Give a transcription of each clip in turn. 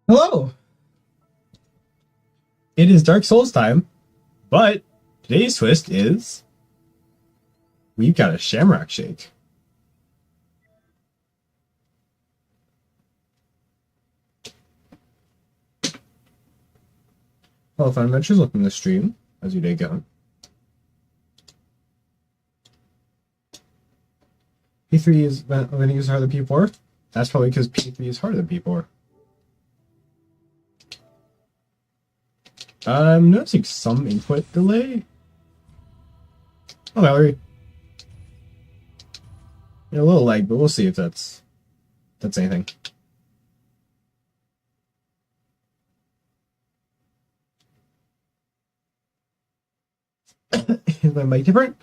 Hello! It is Dark Souls time, but today's twist is we've got a Shamrock Shake. Hello, Fun Adventures. Welcome to the stream. How's your day going? P3 is winning is harder than P4. That's probably because P3 is harder than P4. I'm noticing some input delay. Oh, Mallory. A little lag, but we'll see if that's anything. Is my mic different?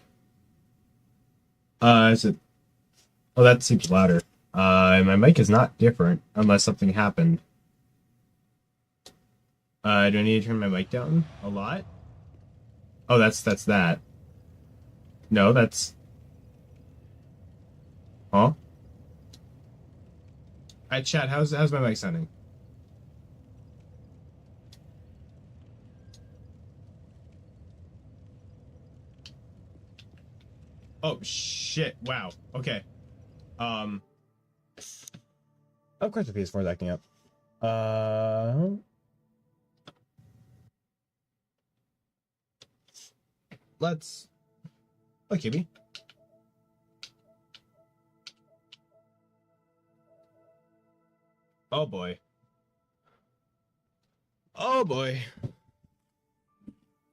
Is it? Oh, that seems louder. My mic is not different unless something happened. Do I need to turn my mic down a lot? Oh, that's that. No, that's... Huh? Alright, chat, how's my mic sounding? Oh, shit. Wow. Okay. Of course the PS4 is acting up. Let's... Okay, me. Oh, boy. Oh, boy.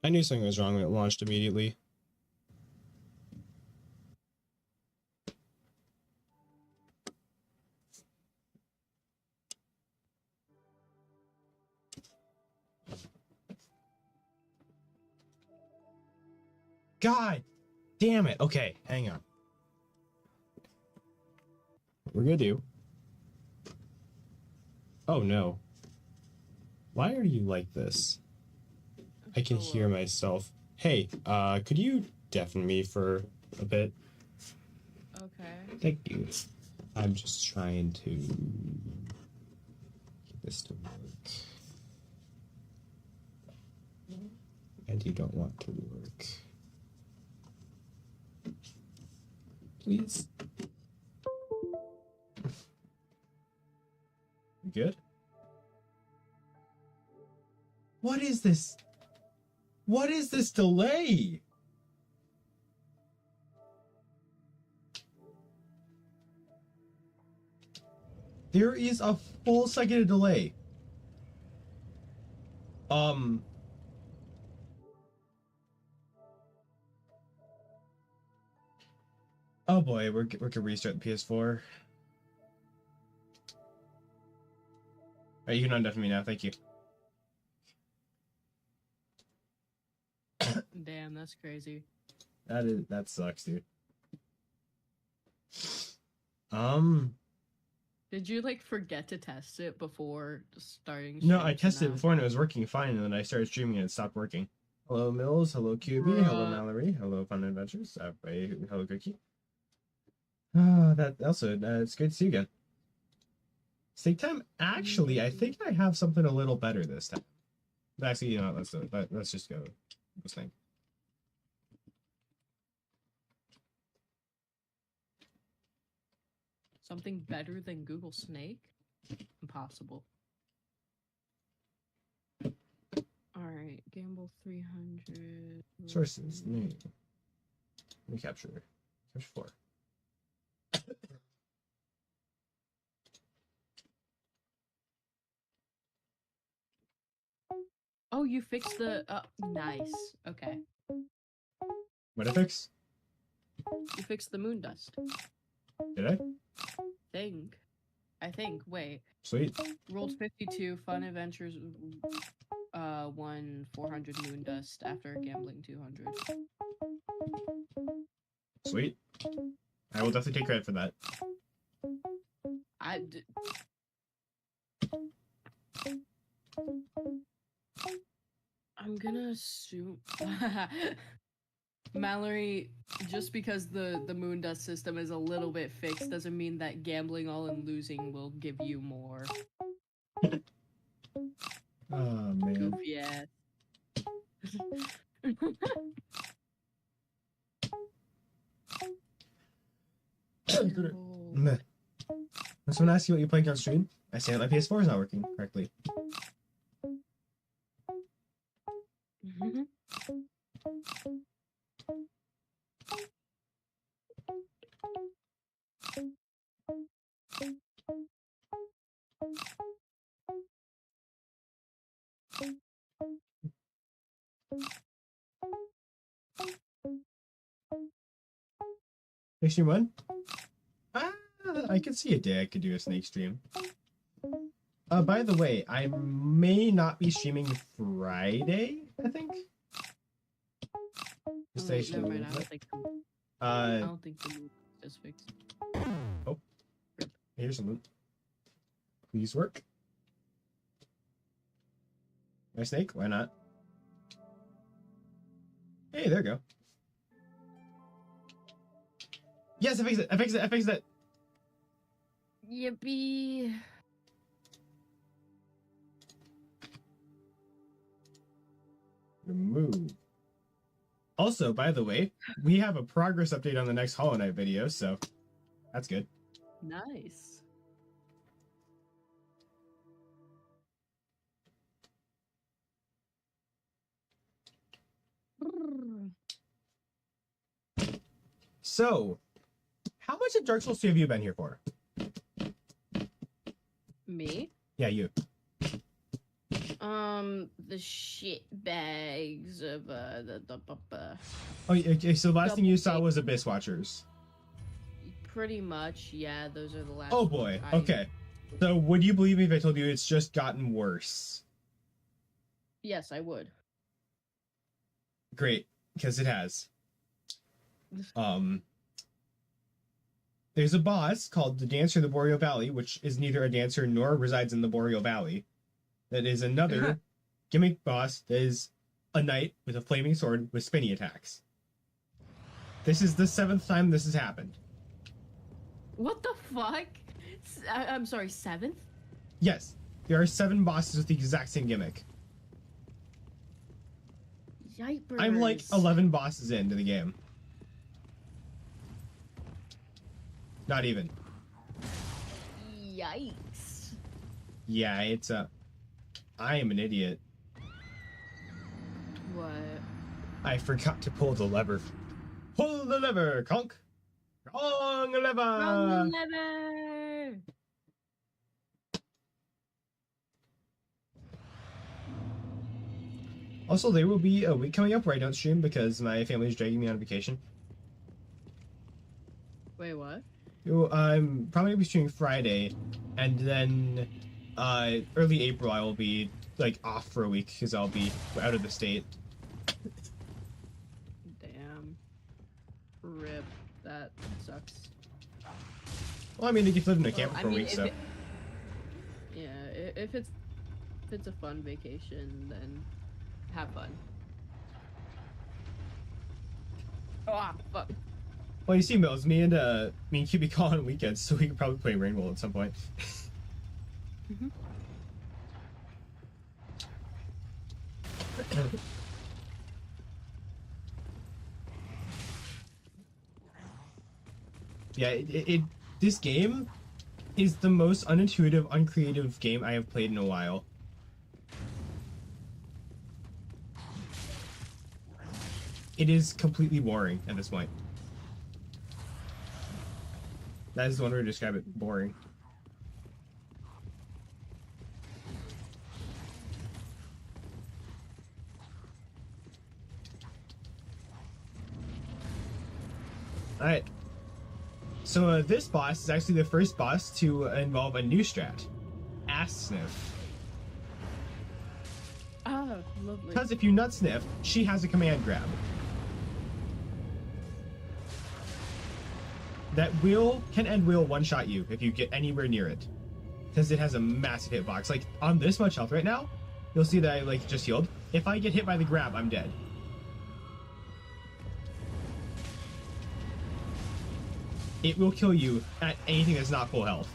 I knew something was wrong when it launched immediately. God damn it. Okay, hang on. What we're gonna do... Oh, no. Why are you like this? I can hear myself. Hey, could you deafen me for a bit? Okay. Thank you. I'm just trying to get this to work. And you don't want to work. Please. You good? What is this? What is this delay? There is a full second of delay. Oh boy, we're gonna restart the PS4. Alright, you can undeafen me now, thank you. Damn, that's crazy. That sucks, dude. Did you like forget to test it before starting? No, I tested it before and it was working fine, and then I started streaming and it stopped working. Hello, Mills. Hello, QB. Hello, Mallory. Hello, Fun Adventures. Hello, Cookie. That also, it's great to see you again. Steak time. Actually, I think I have something a little better this time. Actually, you know, let's just go. Let's think. Something better than Google Snake? Impossible. Alright, Gamble 300. Sources. Name. Recapture. Capture 4. Oh, you fixed the. Nice. Okay. What did I fix? You fixed the moon dust. Did I? I think. Wait. Sweet. Rolled 52, Fun Adventures won 400 moon dust after gambling 200. Sweet. I will definitely take credit for that. I'm gonna assume Mallory, just because the moon dust system is a little bit fixed doesn't mean that gambling all and losing will give you more. Oh man. Goofy ass. No. Meh. When someone asks you what you're playing on stream, I say that my PS4 is not working correctly. Next stream one? I could see a day I could do a snake stream. By the way, I may not be streaming Friday, I think. Oh, wait, never mind, I don't think the move is fixed. Oh. Here's something. Please work. My snake? Why not? Hey, there we go. Yes, I fixed it! I fixed it! I fixed it! Yippee! Remove. Also, by the way, we have a progress update on the next Hollow Knight video, so that's good. Nice. So, how much of Dark Souls 2 have you been here for? Me? Yeah, you. The shit bags of Oh, okay, so the last thing you saw was Abyss Watchers. pretty much, yeah, those are the last. Oh boy, ones okay. So, would you believe me if I told you it's just gotten worse? Yes, I would. Great, because it has. There's a boss called the Dancer in the Boreal Valley, which is neither a dancer nor resides in the Boreal Valley. That is another gimmick boss that is a knight with a flaming sword with spinny attacks. This is the 7th time this has happened. What the fuck? I'm sorry, 7th? Yes, there are 7 bosses with the exact same gimmick. Yipers. I'm like 11 bosses into the game. Not even. Yikes. Yeah, it's a... I am an idiot. What? I forgot to pull the lever. Pull the lever, conk! Wrong lever! Wrong lever! Also, there will be a week coming up where I don't stream because my family is dragging me on vacation. Wait, what? I'm probably going to be streaming Friday, and then early April I will be like off for a week because I'll be out of the state. Damn. Rip. That sucks. Well, I mean, you get to live in a camper Well, for a week, if so... yeah, if it's a fun vacation, then have fun. Ah, fuck. Well, you see, Mills, me and QB call on weekends, so we could probably play Rainbow at some point. Yeah, this game is the most unintuitive, uncreative game I have played in a while. It is completely boring at this point. That is the one way to describe it. Boring. Alright. So this boss is actually the first boss to involve a new strat. Ass Sniff. Ah, lovely. Because if you nut sniff, she has a command grab. That will one-shot you if you get anywhere near it. Because it has a massive hitbox. Like, on this much health right now, you'll see that I, like, just healed. If I get hit by the grab, I'm dead. It will kill you at anything that's not full health.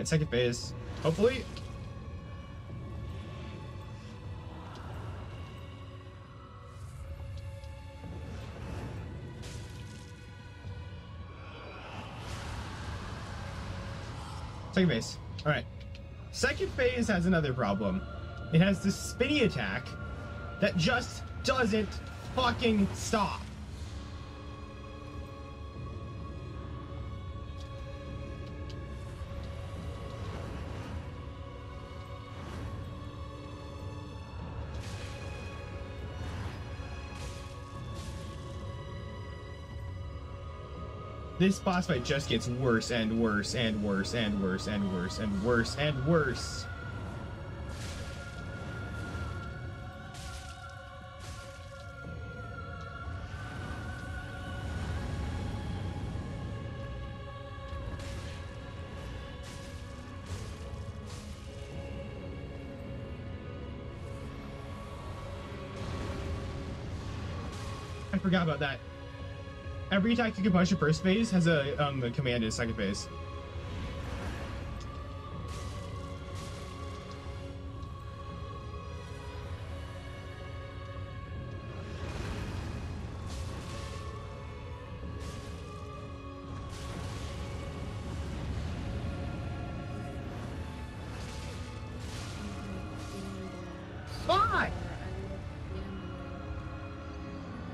Alright, second phase. Hopefully. Second phase. Alright. Second phase has another problem. It has this spinny attack that just doesn't fucking stop. This boss fight just gets worse and worse and worse and worse and worse and worse and worse. I forgot about that. Every attack you can punch in first phase has a command in second phase. Why?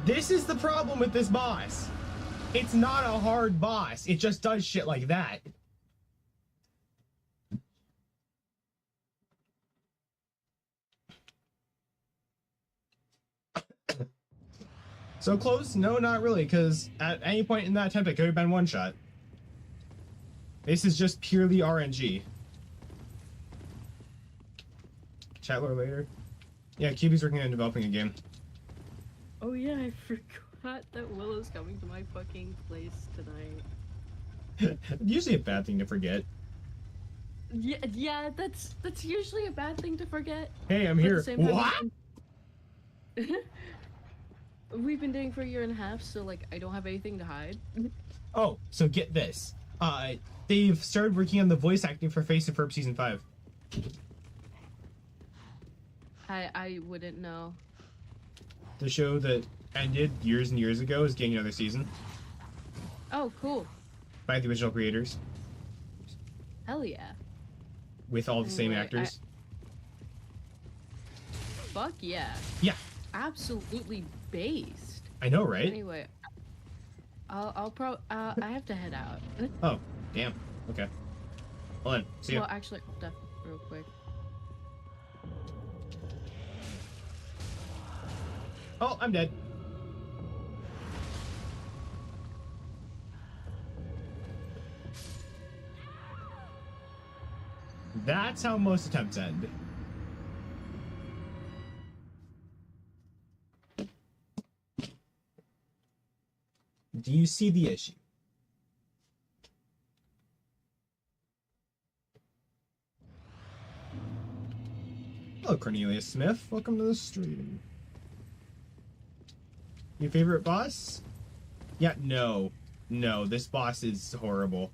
This is the problem with this boss. It's not a hard boss. It just does shit like that. So close? No, not really, because at any point in that attempt, it could have been one shot. This is just purely RNG. Chat lore later. Yeah, QB's working on developing a game. Oh yeah, I forgot that Willow's coming to my fucking place tonight. Usually a bad thing to forget. Yeah, that's usually a bad thing to forget. Hey, I'm But at here. the same time, What? We've been dating for a year and a half, so like I don't have anything to hide. Oh, so get this. They've started working on the voice acting for Face and Ferb Season 5. I wouldn't know. The show that ended years and years ago is getting another season Oh, cool. by the original creators Hell yeah. with all the same Anyway, actors. Fuck yeah. Yeah, Absolutely based. I know, right? Anyway, I have to head out. Oh, damn. Okay. Hold on. See ya. Well, actually, real quick. Oh, I'm dead. That's how most attempts end. Do you see the issue? Hello, Cornelius Smith. Welcome to the stream. Your favorite boss? Yeah, no. No, this boss is horrible.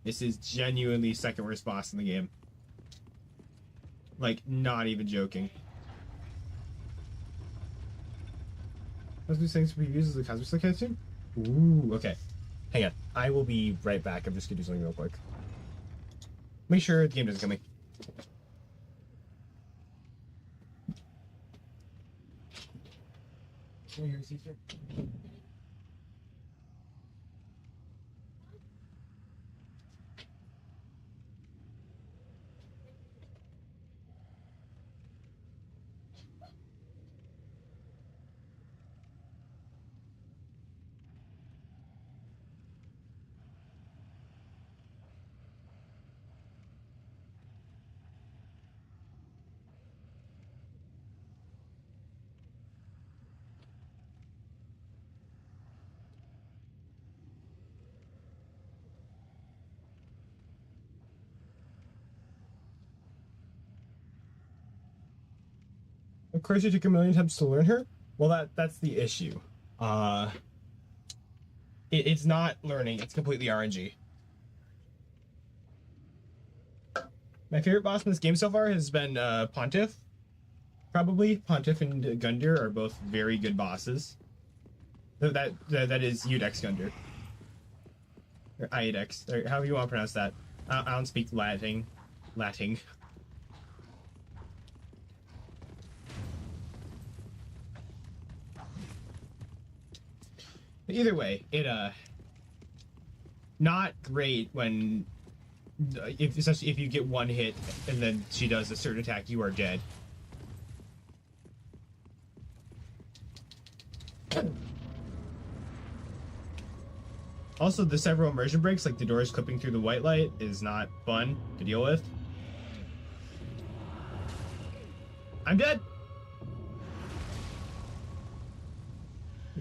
This is genuinely second worst boss in the game. Like, not even joking. Those new things we use as a Cosmic Slug cartoon? Ooh, okay. Hang on. I will be right back. I'm just gonna do something real quick. Make sure the game doesn't kill me. Can you hear Caesar? Of course, it took a million attempts to learn her. Well, that's the issue. It's not learning. It's completely RNG. My favorite boss in this game so far has been Pontiff. Probably Pontiff and Gundyr are both very good bosses. That is Udex Gundyr. Or Iodex, or however you want to pronounce that. I don't speak Latin. Either way, it not great when especially if you get one hit and then she does a certain attack, you are dead. Also, the several immersion breaks, like the doors clipping through the white light, is not fun to deal with. I'm dead!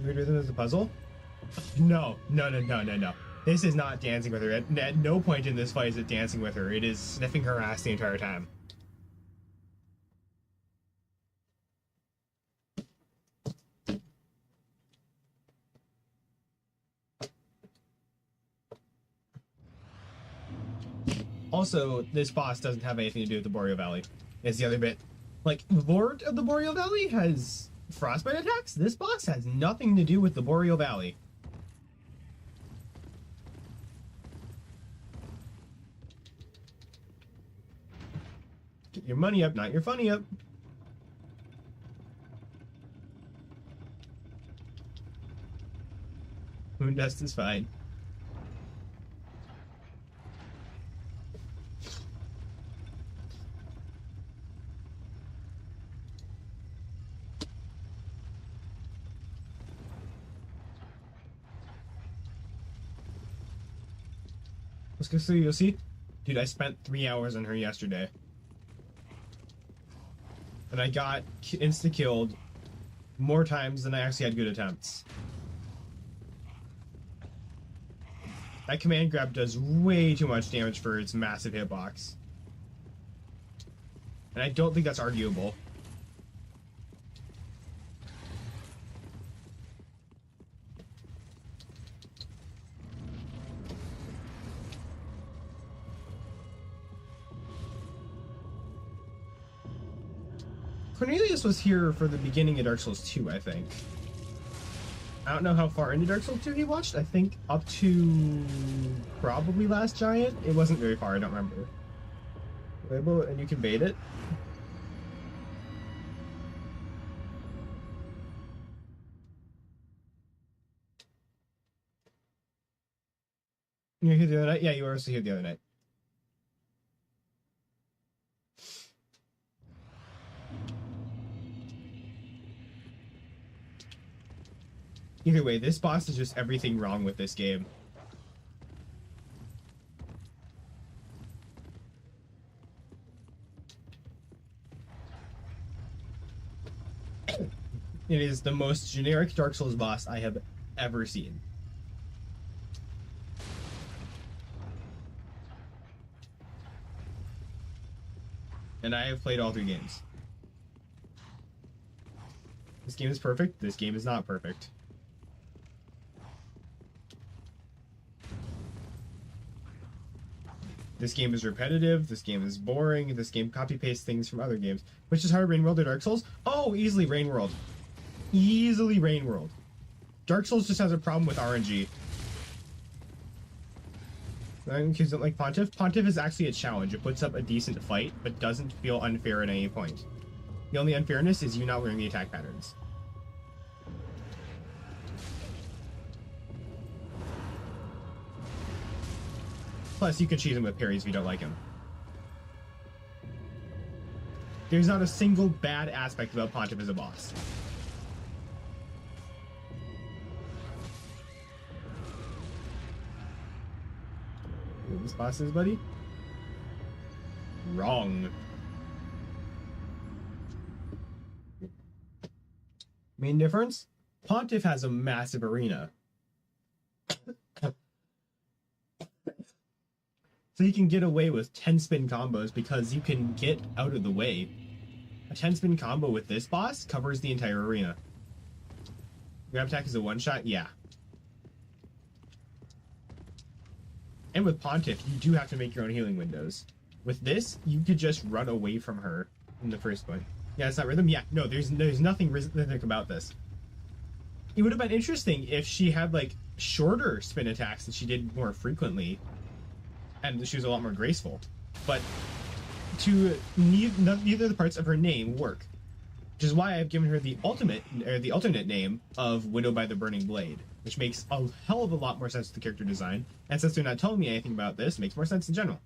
Rhythm is a puzzle? No. This is not dancing with her. At no point in this fight is it dancing with her. It is sniffing her ass the entire time. Also, this boss doesn't have anything to do with the Boreal Valley. It's the other bit. Like, Lord of the Boreal Valley has frostbite attacks. This boss has nothing to do with the Boreal Valley. Get your money up, not your funny up. Moondust is fine. Let's go see, you'll see. Dude, I spent 3 hours on her yesterday. And I got insta-killed more times than I actually had good attempts. That command grab does way too much damage for its massive hitbox. And I don't think that's arguable. Cornelius was here for the beginning of Dark Souls 2, I think. I don't know how far into Dark Souls 2 he watched. I think up to probably Last Giant. It wasn't very far, I don't remember. Label, and you can bait it. You were here the other night? Yeah, you were also here the other night. Either way, this boss is just everything wrong with this game. It is the most generic Dark Souls boss I have ever seen. And I have played all 3 games. This game is perfect. This game is not perfect. This game is repetitive, this game is boring, this game copy-pastes things from other games. Which is hard, Rain World or Dark Souls? Oh, easily Rain World. Easily Rain World. Dark Souls just has a problem with RNG. Kids don't like Pontiff. Pontiff is actually a challenge. It puts up a decent fight, but doesn't feel unfair at any point. The only unfairness is you not learning the attack patterns. Plus, you can cheat him with parries if you don't like him. There's not a single bad aspect about Pontiff as a boss. Who this boss is, buddy? Wrong. Main difference? Pontiff has a massive arena. So you can get away with 10 spin combos because you can get out of the way. A 10 spin combo with this boss covers the entire arena. Grab attack is a one shot? Yeah. And with Pontiff, you do have to make your own healing windows. With this, you could just run away from her in the first point. Yeah, it's not rhythm. Yeah, no, there's nothing rhythmic about this. It would have been interesting if she had like shorter spin attacks that she did more frequently, and she was a lot more graceful. But neither of the parts of her name work, which is why I've given her the alternate name of Widow by the Burning Blade, which makes a hell of a lot more sense to the character design. And since they're not telling me anything about this, it makes more sense in general.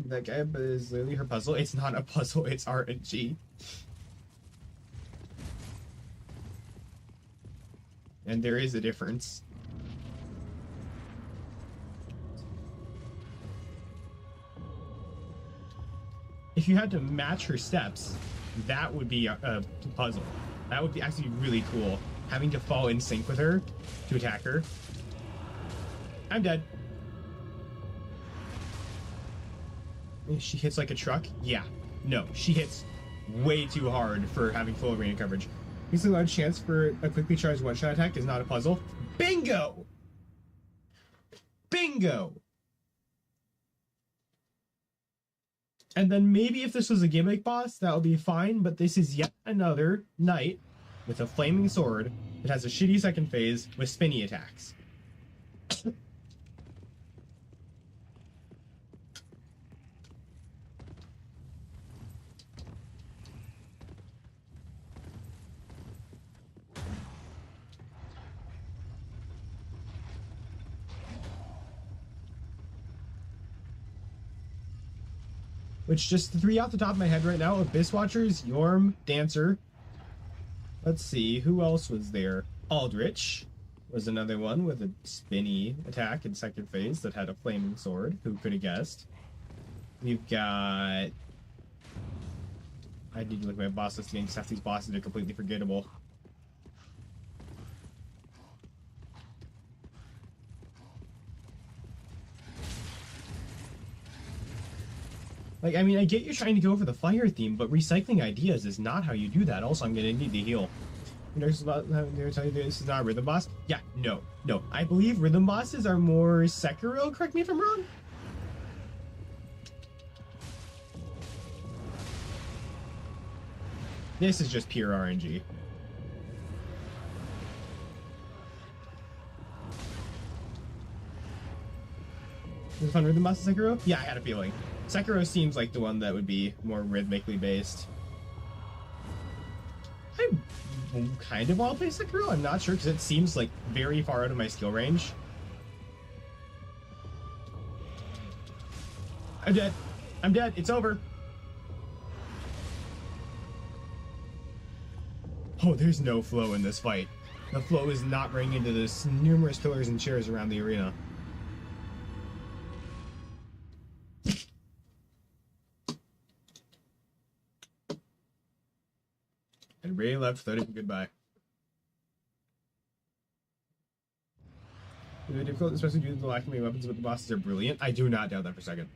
That guy is literally her puzzle. It's not a puzzle, it's RNG. And there is a difference. If you had to match her steps, that would be a puzzle. That would be actually really cool. Having to fall in sync with her to attack her. I'm dead. She hits like a truck? Yeah. No, she hits way too hard for having full arena coverage. Makes a large chance for a quickly charged one-shot attack is not a puzzle. Bingo! Bingo! And then maybe if this was a gimmick boss, that would be fine, but this is yet another knight with a flaming sword that has a shitty second phase with spinny attacks. Which, just the three off the top of my head right now: Abyss Watchers, Yorm, Dancer. Let's see, who else was there? Aldrich was another one with a spinny attack in second phase that had a flaming sword. Who could have guessed? We've got... I need to look at my boss list again because half these bosses are completely forgettable. Like, I mean, I get you're trying to go for the fire theme, but recycling ideas is not how you do that. Also, I'm gonna need to heal. There's a lot. They're telling you this is not a rhythm boss. Yeah, no. I believe rhythm bosses are more Sekiro. Correct me if I'm wrong. This is just pure RNG. Is it fun rhythm boss in Sekiro? Yeah, I had a feeling. Sekiro seems like the one that would be more rhythmically based. I kind of want to play Sekiro. I'm not sure because it seems like very far out of my skill range. I'm dead. I'm dead. It's over. Oh, there's no flow in this fight. The flow is not bringing into this numerous pillars and chairs around the arena. And Ray left without even goodbye. Really difficult, especially due to the lack of many weapons, but the bosses are brilliant. I do not doubt that for a second.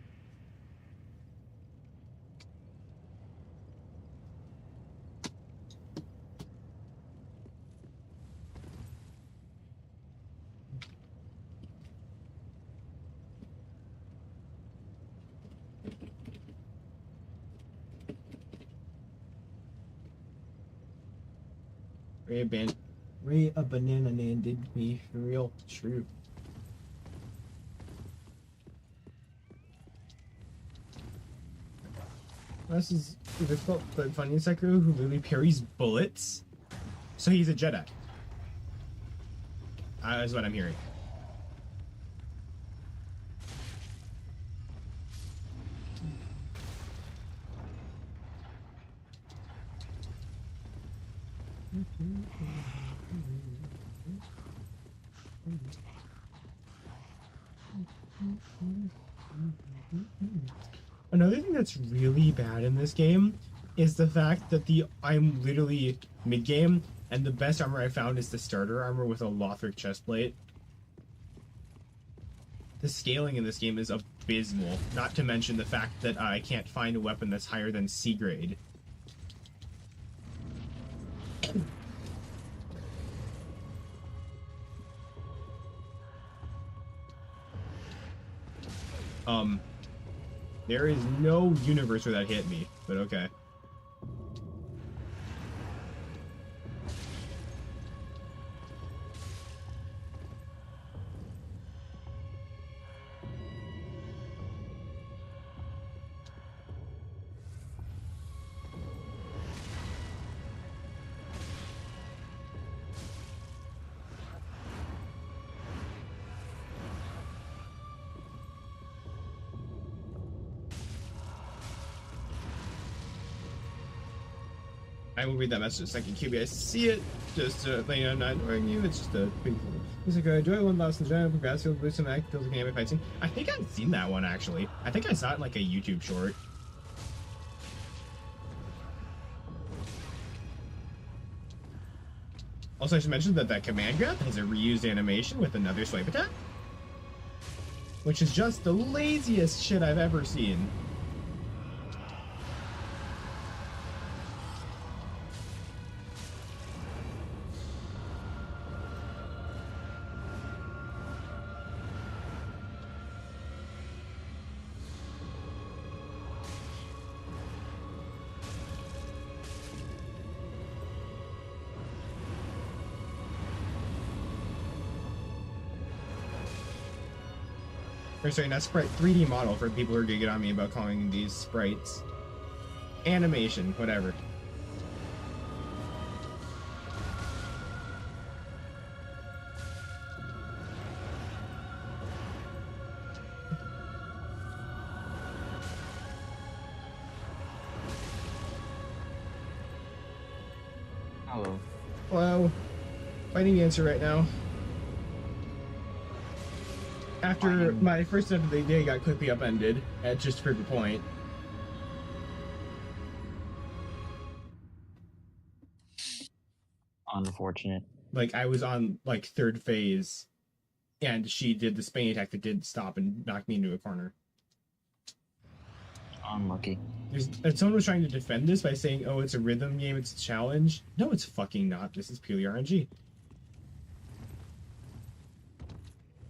Ray a banana man did me for real. True. This is difficult but funny Sekiro who literally parries bullets. So he's a Jedi. That's what I'm hearing. Another thing that's really bad in this game is the fact that I'm literally mid-game, and the best armor I found is the starter armor with a Lothric chestplate. The scaling in this game is abysmal, not to mention the fact that I can't find a weapon that's higher than C grade. Um, there is no universe where that hit me, but okay. I will read that message in a second, QB. I see it. Just letting you know, I'm not ignoring you. It's just a big. He's like, enjoy one lost in the giant battlefield, boost some act, kills a game fight scene. I think I've seen that one actually. I think I saw it in like a YouTube short. Also, I should mention that that command grab has a reused animation with another swipe attack, which is just the laziest shit I've ever seen. Or sorry, not sprite, 3D model for people who are gonna get on me about calling these sprites. Animation, whatever. Hello. Hello. Fighting the answer right now. After my first end of the day got quickly upended at just a perfect point. Unfortunate. Like, I was on, like, third phase, and she did the spinning attack that did stop and knock me into a corner. Unlucky. And someone was trying to defend this by saying, oh, it's a rhythm game, it's a challenge. No, it's fucking not. This is purely RNG.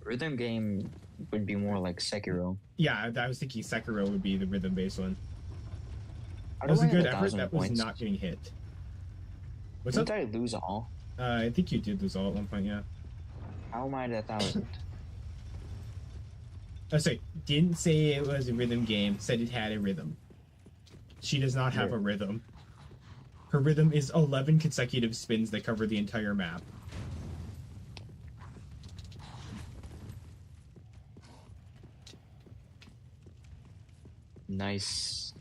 Rhythm game would be more like Sekiro. Yeah, I was thinking Sekiro would be the rhythm-based one. How That was do a I have good effort. 1,000 That was points? not getting hit. What's up? Didn't I lose all? I think you did lose all at one point, yeah. How am I at 1,000? Oh, sorry, didn't say it was a rhythm game, said it had a rhythm. She does not have a rhythm. Her rhythm is 11 consecutive spins that cover the entire map. Nice.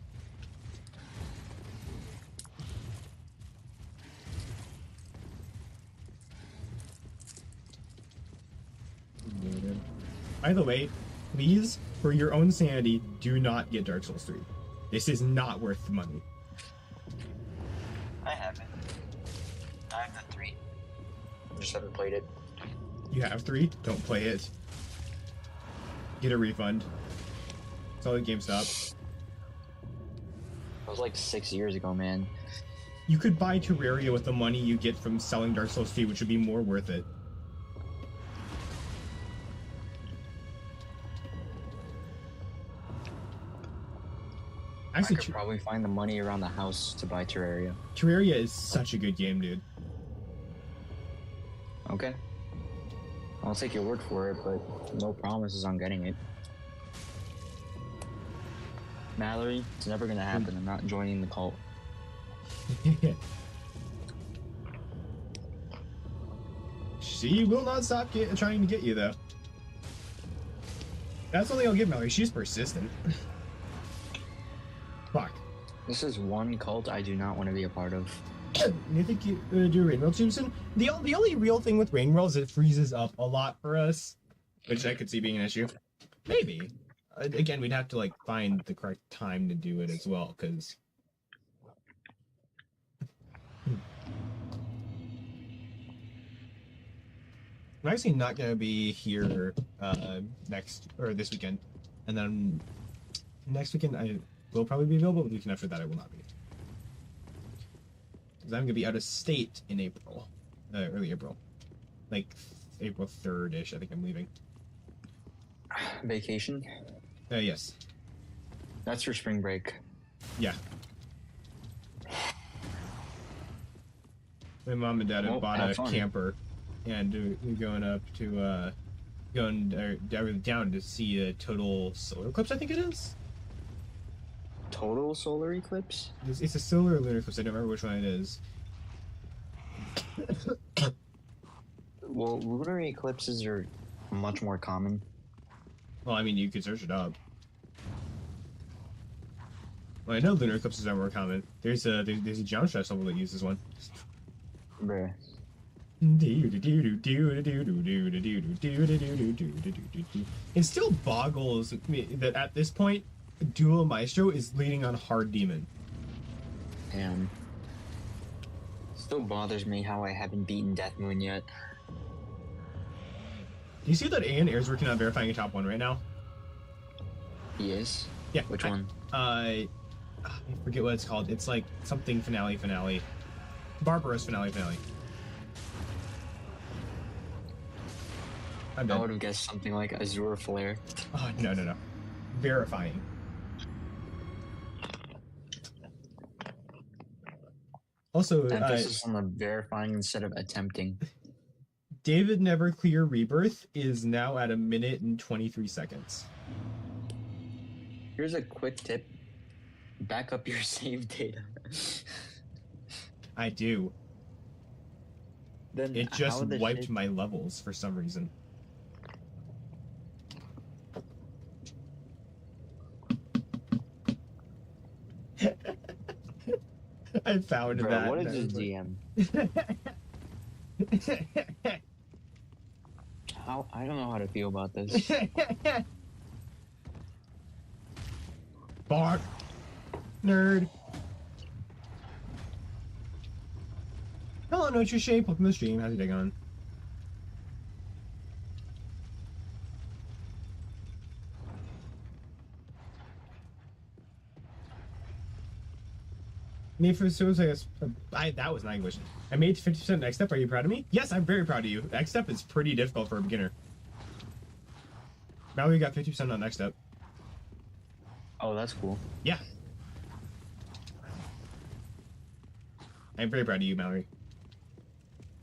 By the way, please, for your own sanity, do not get Dark Souls 3. This is not worth the money. I haven't. I have the 3. I just haven't played it. You have 3? Don't play it. Get a refund. It's all at GameStop. It was like 6 years ago, man. You could buy Terraria with the money you get from selling Dark Souls 3, which would be more worth it. Actually, I could probably find the money around the house to buy Terraria. Terraria is such a good game, dude. Okay. I'll take your word for it, but no promises on getting it. Mallory, it's never gonna happen. I'm not joining the cult. She will not stop trying to get you, though. That's the only I'll give Mallory. She's persistent. Fuck. This is one cult I do not want to be a part of. You think you do rain world too soon? The only real thing with rain world is it freezes up a lot for us, which I could see being an issue. Maybe. Again, we'd have to like find the correct time to do it as well, because. I'm actually not gonna be here this weekend, and then next weekend I will probably be available. But the weekend after that I will not be, because I'm gonna be out of state in April, early April, like April 3rd ish. I think I'm leaving. Vacation? Yes. That's for spring break. Yeah. My mom and dad have Well, bought have a fun. camper, and we're going up to down to see a total solar eclipse. I think it is. Total solar eclipse? It's a solar or lunar eclipse. I don't remember which one it is. Well, lunar eclipses are much more common. Well, I mean, you could search it up. Well, I know lunar eclipses are more common. There's a John Stress level that uses one. Bruh. It still boggles me that at this point, Duo Maestro is leading on Hard Demon. Damn. Still bothers me how I haven't beaten Death Moon yet. Do you see that Ian Ayer's working on verifying a top one right now? He is? Yeah. Which one? I forget what it's called. It's like something finale. Barbaros finale. I'm I dead. would have guessed something like Azure Flare. Oh, no. Verifying. Also, Emphasis on the verifying instead of attempting. David Neverclear Rebirth is now at 1 minute and 23 seconds. Here's a quick tip. Back up your save data. I do. Then It just how the wiped shit- my levels for some reason. I found Bro, that. what that is this was DM? How I don't know how to feel about this. like- Bark. Nerd. Hello, No True Shape. Welcome to the stream. How's your day going? Me for suicide. That was not English. I made 50% next step. Are you proud of me? Yes, I'm very proud of you. Next step is pretty difficult for a beginner. Now we got 50% on next step. Oh, that's cool. Yeah. I'm very proud of you, Mallory.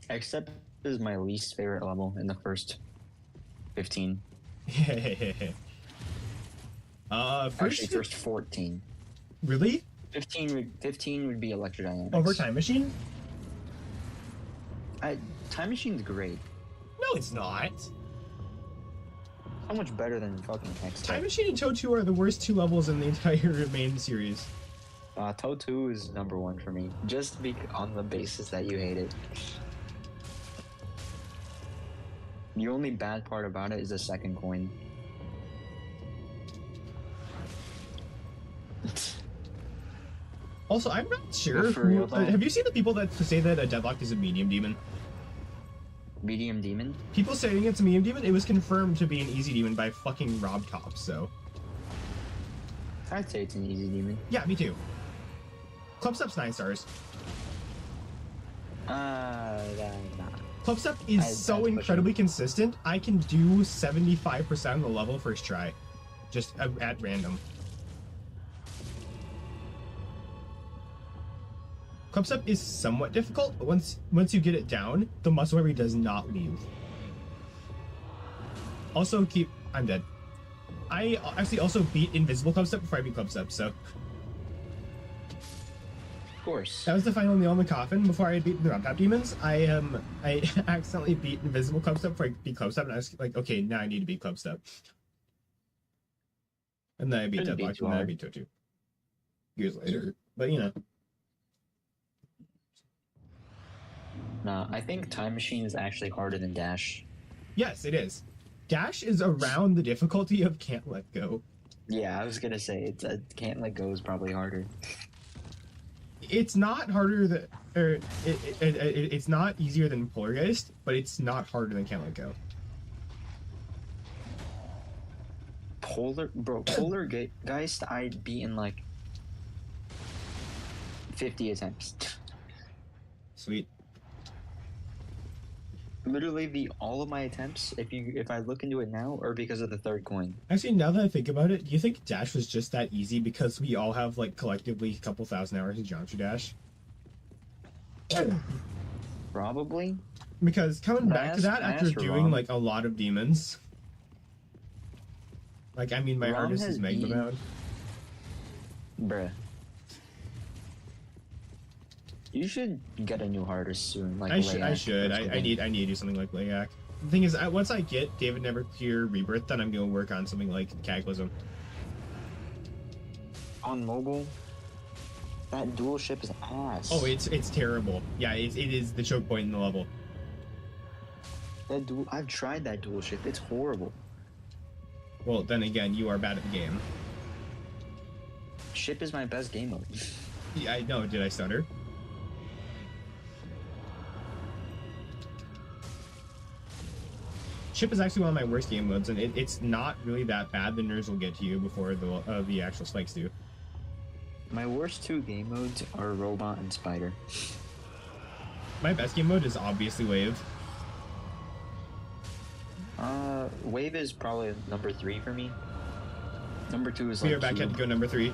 Except is my least favorite level in the first 15. Actually, first 14. Really? 15 would be Electrodynamics. Overtime Machine? Time Machine's great. No, it's not. How much better than fucking X? Time Machine and Toe 2 are the worst two levels in the entire main series. Toe 2 is number 1 for me. Just on the basis that you hate it. The only bad part about it is the second coin. Also, I'm not sure. Well, for real, though. Have you seen the people that say that a Deadlock is a medium demon? Medium Demon? People saying it's a medium demon, it was confirmed to be an easy demon by fucking Rob Top, so. I'd say it's an easy demon. Yeah, me too. Clubstep's 9 stars. Nah. Clubstep is That's so pushing. incredibly consistent, I can do 75% of the level first try. Just at random. Clubstep is somewhat difficult, but once you get it down, the muscle memory does not leave. Also I'm dead. I actually also beat Invisible Clubstep before I beat Clubstep, so. Of course. That was the final nail in the coffin. Before I beat the Round Top Demons, I accidentally beat Invisible Clubstep before I beat Clubstep, and I was like, okay, now I need to beat Clubstep. And then I beat Shouldn't be Deadlock, too and then I hard. beat Totu. Years later. But, you know. No, I think Time Machine is actually harder than Dash. Yes, it is. Dash is around the difficulty of Can't Let Go. Yeah, I was gonna say Can't Let Go is probably harder. It's not harder than, it's not easier than Polargeist, but it's not harder than Can't Let Go. Polargeist I'd beat in like 50 attempts. Sweet. Literally, all of my attempts, if I look into it now, are because of the third coin. Actually, now that I think about it, do you think Dash was just that easy because we all have like collectively a couple thousand hours in Geometry Dash? Probably. Because coming But back to that I after asked for doing Rom. like a lot of demons, like I mean, my Rom hardest has is Magma beaten- Bound. Bruh. You should get a new hardest soon. Like I should. Layak or I something. need to do something like Layak. The thing is, once I get David Never Cure Rebirth, then I'm gonna work on something like Cataclysm. On mobile. That dual ship is ass. Oh, it's terrible. Yeah, it is the choke point in the level. I've tried that dual ship. It's horrible. Well, then again, you are bad at the game. Ship is my best game mode. Yeah, I know. Did I stutter? Chip is actually one of my worst game modes, and it's not really that bad. The nerves will get to you before the actual spikes do. My worst two game modes are Robot and Spider. My best game mode is obviously Wave. Wave is probably number 3 for me. Number 2 is We like are back Cube. at go number 3.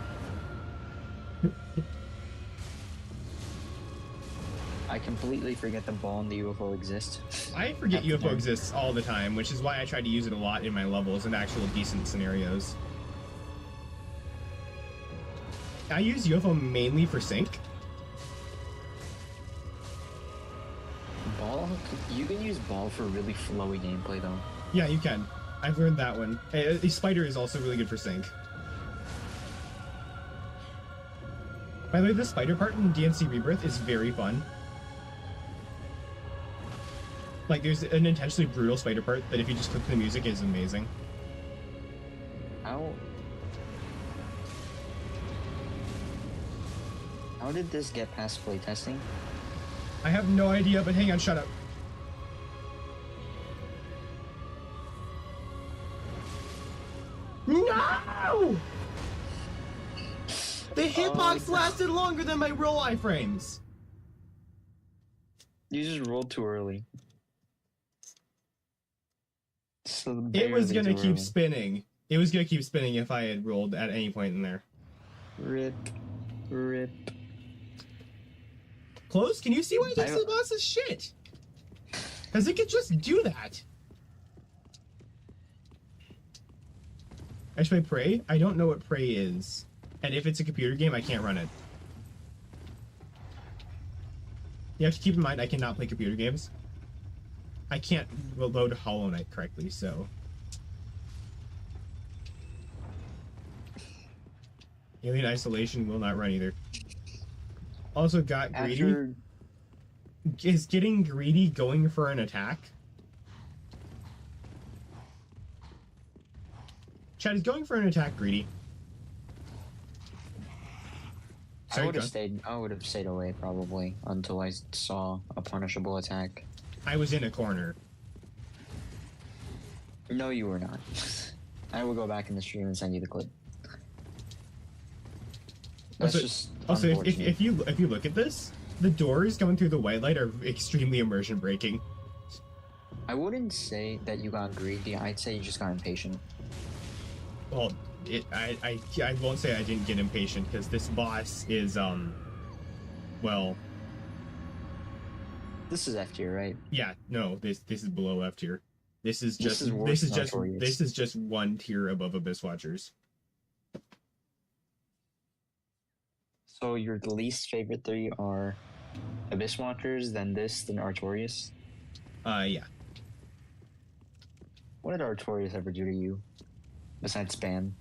I completely forget the ball and the UFO exist. I forget Half the UFO time. exists all the time, which is why I try to use it a lot in my levels and actual decent scenarios. I use UFO mainly for sync. Ball, you can use ball for really flowy gameplay though. Yeah, you can. I've learned that one. Spider is also really good for sync. By the way, the spider part in DNC Rebirth is very fun. Like, there's an intentionally brutal spider part that if you just click the music is amazing. How did this get past playtesting? I have no idea, but hang on, shut up. No! The hitbox lasted longer than my roll iframes. You just rolled too early. So It was barely gonna too keep early. spinning. It was gonna keep spinning if I had rolled at any point in there. Rip. Close? Can you see why this boss is shit? Because it could just do that. I should play Prey? I don't know what Prey is. And if it's a computer game, I can't run it. You have to keep in mind, I cannot play computer games. I can't load Hollow Knight correctly, so... Alien Isolation will not run either. Also got greedy. After Is getting greedy going for an attack? Chad, is going for an attack greedy? I would have John. stayed away probably until I saw a punishable attack. I was in a corner. No, you were not. I will go back in the stream and send you the clip. That's just Also, unfortunate. if you look at this, the doors going through the white light are extremely immersion breaking. I wouldn't say that you got greedy. I'd say you just got impatient. Well, I won't say I didn't get impatient because this boss is well, This is F tier, right? yeah, no, this is below F tier. This is This just is worse than Artorias. this is just one tier above Abyss Watchers. So your least favorite 3 are Abyss Watchers, then this, then Artorias. Yeah. What did Artorias ever do to you? Besides spam?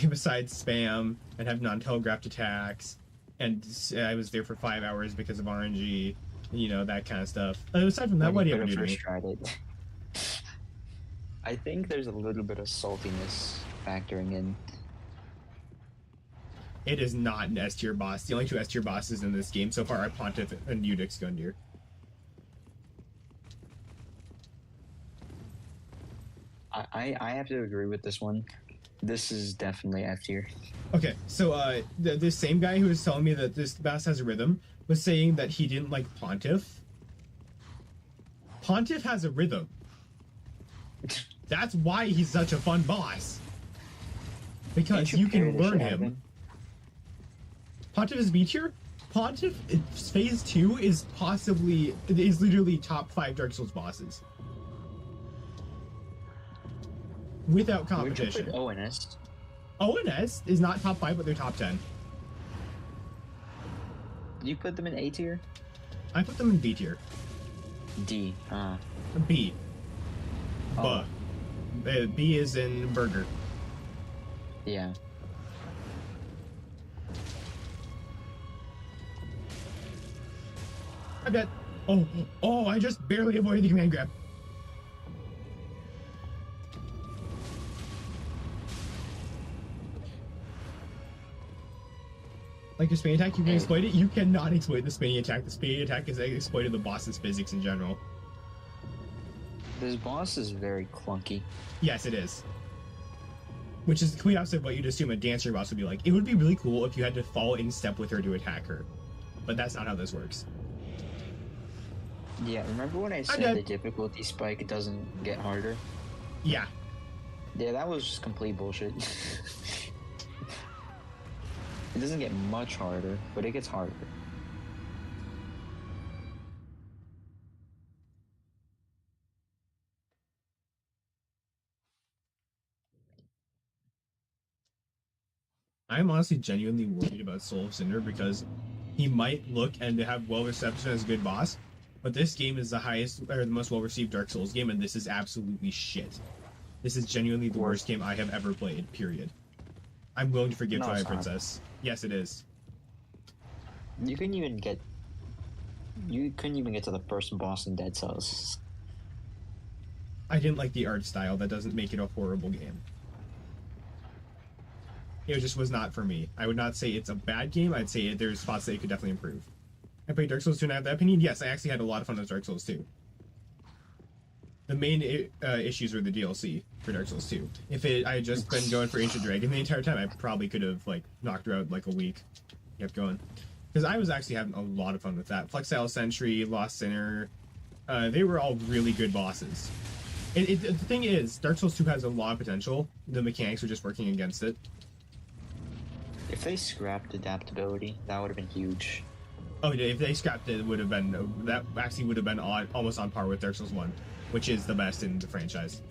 Besides spam and have non-telegraphed attacks, and I was there for 5 hours because of RNG, you know, that kind of stuff. Aside from that, what do you ever do to me? First tried it. I think there's a little bit of saltiness factoring in. It is not an S tier boss. The only 2 S tier bosses in this game so far are Pontiff and Udix Gundyr. I have to agree with this one. This is definitely F tier. Okay, so this same guy who was telling me that this boss has a rhythm was saying that he didn't like Pontiff. Pontiff has a rhythm. That's why he's such a fun boss. Because Can't you pair can the learn shit out of him. Pontiff is B tier? Pontiff, phase 2 is literally top 5 Dark Souls bosses. Without Where'd you competition. put ONS? ONS is not top 5, but they're top 10. You put them in A tier? I put them in B tier. D. B. Oh. B is in burger. Yeah. I bet. Oh, I just barely avoided the command grab. Like your spinning attack, you can exploit it. You cannot exploit the spinning attack. The spinning attack is exploited the boss's physics in general. This boss is very clunky. Yes, it is. Which is the complete opposite of what you'd assume a dancer boss would be like. It would be really cool if you had to fall in step with her to attack her. But that's not how this works. Yeah, remember when I said the difficulty spike doesn't get harder? Yeah. Yeah, that was just complete bullshit. It doesn't get much harder, but it gets harder. I'm honestly genuinely worried about Soul of Cinder because he might look and have well reception as a good boss, but this game is the highest or the most well received Dark Souls game, and this is absolutely shit. This is genuinely the worst game I have ever played, period. I'm willing to forgive No, Twilight it's not. Princess. Yes, it is. You couldn't even get to the first boss in Dead Cells. I didn't like the art style. That doesn't make it a horrible game. It just was not for me. I would not say it's a bad game. I'd say there's spots that it could definitely improve. I played Dark Souls 2 and I have that opinion. Yes, I actually had a lot of fun with Dark Souls 2. The main issues were the DLC for Dark Souls 2. If I had just been going for Ancient Dragon the entire time, I probably could have knocked her out like a week. Kept going. Because I was actually having a lot of fun with that. Flexile Sentry, Lost Sinner, they were all really good bosses. The thing is, Dark Souls 2 has a lot of potential. The mechanics are just working against it. If they scrapped adaptability, that would have been huge. Oh, if they scrapped it, would have been almost on par with Dark Souls 1, which is the best in the franchise.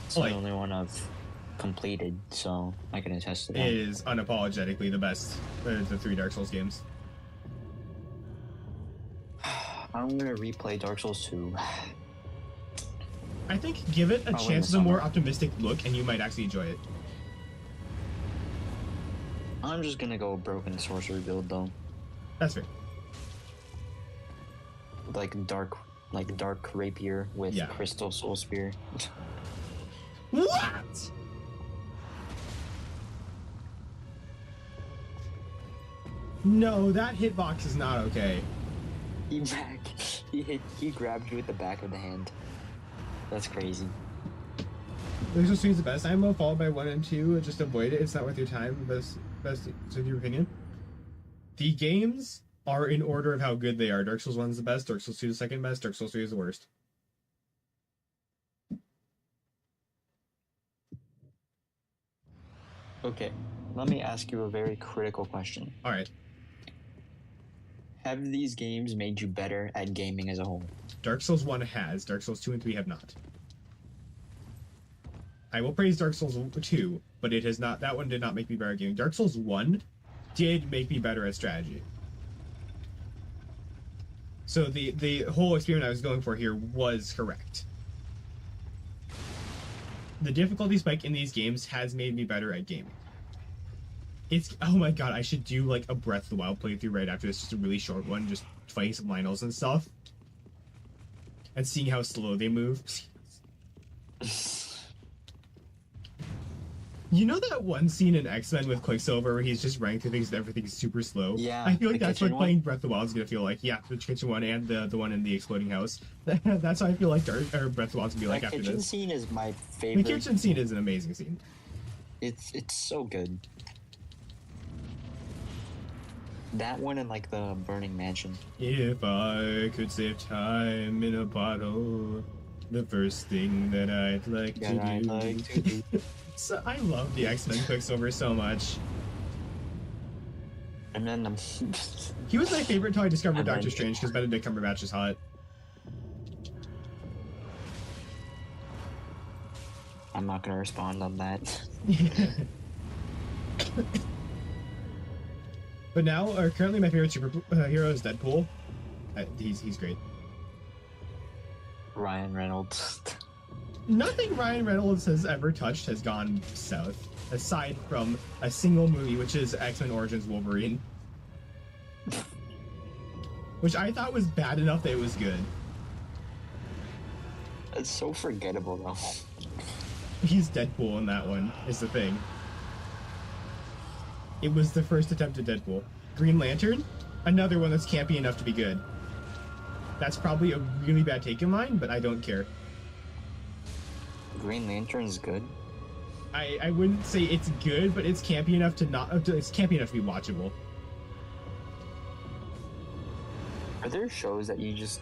It's the only one I've completed, so I can attest to that. It is unapologetically the best of the 3 Dark Souls games. I'm gonna replay Dark Souls 2. I think give it a I'll win chance the with a more summer. optimistic look, and you might actually enjoy it. I'm just gonna go Broken Sorcery build though. That's fair. Like dark rapier with Yeah. crystal soul spear. What? No, that hitbox is not okay. He grabbed you with the back of the hand. That's crazy. Dark Souls 3 is the best IMO, followed by 1 and 2. Just avoid it. It's not worth your time. Best in your opinion. The games are in order of how good they are. Dark Souls 1 is the best, Dark Souls 2 is the second best, Dark Souls 3 is the worst. Okay, let me ask you a very critical question. Alright. Have these games made you better at gaming as a whole? Dark Souls 1 has, Dark Souls 2 and 3 have not. I will praise Dark Souls 2, but it has not. That one did not make me better at gaming. Dark Souls 1 did make me better at strategy. So the whole experiment I was going for here was correct. The difficulty spike in these games has made me better at gaming. Oh my god, I should do like a Breath of the Wild playthrough right after this, just a really short one, just fighting some Lynels and stuff. And seeing how slow they move. You know that one scene in X-Men with Quicksilver where he's just running through things and everything's super slow? Yeah, I feel like the that's what kitchen playing one? Breath of the Wild is gonna feel like. Yeah, the kitchen one and the one in the exploding house. That's how I feel like Breath of the Wild's gonna be like The after kitchen this. scene is my The favorite. kitchen scene is an amazing scene. It's so good. That one and like the Burning Mansion. If I could save time in a bottle, the first thing that I'd like to do. So I love the X-Men Quicksilver so much. And then He was my favorite until I discovered And then- Doctor Strange because Benedict Cumberbatch is hot. I'm not gonna respond on that. But now, currently my favorite superhero is Deadpool. He's great. Ryan Reynolds. Nothing Ryan Reynolds has ever touched has gone south, aside from a single movie, which is X-Men Origins Wolverine. Which I thought was bad enough that it was good. It's so forgettable though. He's Deadpool in that one, is the thing. It was the first attempt at Deadpool. Green Lantern? Another one that's campy enough to be good. That's probably a really bad take of mine, but I don't care. Green Lantern's good. I wouldn't say it's good, but it's campy enough to it's campy enough to be watchable. Are there shows that you just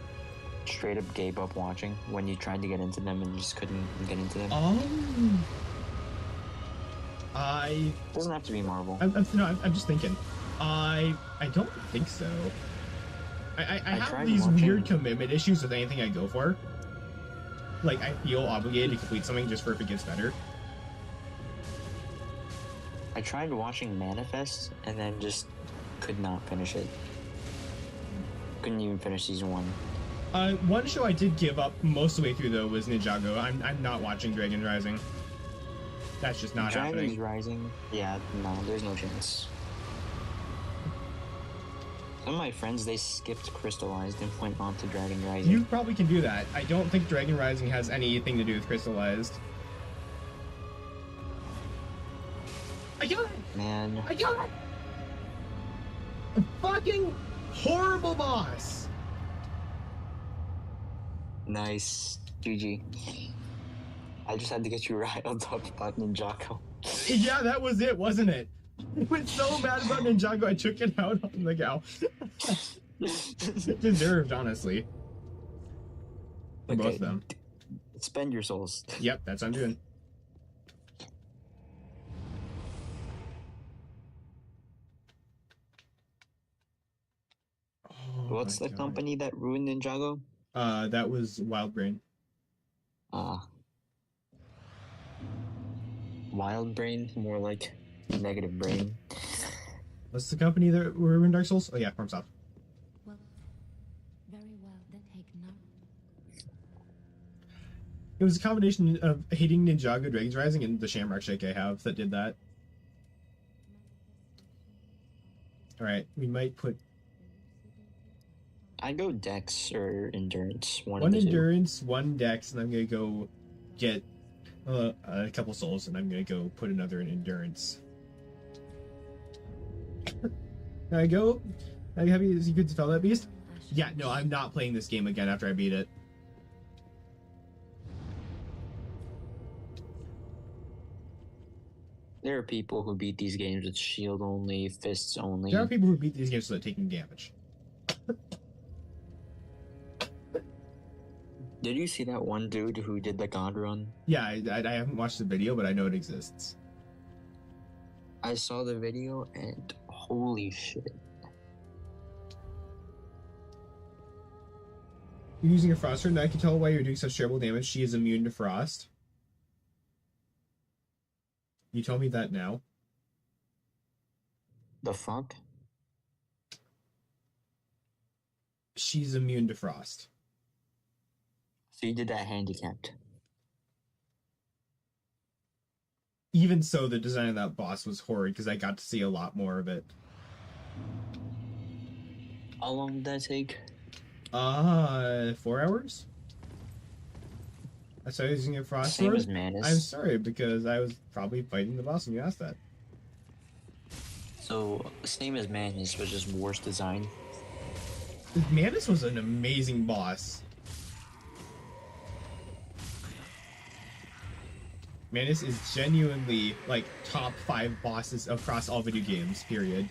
straight up gave up watching when you tried to get into them and you just couldn't get into them? I Doesn't have to be Marvel. I'm just thinking. I don't think so. I have tried these watching- weird commitment issues with anything I go for. Like, I feel obligated to complete something just for if it gets better. I tried watching Manifest and then just could not finish it. Couldn't even finish season 1. One show I did give up most of the way through, though, was Ninjago. I'm not watching Dragon Rising. That's just not Dragon's happening. Rising? Yeah, no, there's no chance. Some of my friends, they skipped Crystallized and went on to Dragon Rising. You probably can do that. I don't think Dragon Rising has anything to do with Crystallized. I got it! Man, I got it! A fucking horrible boss! nice. GG. I just had to get you riled up about Ninjago. Yeah, that was it, wasn't it? I was so mad about Ninjago, I took it out on the gal. Deserved, honestly. For both of them. Spend your souls. Yep, that's what I'm doing. Oh What's my the God. company that ruined Ninjago? That was Wild Brain. Wild Brain, more like Negative Brain. What's the company that ruined Dark Souls? Oh yeah, FromSoft. Well, very well, then take note. It was a combination of hating Ninjago, Dragon's Rising, and the Shamrock Shake I have that did that. Alright, we might put I'd go Dex or Endurance. One one of the two. Endurance, one Dex, and I'm gonna go get a couple souls, and I'm gonna go put another in Endurance. Can I go? Have you could spell that beast? Yeah, no, I'm not playing this game again after I beat it. There are people who beat these games with shield only, fists only. There are people who beat these games without taking damage. Did you see that one dude who did the God run? Yeah, I haven't watched the video, but I know it exists. I saw the video and holy shit. You're using a Frost Rune, I can tell why you're doing such terrible damage. She is immune to Frost. You told me that now. The fuck? She's immune to Frost. So you did that handicapped. Even so, the design of that boss was horrid because I got to see a lot more of it. How long did that take? 4 hours? I started using a Frost Same Sword. as Manus. I'm sorry, because I was probably fighting the boss when you asked that. So, same as Manus, but just worse design. Manus was an amazing boss. Manus is genuinely, like, top 5 bosses across all video games, period.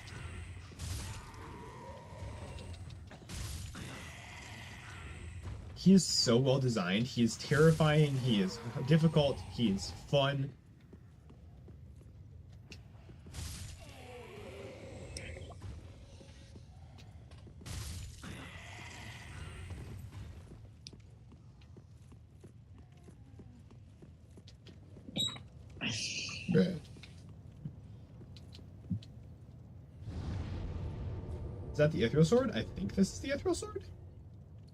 He is so well designed. He is terrifying. He is difficult. He is fun. Bruh. Is that the Ethereal Sword? I think this is the Ethereal Sword.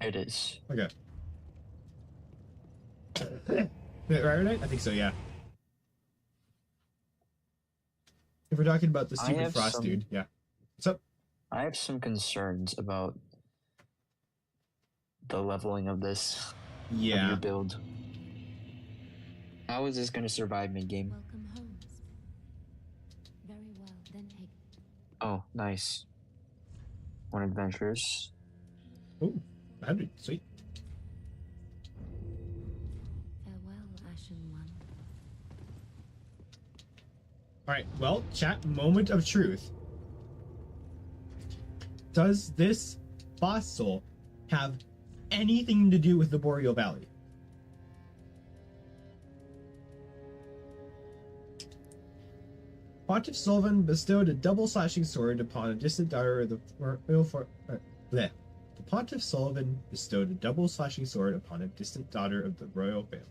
It is. Okay. Right? I think so, yeah. If we're talking about the I stupid have Frost some- dude, yeah. What's up? I have some concerns about the leveling of this of Yeah. your build. How is this going to survive mid game? Welcome, Holmes. Very well, then take. Oh, nice. One adventurers. Oh, 100. Sweet. Farewell, Ashen One. Alright, well, chat, moment of truth. Does this boss soul have anything to do with the Boreal Valley? Pontiff Sylvan bestowed a double slashing sword upon a distant daughter of the royal bleh. The Pontiff Sullivan bestowed a double slashing sword upon a distant daughter of the royal family,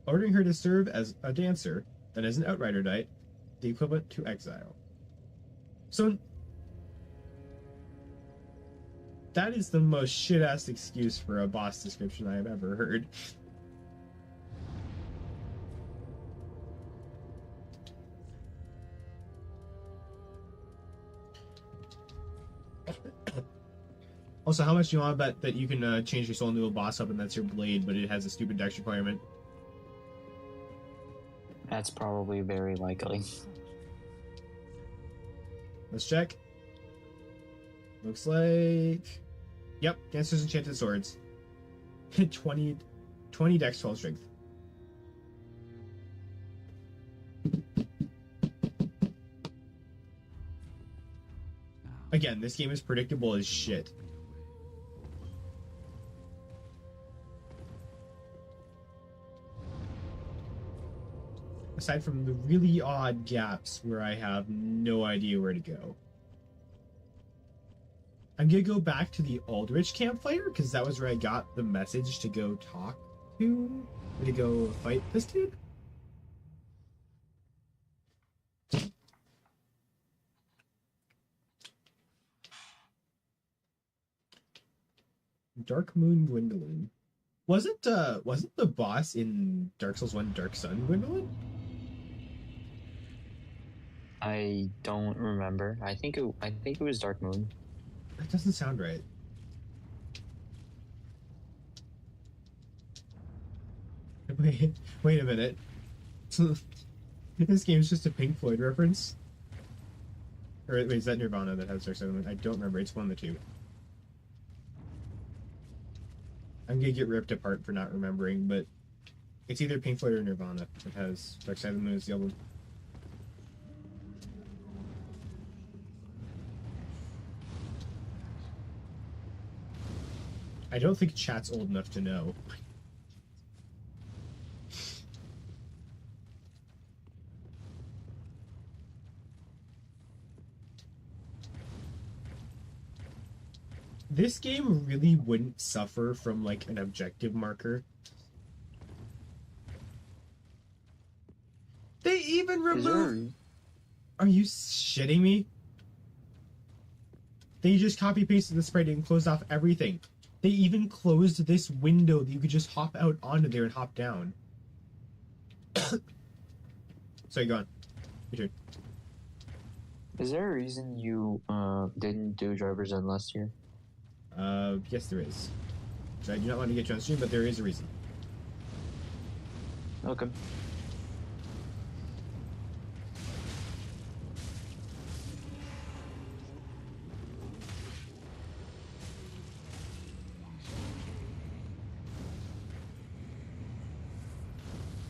ordering her to serve as a dancer and as an outrider knight, the equivalent to exile. So that is the most shit-ass excuse for a boss description I have ever heard. Also, how much do you want to bet that you can change your soul into a boss up and that's your blade, but it has a stupid dex requirement? That's probably very likely. Let's check. Looks like... Yep, Dancer's Enchanted Swords. 20 dex, 12 strength. Again, this game is predictable as shit. Aside from the really odd gaps where I have no idea where to go. I'm gonna go back to the Aldrich campfire because that was where I got the message to go talk to go fight this dude. Dark Moon Gwendolyn. Wasn't the boss in Dark Souls 1 Dark Sun Gwendolyn? I don't remember. I think it was Dark Moon. That doesn't sound right. Wait a minute. This game's just a Pink Floyd reference? Or wait, is that Nirvana that has Dark Sun? I don't remember. It's one of the two. I'm gonna get ripped apart for not remembering, but it's either Pink Floyd or Nirvana that has Dark Side of the Moon as the album. I don't think chat's old enough to know. This game really wouldn't suffer from like an objective marker. They even remove. Are you shitting me? They just copy pasted the sprite and closed off everything. They even closed this window that you could just hop out onto there and hop down. Sorry, go on. Your turn. Is there a reason you didn't do Driver's Ed last year? Yes, there is. I do not want to get you on stream, but there is a reason. Okay.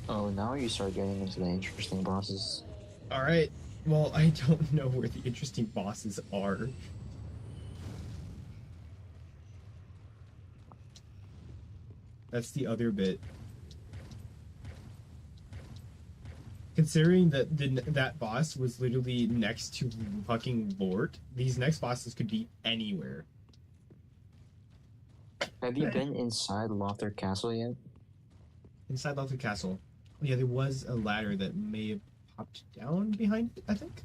Oh, now you start getting into the interesting bosses. Alright. Well, I don't know where the interesting bosses are. That's the other bit. Considering that that boss was literally next to fucking Lord, these next bosses could be anywhere. Have you been inside Lothar Castle yet? Inside Lothar Castle. Yeah, there was a ladder that may have popped down behind it, I think.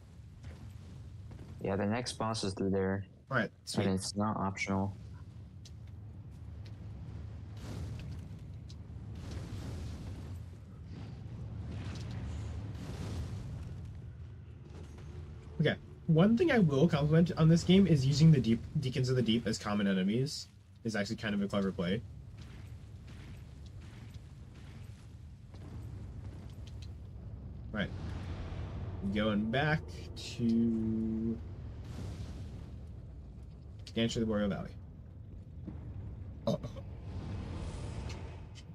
Yeah, the next boss is through there, Alright, sweet. and it's not optional. Okay. One thing I will compliment on this game is using the Deacons of the Deep as common enemies is actually kind of a clever play. Right. Going back to Dancer of the Boreal Valley. Oh.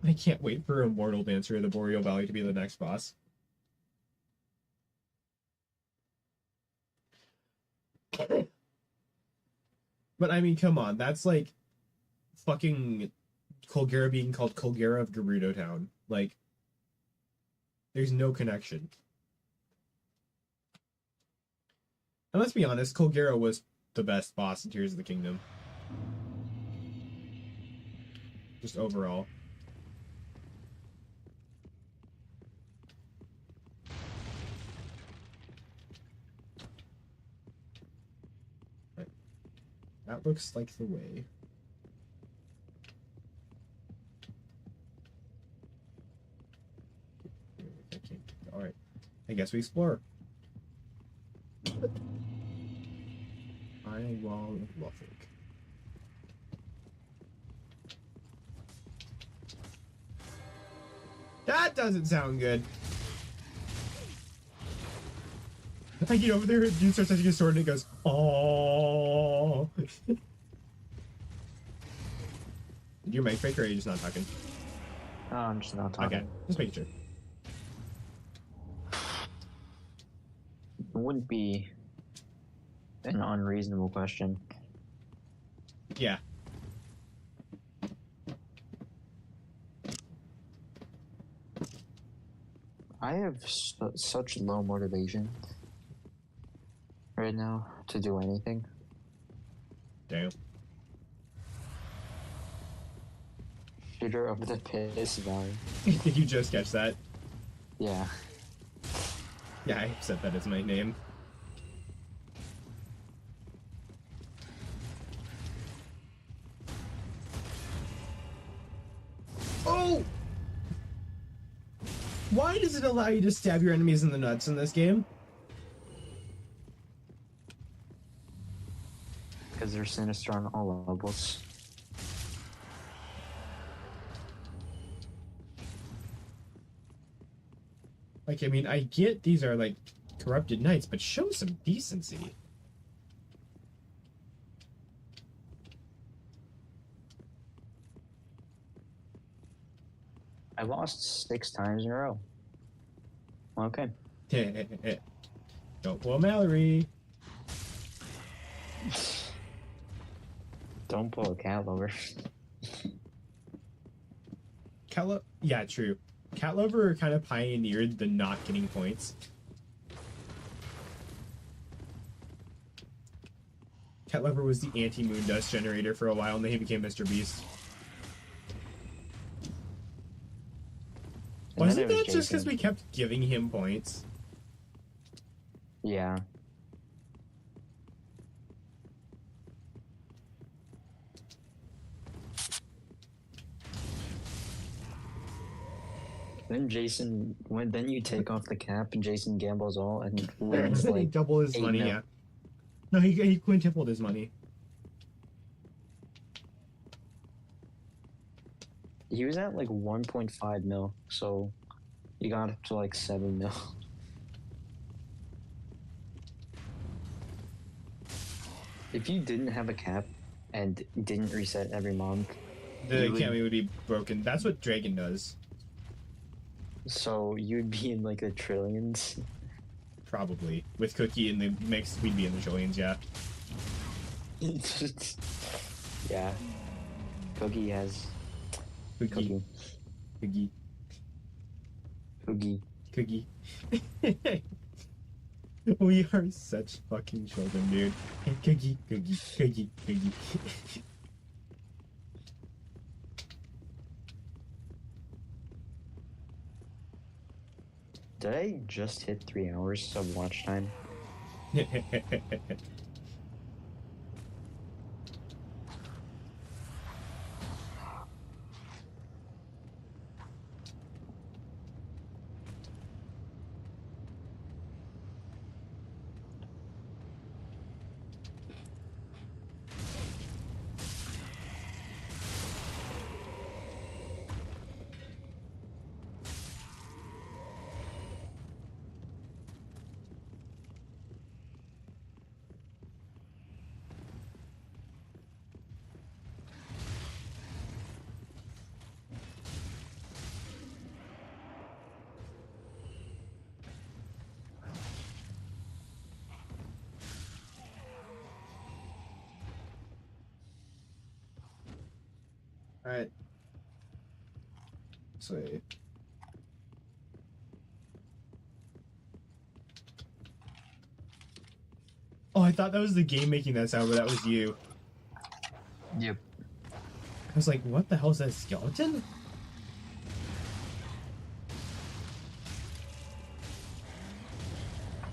I can't wait for Immortal Dancer of the Boreal Valley to be the next boss. But I mean, come on, that's like fucking Colgera being called Colgera of Gerudo Town. Like, there's no connection. And let's be honest, Colgera was the best boss in Tears of the Kingdom. Just overall. That looks like the way. Alright. I guess we explore. High wall of Lothric. That doesn't sound good. I get over there, dude starts touching his sword and it goes, oh. Did you make fake or are you just not talking? Oh, I'm just not talking. Okay, just making sure. It wouldn't be an unreasonable question. Yeah. I have such low motivation right now to do anything. Damn. Shooter of the Piss Valley. Did you just catch that? Yeah. Yeah, I said that as my name. Oh! Why does it allow you to stab your enemies in the nuts in this game? Because they're sinister on all levels. Like, I mean, I get these are, like, corrupted knights, but show some decency. I lost 6 times in a row. Okay. Don't pull Mallory. Don't pull a cat over. Yeah, true. Catlover kind of pioneered the not getting points. Catlover was the anti-moon dust generator for a while, and then he became Mr. Beast. And Wasn't then it that was just because Jason. we kept giving him points? Yeah. Then then you take off the cap and Jason gambles all and wins He like doubled his 8 money, mil. yeah. No, he quintupled his money. He was at like 1.5 mil, so he got up to like 7 mil. If you didn't have a cap and didn't reset every month, The You would- Kami would be broken. That's what Dragon does. so you'd be in like the trillions. Probably. With Cookie in the mix, we'd be in the trillions, yeah. Yeah. Cookie has Cookie. Cookie. Cookie. Cookie. Cookie. We are such fucking children, dude. Cookie, cookie, cookie, cookie. Did I just hit 3 hours of watch time? Alright. Sweet. Oh, I thought that was the game making that sound, but that was you. Yep. I was like, what the hell is that, skeleton?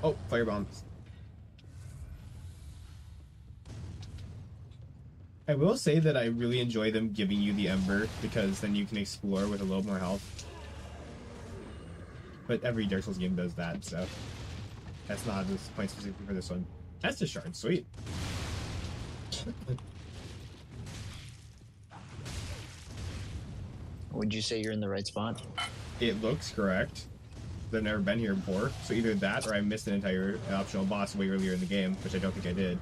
Oh, firebombs. I will say that I really enjoy them giving you the Ember, because then you can explore with a little more health. But every Dark Souls game does that, so that's not the point specifically for this one. That's the shard, sweet. Would you say you're in the right spot? It looks correct. I've never been here before, so either that or I missed an entire optional boss way earlier in the game, which I don't think I did.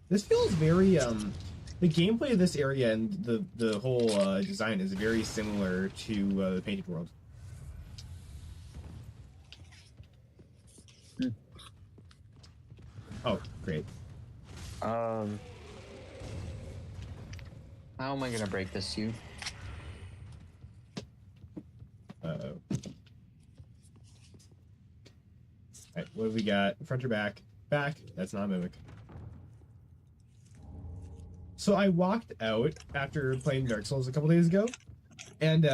This feels very, the gameplay of this area and the whole design is very similar to the Painted World. Oh, great. How am I gonna break this suit? Uh-oh. Alright, what do we got? Front or back? Back. That's not a mimic. So I walked out after playing Dark Souls a couple days ago, and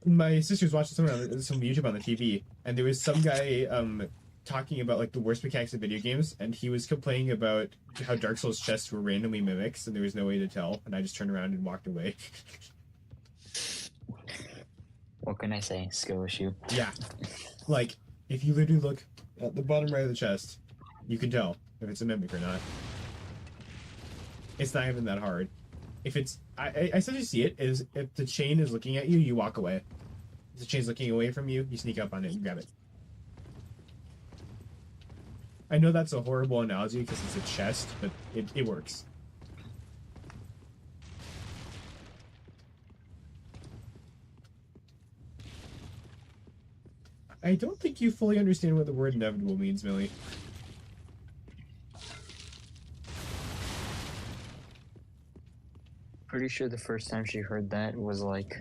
my sister's watching some YouTube on the TV, and there was some guy talking about like the worst mechanics of video games, and he was complaining about how Dark Souls chests were randomly mimics, and there was no way to tell, and I just turned around and walked away. What can I say? Skill issue. Yeah, like if you literally look at the bottom right of the chest, you can tell if it's a mimic or not. It's not even that hard. If it's, I suggest you see it is if the chain is looking at you, you walk away. If the chain's looking away from you, you sneak up on it and grab it. I know that's a horrible analogy because it's a chest, but it works. I don't think you fully understand what the word inevitable means, Millie. Pretty sure the first time she heard that was like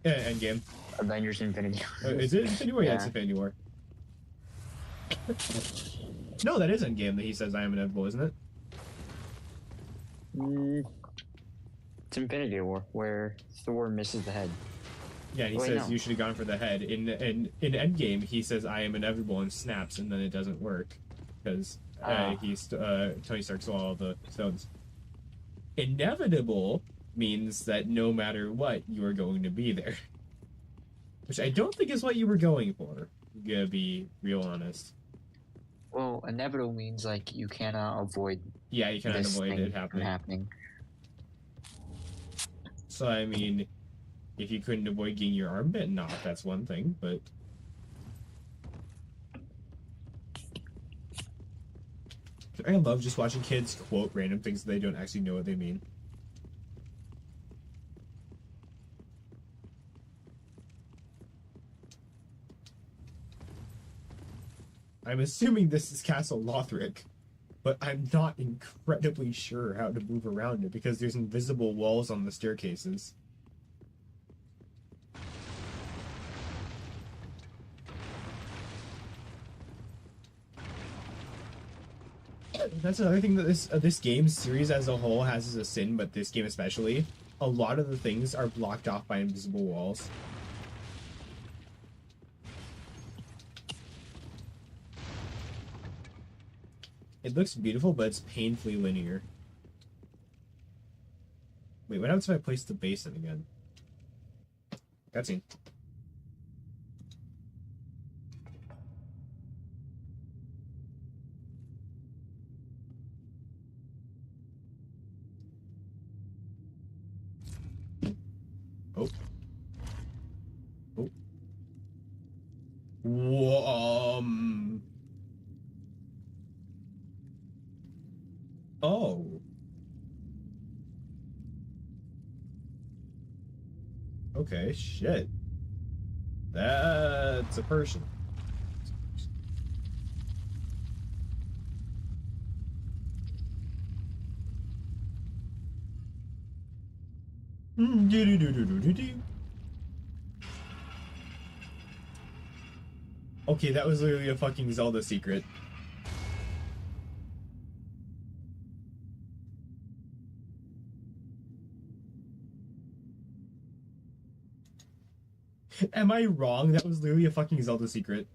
Yeah, Endgame. Avengers Infinity. Is it Infinity War? Yeah, it's Yeah. Infinity War. No, that is Endgame that he says I am inevitable, isn't it? It's Infinity War where Thor misses the head. Yeah, and he Wait, says no. you should have gone for the head. In Endgame, he says I am inevitable and snaps, and then it doesn't work because Tony Stark stole all the stones. Inevitable means that no matter what, you are going to be there, which I don't think is what you were going for. I'm gonna be real honest. Well, inevitable means like you cannot avoid Yeah, you cannot this avoid thing it from happening. So I mean, if you couldn't avoid getting your arm bitten off, that's one thing, but I love just watching kids quote random things that they don't actually know what they mean. I'm assuming this is Castle Lothric. but I'm not incredibly sure how to move around it because there's invisible walls on the staircases. That's another thing that this game series as a whole has as a sin, but this game especially, a lot of the things are blocked off by invisible walls. It looks beautiful, but it's painfully linear. Wait, what happens if I place the basin again? Cutscene. Oh. Oh. Oh. Okay, shit. That's a person. Okay, that was literally a fucking Zelda secret. Am I wrong? That was literally a fucking Zelda secret.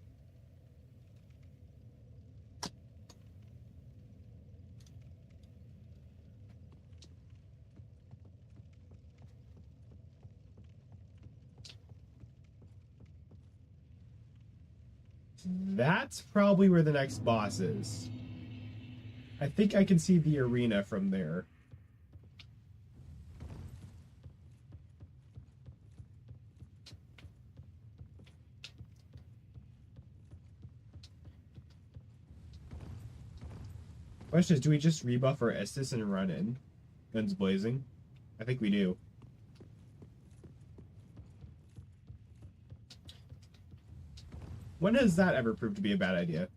That's probably where the next boss is. I think I can see the arena from there. Question is, do we just rebuff our Estus and run in? Guns blazing? I think we do. When has that ever proved to be a bad idea?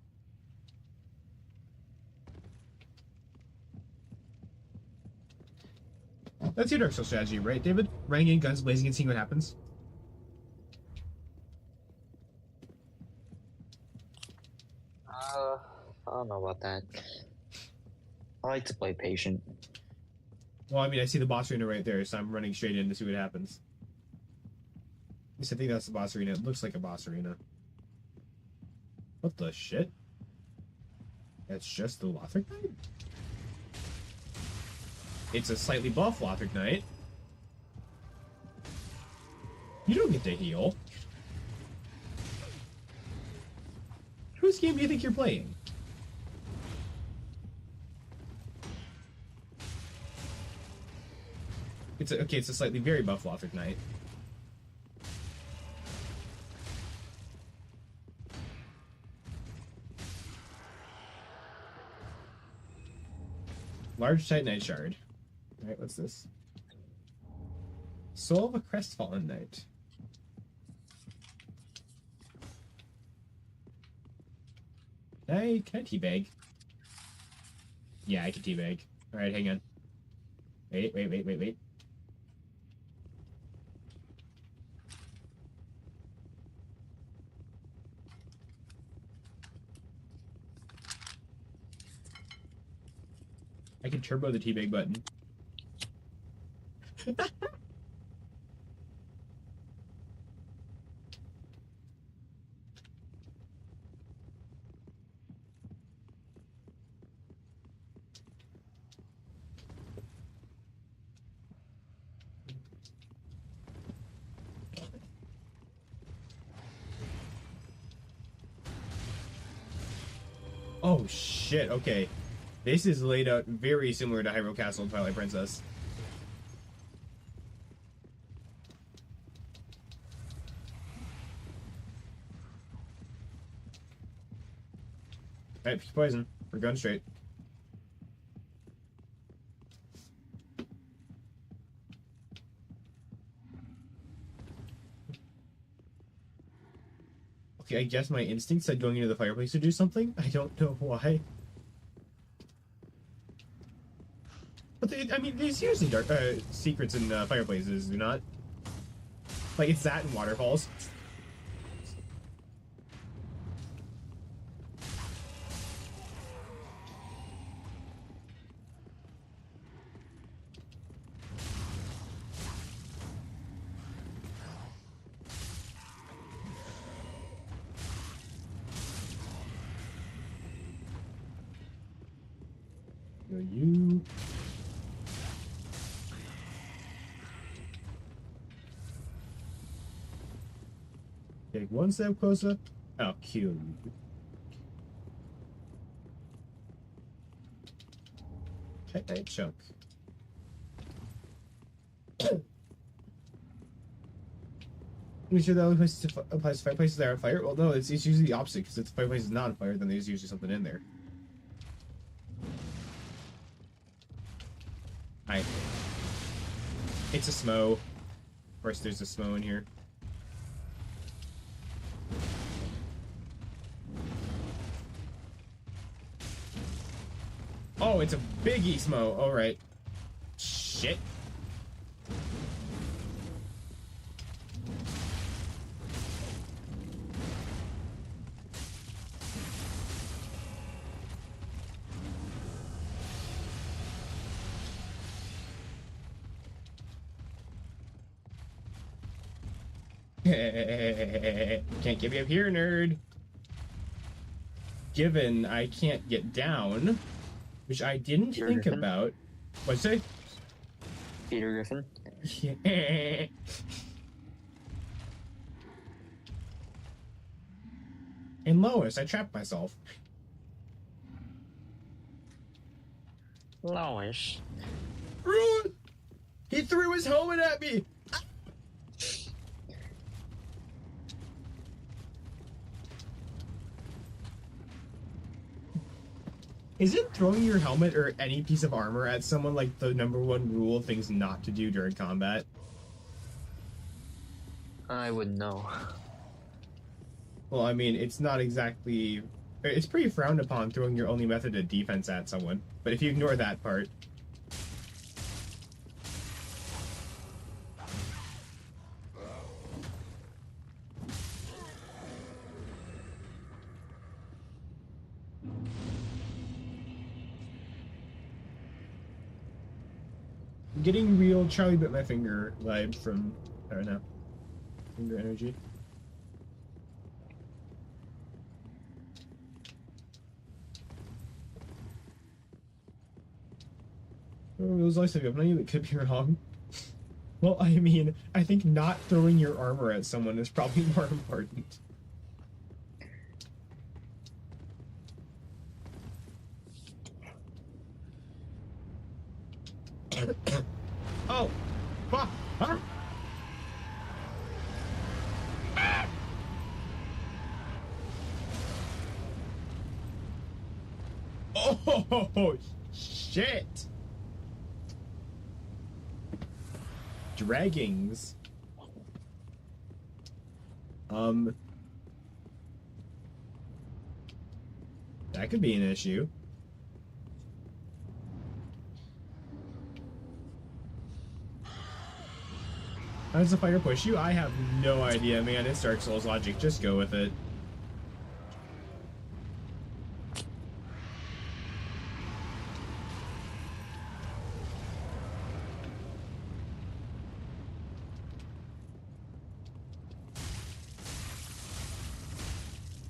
That's your Dark Souls strategy, right, David? Running in, guns blazing, and seeing what happens? I don't know about that. I like to play patient. Well, I mean, I see the boss arena right there, so I'm running straight in to see what happens. At least I think that's the boss arena. It looks like a boss arena. What the shit? That's just the Lothric Knight? It's a slightly buff Lothric Knight. You don't get to heal. Whose game do you think you're playing? It's a slightly very buff Lothric Knight. Large Titanite Shard. Alright, what's this? Soul of a Crestfallen Knight. Can I teabag? Yeah, I can teabag. Alright, hang on. Wait. I can turbo the teabag button. Oh shit, okay. This is laid out very similar to Hyrule Castle and Twilight Princess. Alright, pick poison. We're going straight. Okay, I guess my instinct said going into the fireplace to do something. I don't know why. I mean, there's usually dark secrets in fireplaces, do not? Like, it's that in waterfalls. You. Take one step closer. I'll kill you. Night chunk. You sure the only place to applies to fireplaces that are on fire? Well, no, it's usually the opposite, because if the fireplace is not on fire, then there's usually something in there. Hi. It's a smo. Of course, there's a smo in here. Oh, it's a biggie smo. All right. Shit. Can't get me up here, nerd. Given I can't get down, which I didn't Peter think Griffin? about. What'd you say? Peter Griffin. Yeah. And Lois, I trapped myself. Lois. Rude! He threw his helmet at me! Isn't throwing your helmet or any piece of armor at someone like the #1 rule of things not to do during combat? I wouldn't know. Well, I mean, it's not exactly... It's pretty frowned upon throwing your only method of defense at someone. But if you ignore that part... Getting real Charlie bit my finger vibes from, I don't know, finger energy. Oh, those lights have opened. It could be wrong. Well, I mean, I think not throwing your armor at someone is probably more important. Oh! Fuck! Huh? Oh, shit! Draggings. That could be an issue. How does the fighter push you? I have no idea, man. It's Dark Souls logic. Just go with it.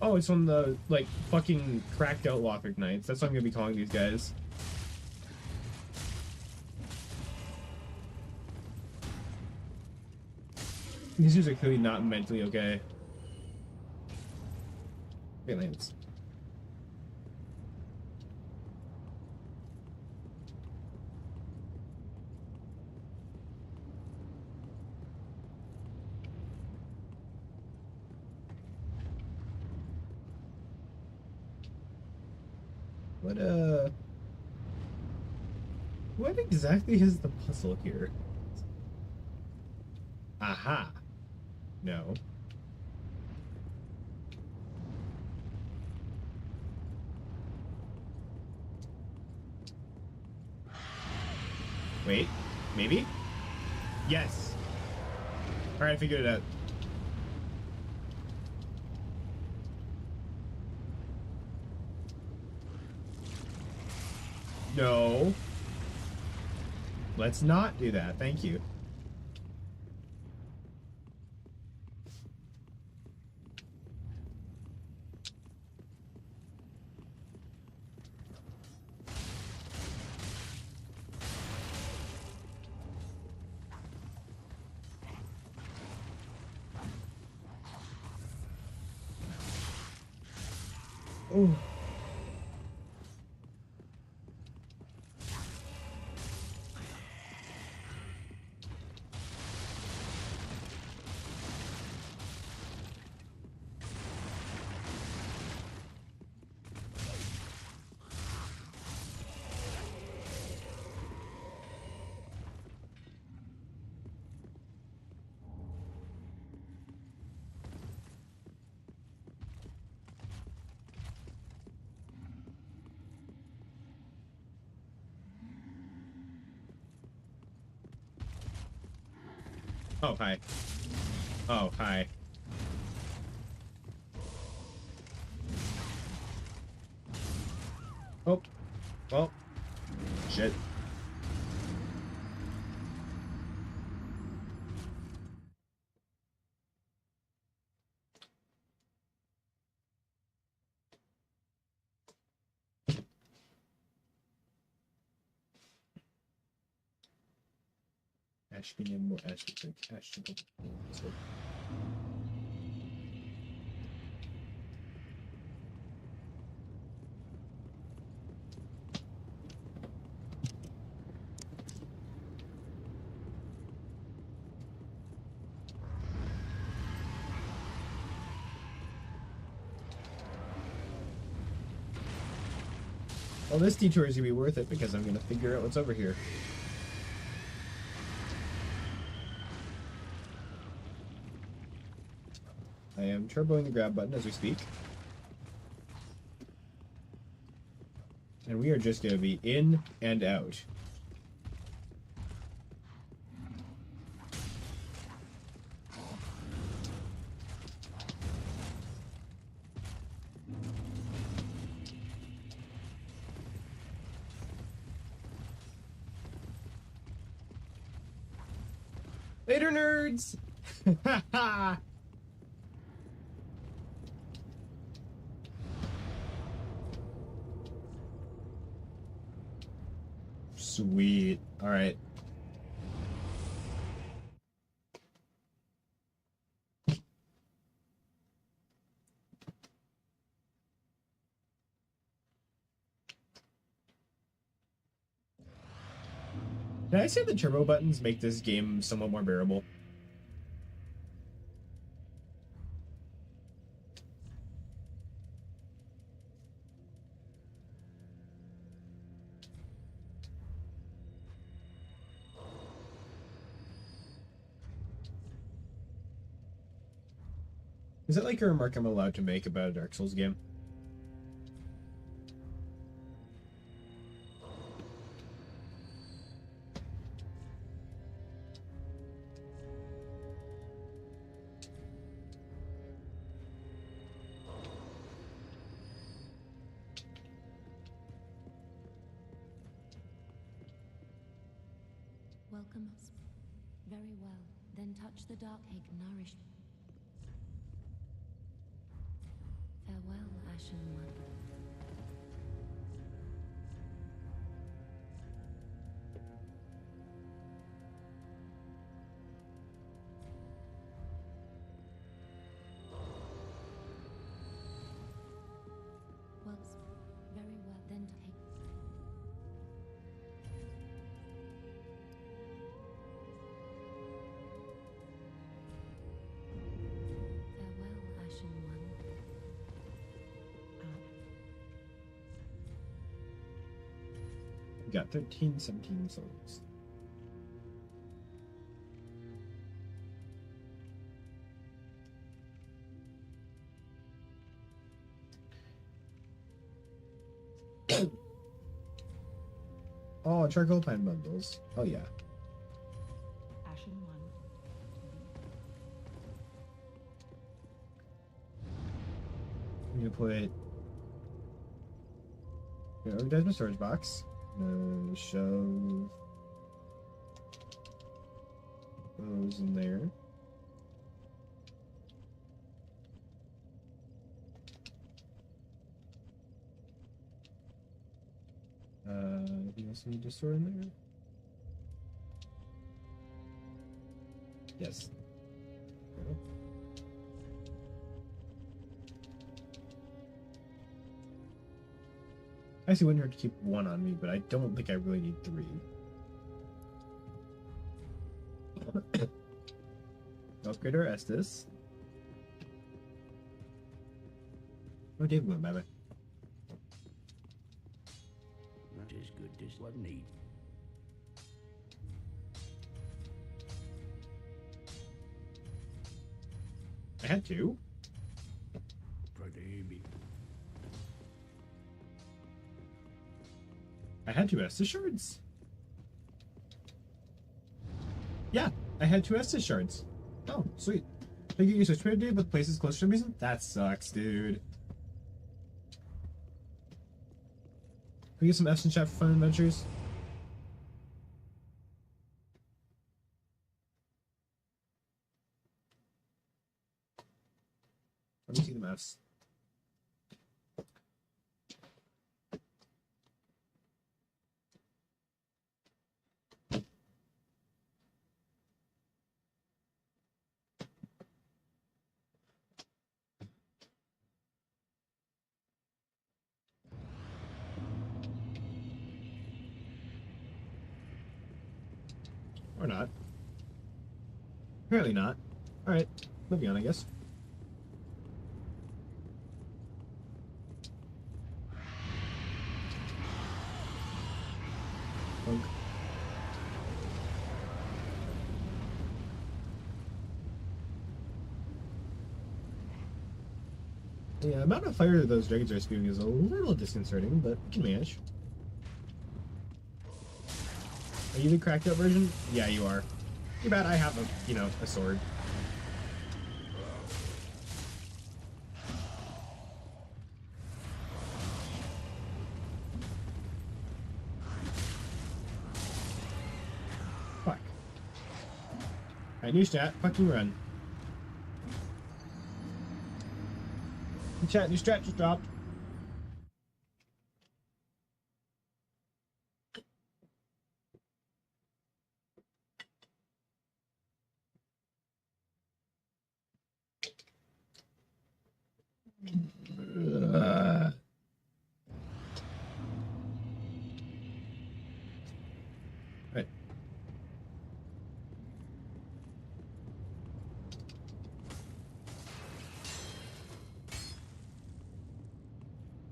Oh, it's from the, like, fucking cracked out Lothric Knights. That's what I'm gonna be calling these guys. These dudes are clearly not mentally okay. Okay, Lance. What exactly is the puzzle here? Aha. No. Wait, maybe? Yes. All right, I figured it out. No. Let's not do that. Thank you. Oh. Oh, hi. Oh, hi. Oh. Well. Shit. Ashby Nimble, Ashby Trick, Ashby. Well, this detour is gonna be worth it because I'm gonna figure out what's over here. I am turboing the grab button as we speak. And we are just gonna be in and out. Later, nerds! Sweet. All right. Did I say the turbo buttons make this game somewhat more bearable? Is that like a remark I'm allowed to make about a Dark Souls game? Welcome us. Very well. Then touch the dark egg nourished. Farewell, Ashen One. Well, very well. Then take. Farewell, Ashen One. We got 13, 17 souls. Oh, charcoal pine bundles. Oh yeah. Ashen one. I'm gonna put. Yeah, organize my storage box. Shove those in there. Anything else I need to store in there? Yes. I actually wouldn't hurt to keep one on me, but I don't think I really need 3. Upgrade our Estus. Oh, Dave went bye bye. Not as good as what need. I had to. Pretty. I had 2 Estus shards. Yeah, I had 2 Estus shards. Oh, sweet. They get you switch trade day, but places closer to me. That sucks, dude. Can we get some F's in chat for fun adventures? Let me see the F's. Or not. Apparently not. Alright, moving on, I guess. Bonk. The amount of fire that those dragons are spewing is a little disconcerting, but we can manage. Are you the cracked up version? Yeah, you are. Too bad I have a sword. Fuck. Alright, new stat. Fucking run. Chat, new stat just dropped. Right.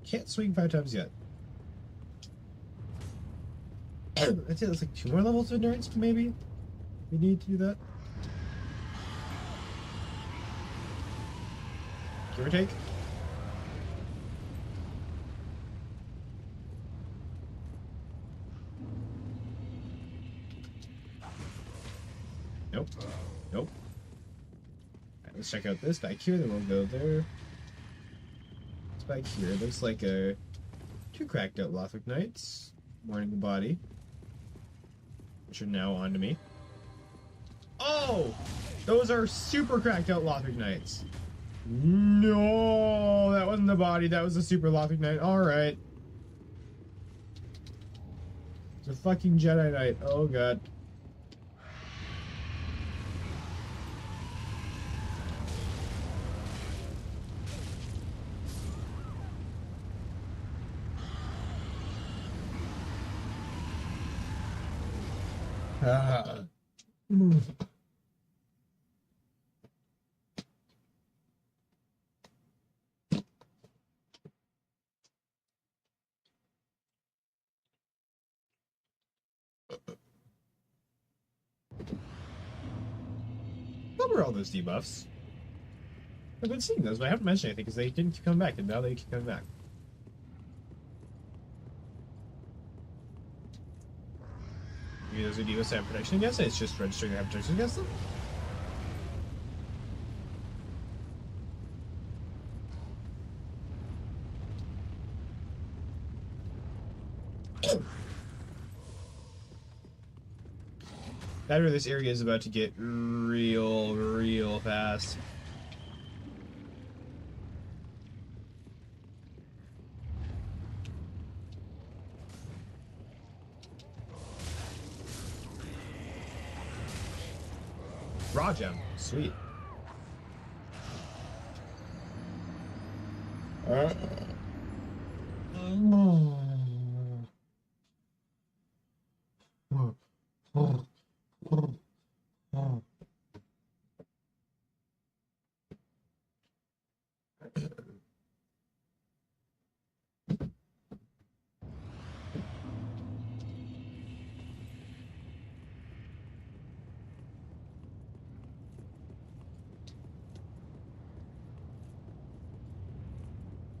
Can't swing 5 times yet. I'd say that's like 2 more levels of endurance, maybe? We need to do that. Give or take. Nope. Nope. Alright, let's check out this back here, then we'll go there. It's back here. Looks like 2 cracked out Lothric Knights. Mourning the body. Which are now onto me. Oh! Those are super cracked out Lothric Knights. No! That wasn't the body, that was a super Lothric Knight. Alright. It's a fucking Jedi Knight. Oh god. Move. What were all those debuffs? I've been seeing those, but I haven't mentioned anything because they didn't keep coming back, and now they keep coming back. videos with you set protection against it. It's just registering to have protection against them. That or this area is about to get real fast. Raw gem, sweet.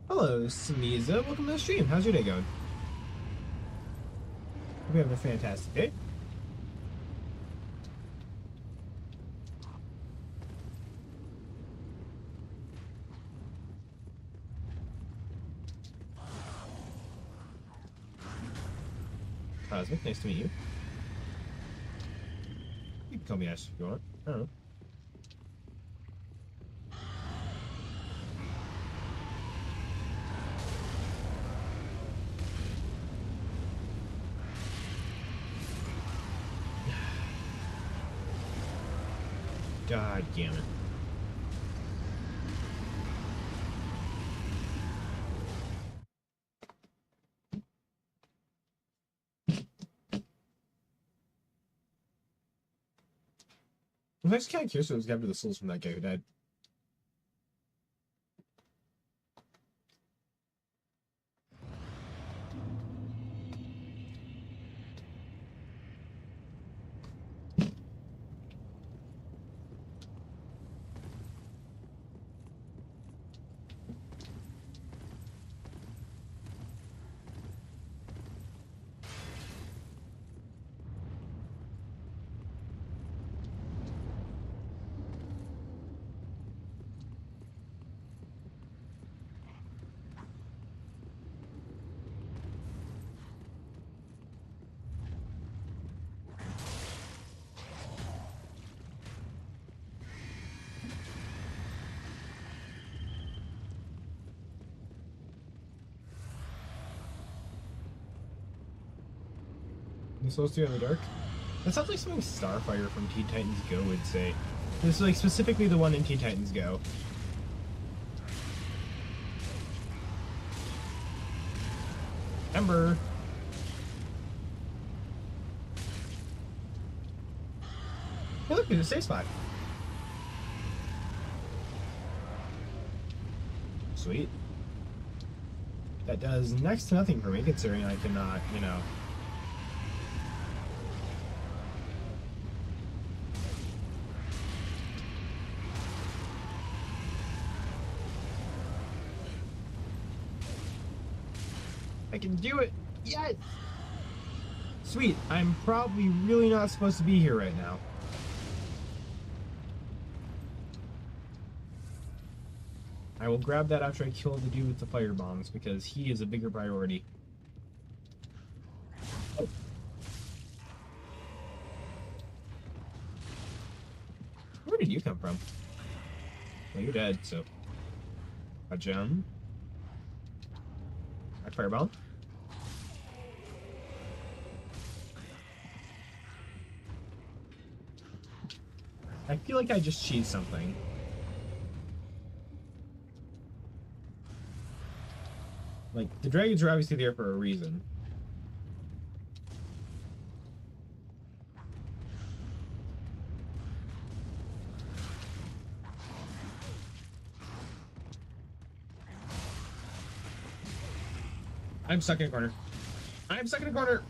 Hello, Sneeza. Welcome to the stream. How's your day going? Hope you're having a fantastic day. Cosmic, nice to meet you. You can call me Ash if you want. I don't know. God damn it. I'm actually kind of curious what was happened to the souls from that guy who died. Supposed to be in the dark? That sounds like something Starfire from Teen Titans Go would say. This is like specifically the one in Teen Titans Go. Ember! Hey look, there's a safe spot. Sweet. That does next to nothing for me, considering I cannot, you know... I can do it! Yes! Sweet, I'm probably really not supposed to be here right now. I will grab that after I kill the dude with the fire bombs, because he is a bigger priority. Where did you come from? Well, you're dead, so... A gem. A firebomb. I feel like I just cheesed something. Like, the dragons are obviously there for a reason. I'm stuck in a corner. I'm stuck in a corner!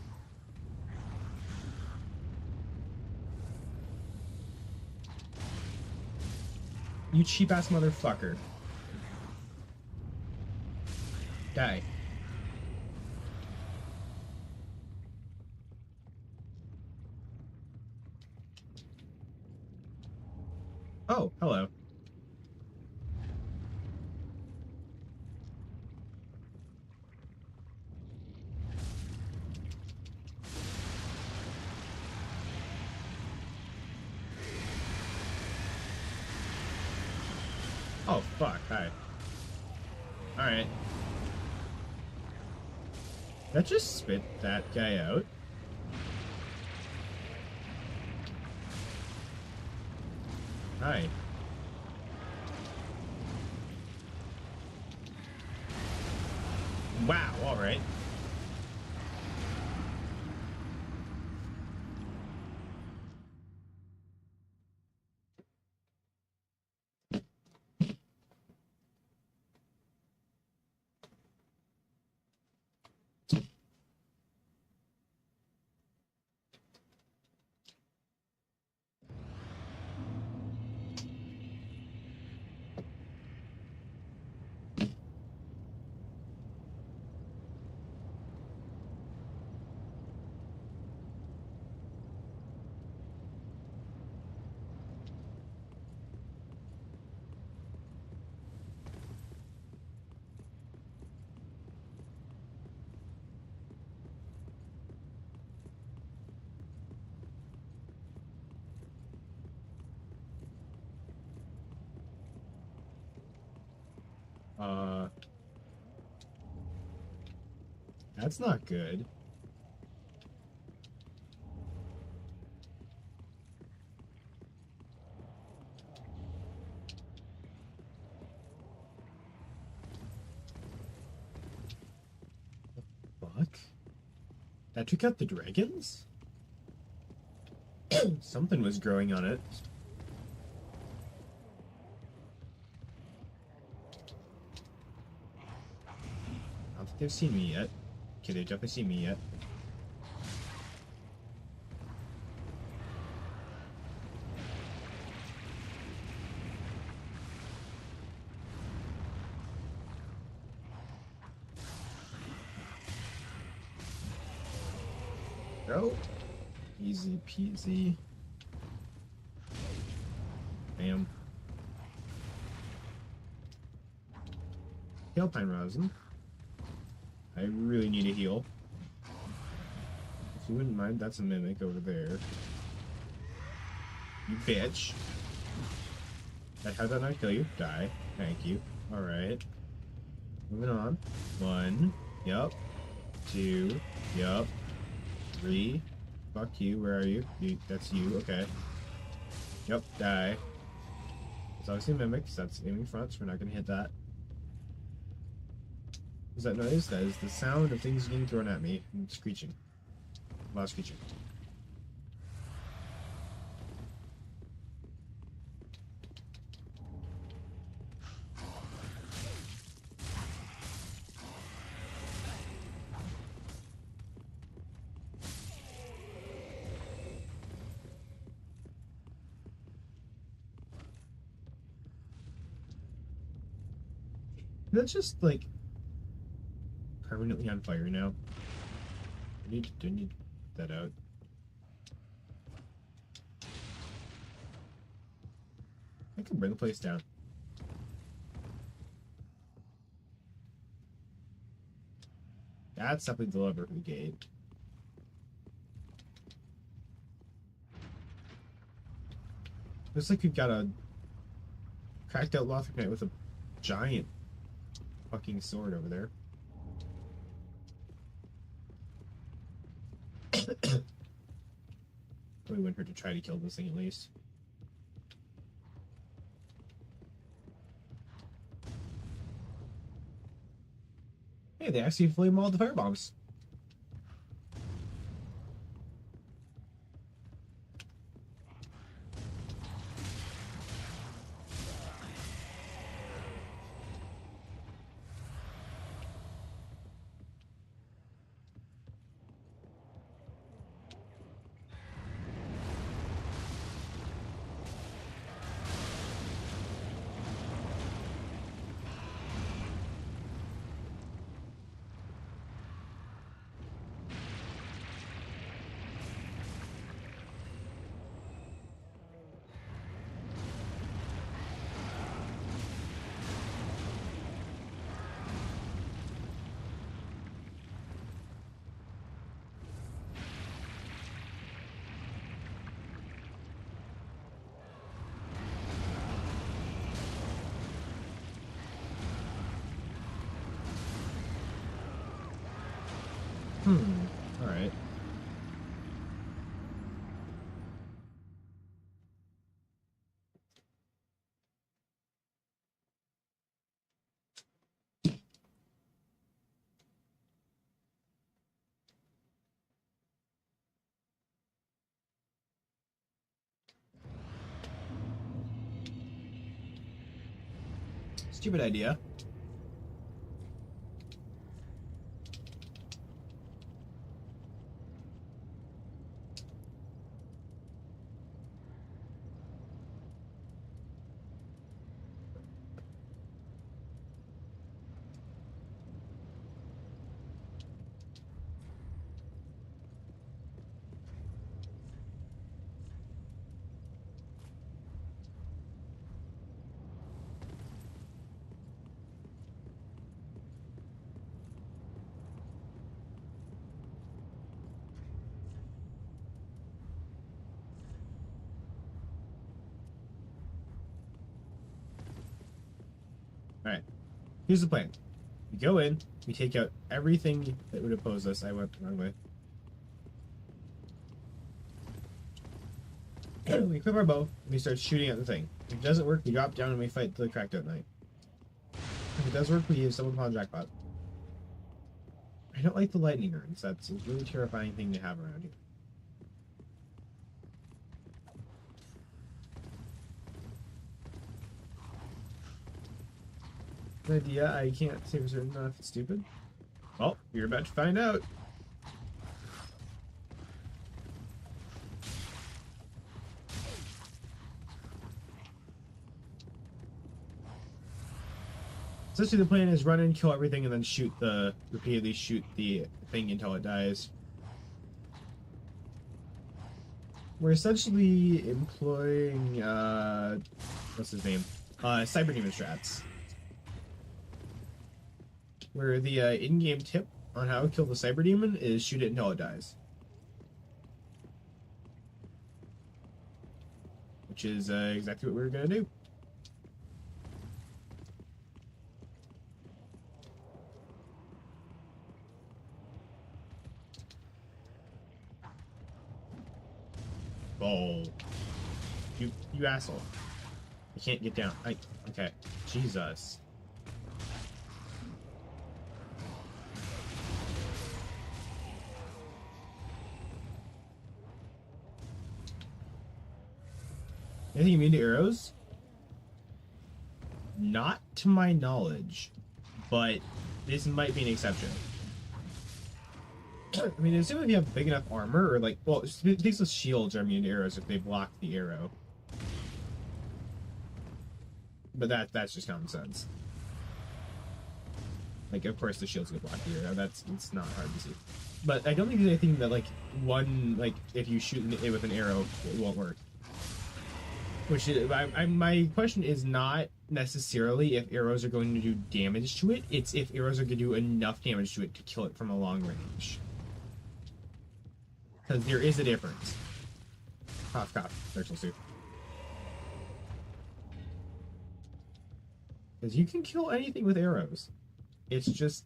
You cheap-ass motherfucker. Die. Oh, hello. Oh, fuck. Hi. Alright. That just spit that guy out. Hi. Wow, alright. That's not good. Fuck? That took out the dragons? Something was growing on it. I don't think they've seen me yet. Okay, they've definitely seen me yet. Go. Easy peasy. Bam. Hailpine Rosin. I really need a heal. If you wouldn't mind, that's a mimic over there. You bitch. How'd that not kill you? Die. Thank you. Alright. Moving on. 1. Yup. 2. Yup. 3. Fuck you. Where are you? That's you. Okay. Yep. Die. It's obviously a mimic, so that's aiming front, so we're not gonna hit that. What's that noise? That is the sound of things getting thrown at me and screeching. A lot of screeching. That's just like permanently on fire now. I need to put that out. I can bring the place down. That's definitely the lever brigade. Looks like we've got a cracked out Lothric Knight with a giant fucking sword over there. Probably wouldn't hurt to try to kill this thing at least. Hey, they actually flame all the firebombs. Alright. Stupid idea. Alright. Here's the plan. We go in, we take out everything that would oppose us. I went the wrong way. We equip our bow, and we start shooting at the thing. If it doesn't work, we drop down and we fight the Cracked Out Knight. If it does work, we stumble upon Jackpot. I don't like the lightning urns. That's a really terrifying thing to have around here. Good idea. I can't say for certain if it's stupid. Well, you're about to find out. Essentially, the plan is run in, kill everything, and then repeatedly shoot the thing until it dies. We're essentially employing, what's his name? Cyber Demon strats. Where the in-game tip on how to kill the Cyber Demon is shoot it until it dies. Which is exactly what we're gonna do. Oh, you asshole! I can't get down. Okay, Jesus. Anything immune to arrows? Not to my knowledge, but this might be an exception. I mean, assuming if you have big enough armor, or like, well, these shields are immune to arrows if they block the arrow. But that's just common sense. Like, of course, the shield's gonna block the arrow. It's not hard to see. But I don't think there's anything that if you shoot it with an arrow, it won't work. Which is, my question is not necessarily if arrows are going to do damage to it. It's if arrows are going to do enough damage to it to kill it from a long range. Because there is a difference. Cough, cough. Dark Souls 2. Because you can kill anything with arrows. It's just,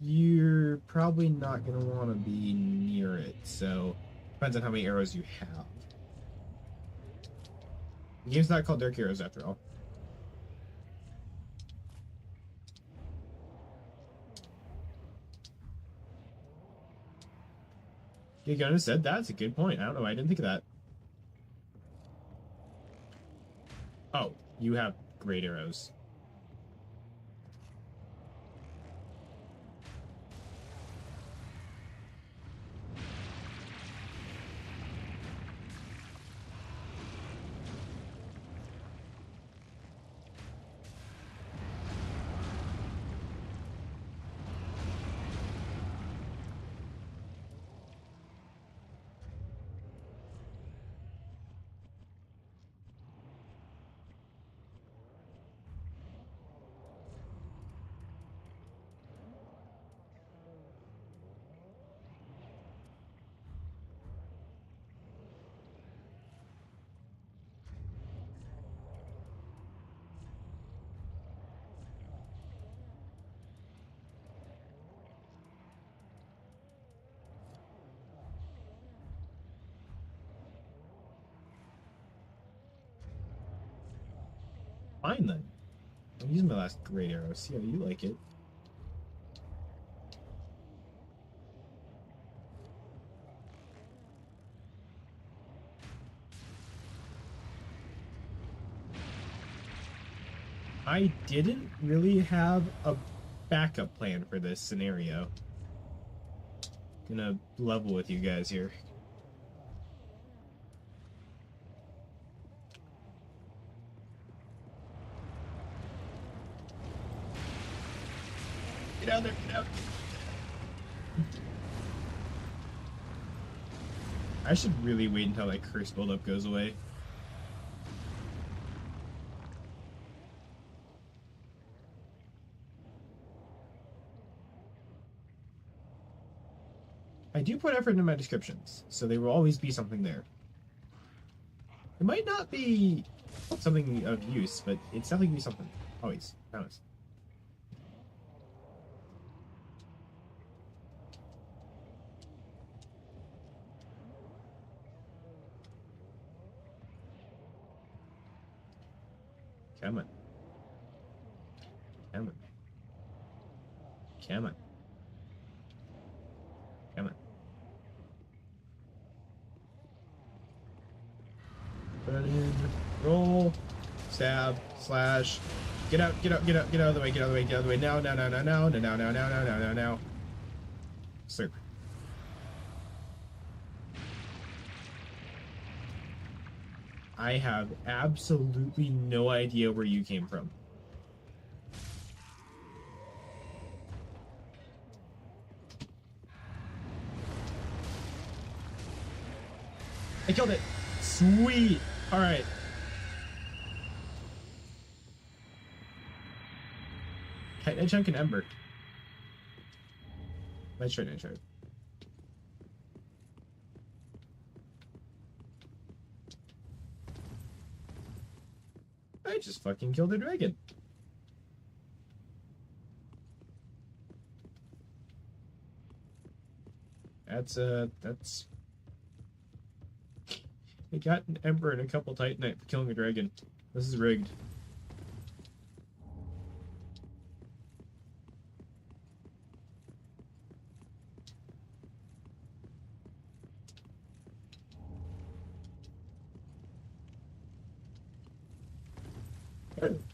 you're probably not going to want to be near it. So, depends on how many arrows you have. The game's not called Dark Heroes after all. You kind of said that's a good point. I don't know. I didn't think of that. Oh, you have great arrows. fine then. I'm using my last great arrow. See how you like it. I didn't really have a backup plan for this scenario. Gonna level with you guys here. Get out there, get out. I should really wait until that curse buildup goes away. I do put effort into my descriptions, so there will always be something there. It might not be something of use, but it's definitely gonna be something. Always. Promise. Come on. Come on. Come on. Come on. Put it in. Roll. Stab. Slash. Get out, get out, get out, get out of the way, get out of the way, get out of the way. Now, now, now, now, now, now, now, now, now, now, now, now, now. Slurp. I have absolutely no idea where you came from. I killed it. Sweet. All right. Titanite chunk and ember. Nice try, nice try. I just fucking killed a dragon. That's I got an ember and a couple titanite for killing a dragon. This is rigged.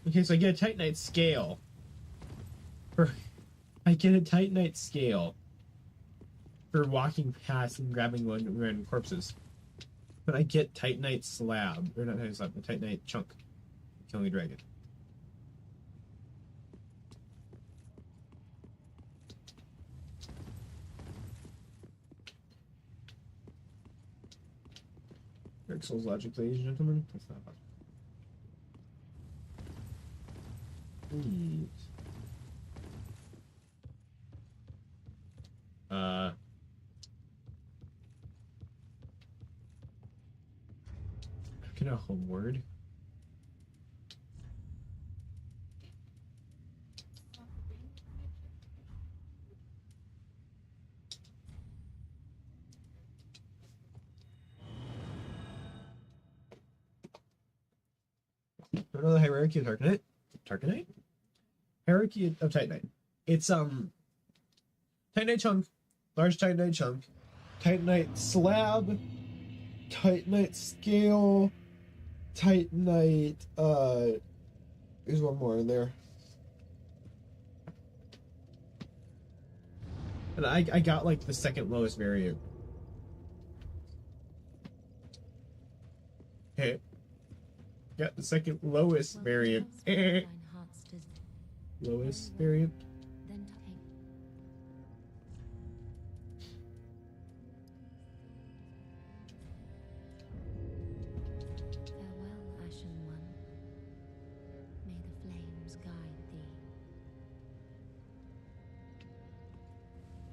Okay, so I get a titanite scale. I get a titanite scale for walking past and grabbing one random corpses. But I get titanite slab, or not titanite slab, a titanite chunk, killing a dragon. Dark Souls logic, ladies and gentlemen. That's not possible. Please. Get a home word. Don't know the hierarchy of Tarkanite? Tarkanite? Hierarchy of Titanite. It's Titanite chunk, large Titanite chunk, Titanite slab, Titanite scale, Titanite, there's one more in there. And I got like the second lowest variant. Okay. Got the second lowest variant. Lowest variant.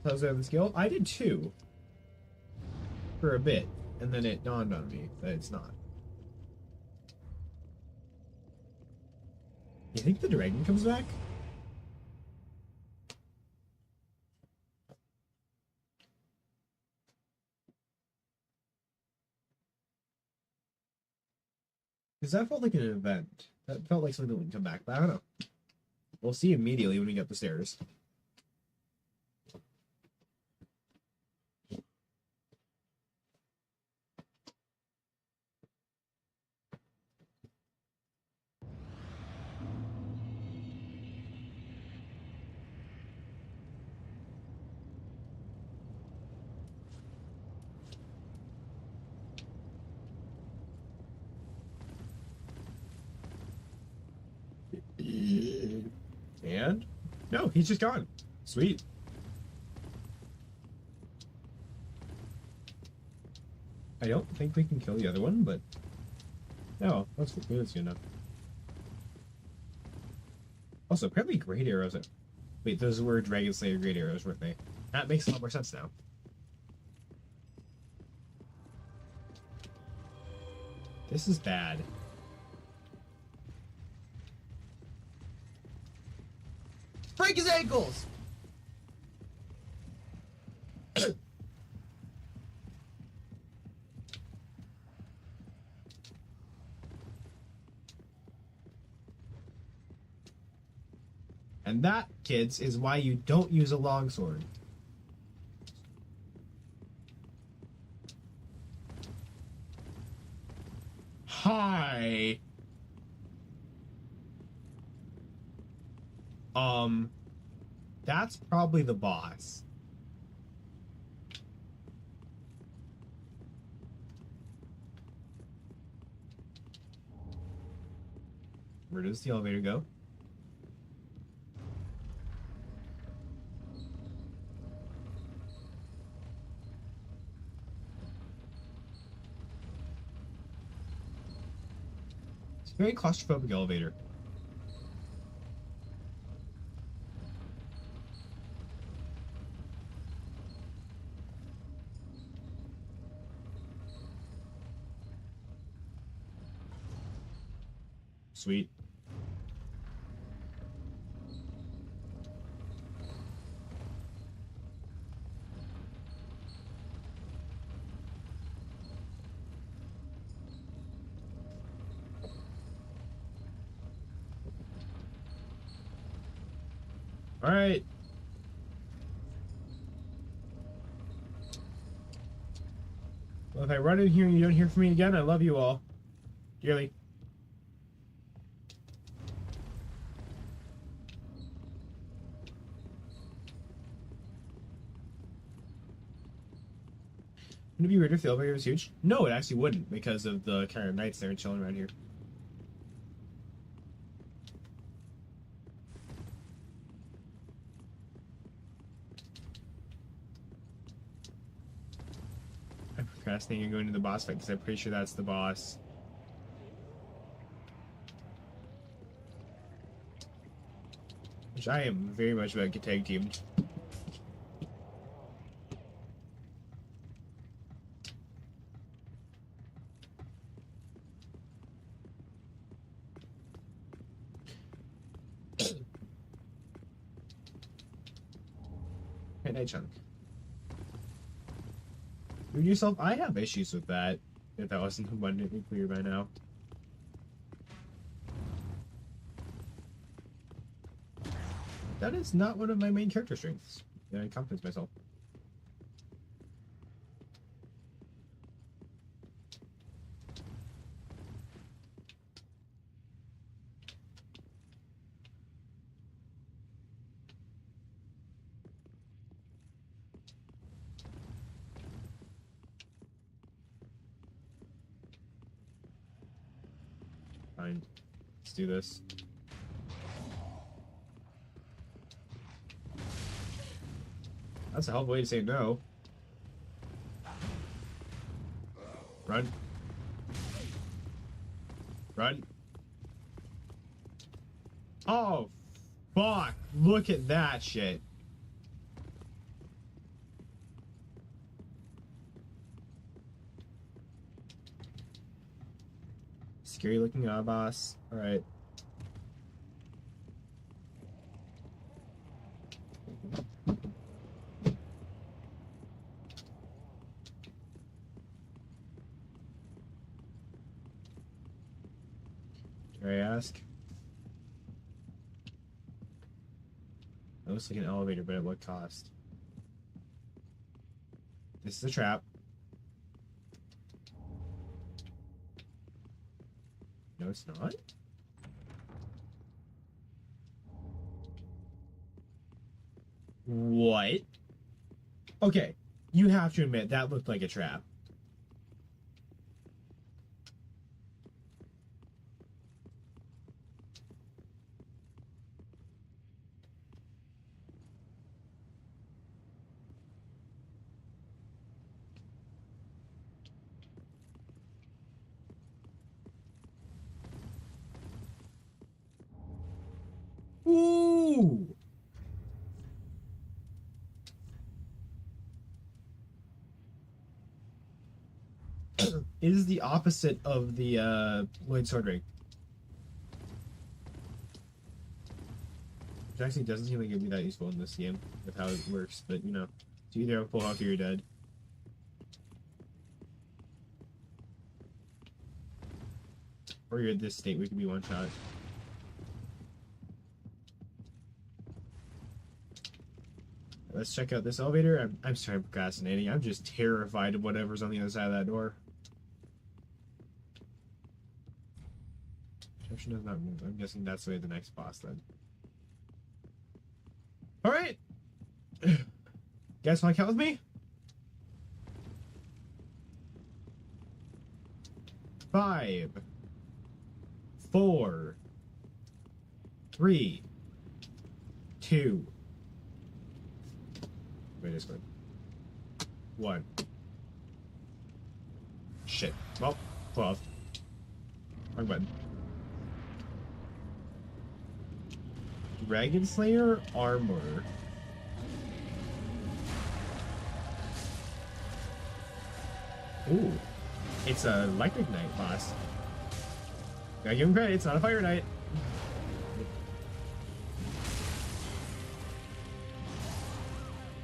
How's that the skill? I did too. For a bit. And then it dawned on me that it's not. You think the dragon comes back? Because that felt like an event. That felt like something that would come back, but I don't know. We'll see immediately when we get up the stairs. And no, he's just gone. Sweet. I don't think we can kill the other one, but no, that's good enough. Also, apparently great arrows. Wait, those were Dragon Slayer great arrows, weren't they? That makes a lot more sense now. This is bad. Break his ankles! And that, kids, is why you don't use a longsword. Hi. That's probably the boss. Where does the elevator go? It's a very claustrophobic elevator. Sweet. All right. Well, if I run in here and you don't hear from me again, I love you all dearly. Would it be weird if the elevator was huge? No, it actually wouldn't, because of the kind of knights that are chilling around here. I'm procrastinating going to the boss fight because I'm pretty sure that's the boss. Which I am very much about to get tag teamed. Hey, night chunk. Read yourself. I have issues with that. If that wasn't abundantly clear by now. That is not one of my main character strengths. I confidence myself. Fine. Let's do this. That's a hell of a way to say no. Run. Run. Oh, fuck. Look at that shit. Scary looking boss. Alright. Dry ask? It looks like an elevator, but at what cost? This is a trap. No, it's not. What? Okay, you have to admit that looked like a trap. Ooh! It is the opposite of the Lloyd Sword Ring. Which actually doesn't seem like it'd be that useful in this game with how it works, but you know, it's either a full health or you're dead. Or you're at this state where you can be one shot. Let's check out this elevator. I'm sorry, I'm procrastinating. I'm just terrified of whatever's on the other side of that door. Perception does not move. I'm guessing that's the way the next boss then. Alright! Guys wanna count with me? 5, 4, 3, 2. Wait, this one. 1. Shit. Well, 12. Wrong button. Dragon Slayer armor. Ooh. It's a Electric Knight boss. Gotta give him credit, it's not a Fire Knight.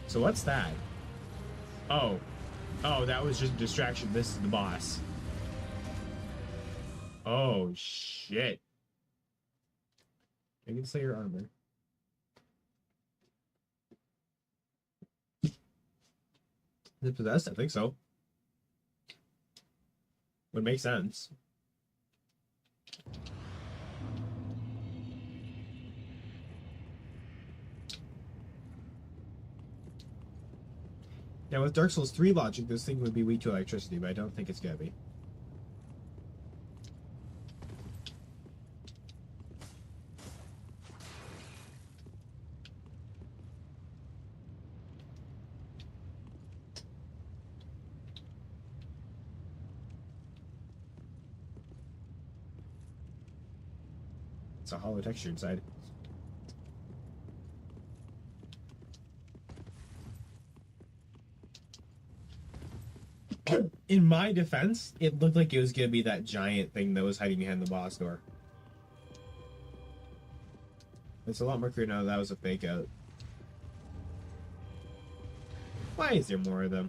So what's that? Oh. Oh, that was just a distraction. This is the boss. Oh, shit. Dragon Slayer armor. Is it possessed? I think so. Would make sense. Now, with Dark Souls 3 logic, this thing would be weak to electricity, but I don't think it's gonna be. It's a hollow texture inside. In my defense, it looked like it was gonna be that giant thing that was hiding behind the boss door. It's a lot more clear now that was a fake out. Why is there more of them?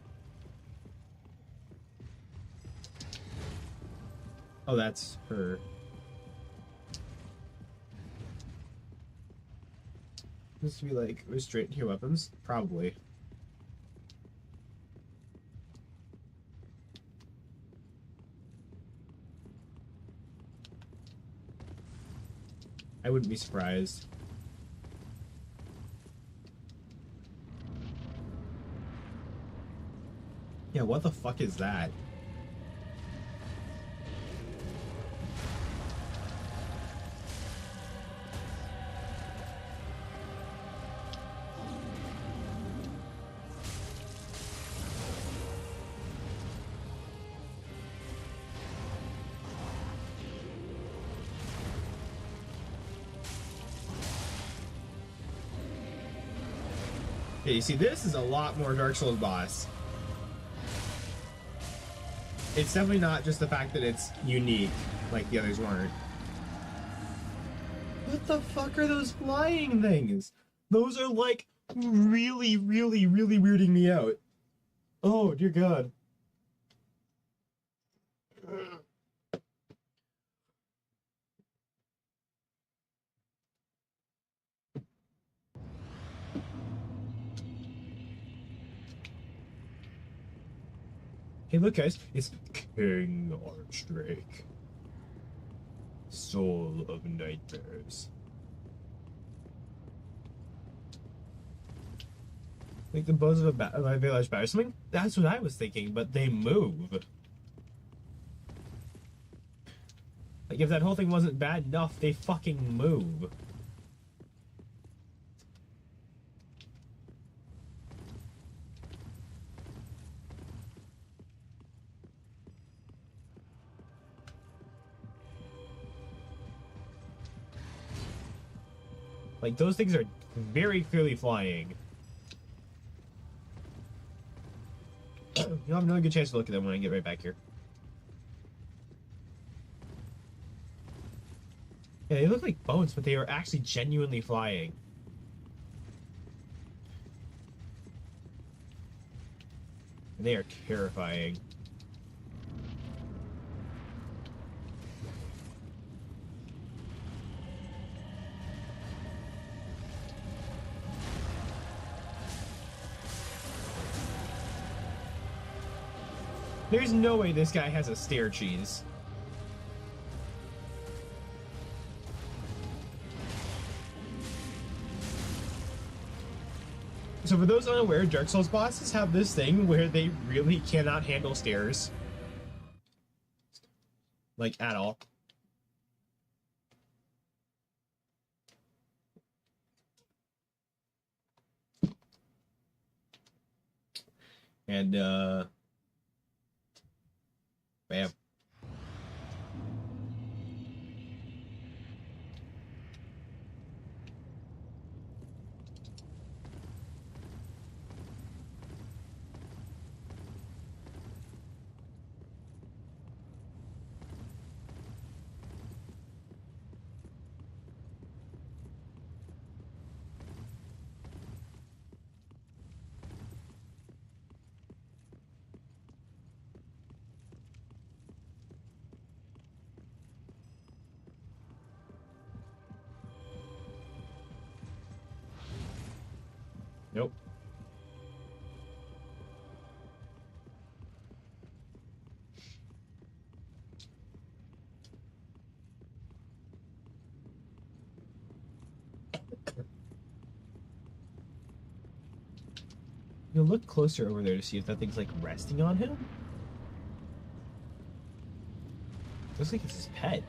Oh, that's her. This to be like restraint your weapons? Probably. I wouldn't be surprised. Yeah, what the fuck is that? Okay, you see, this is a lot more Dark Souls boss. It's definitely not just the fact that it's unique, like the others weren't. What the fuck are those flying things? Those are like really, really, really weirding me out. Oh, dear God. Hey, look, guys, it's King Archdrake, soul of nightmares. Like the bones of a village bat or something? That's what I was thinking, but they move. Like, if that whole thing wasn't bad enough, they fucking move. Like, those things are very clearly flying. You'll have another good chance to look at them when I get right back here. Yeah, they look like bones, but they are actually genuinely flying. And they are terrifying. There's no way this guy has a stair cheese. So for those unaware, Dark Souls bosses have this thing where they really cannot handle stairs. Like, at all. And, bam. Nope. You'll look closer over there to see if that thing's like resting on him. Looks like it's his pet.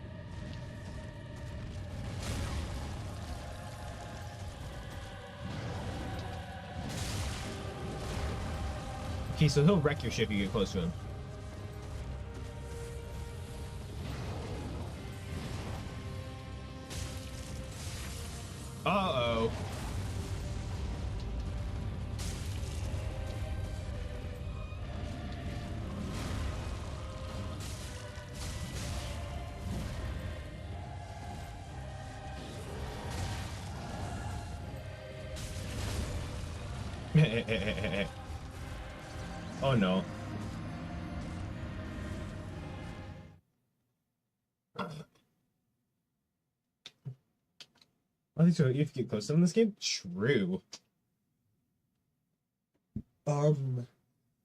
Okay, so he'll wreck your ship if you get close to him. Uh-oh. Oh no. I think so. You have to get close to them in this game? True.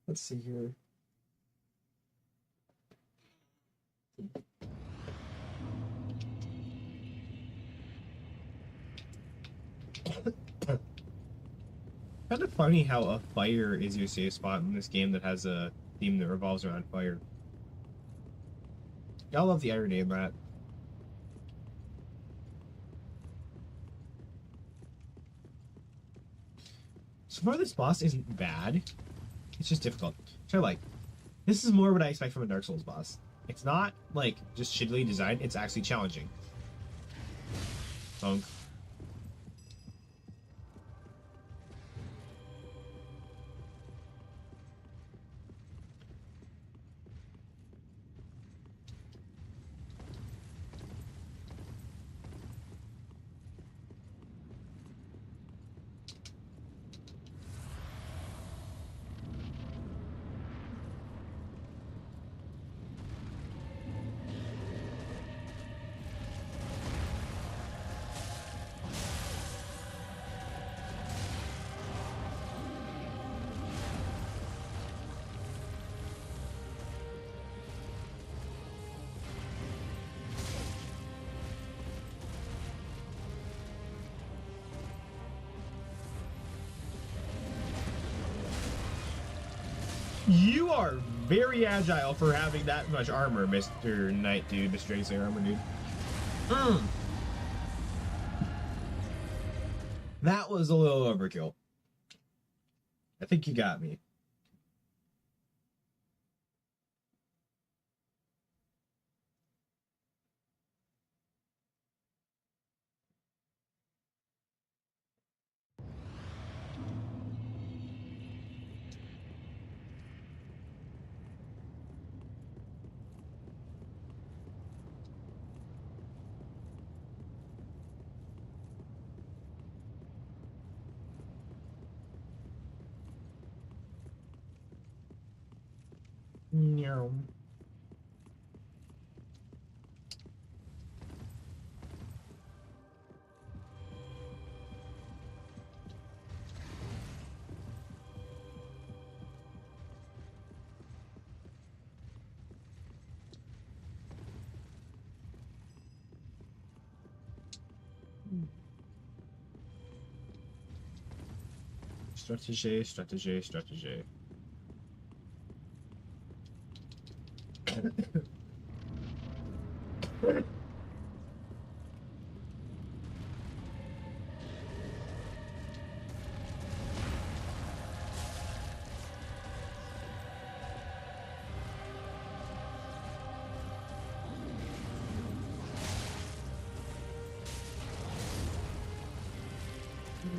Let's see here. Kind of funny how a fire is your safe spot in this game that has a theme that revolves around fire. I love the irony in that. So far, this boss isn't bad. It's just difficult. So, like, this is more what I expect from a Dark Souls boss. It's not, like, just shittily designed. It's actually challenging. Bonk. You are very agile for having that much armor, Mr. Knight, dude. Mr. Dragonslayer armor, dude. That was a little overkill. I think you got me. No. Strategy, strategy, strategy.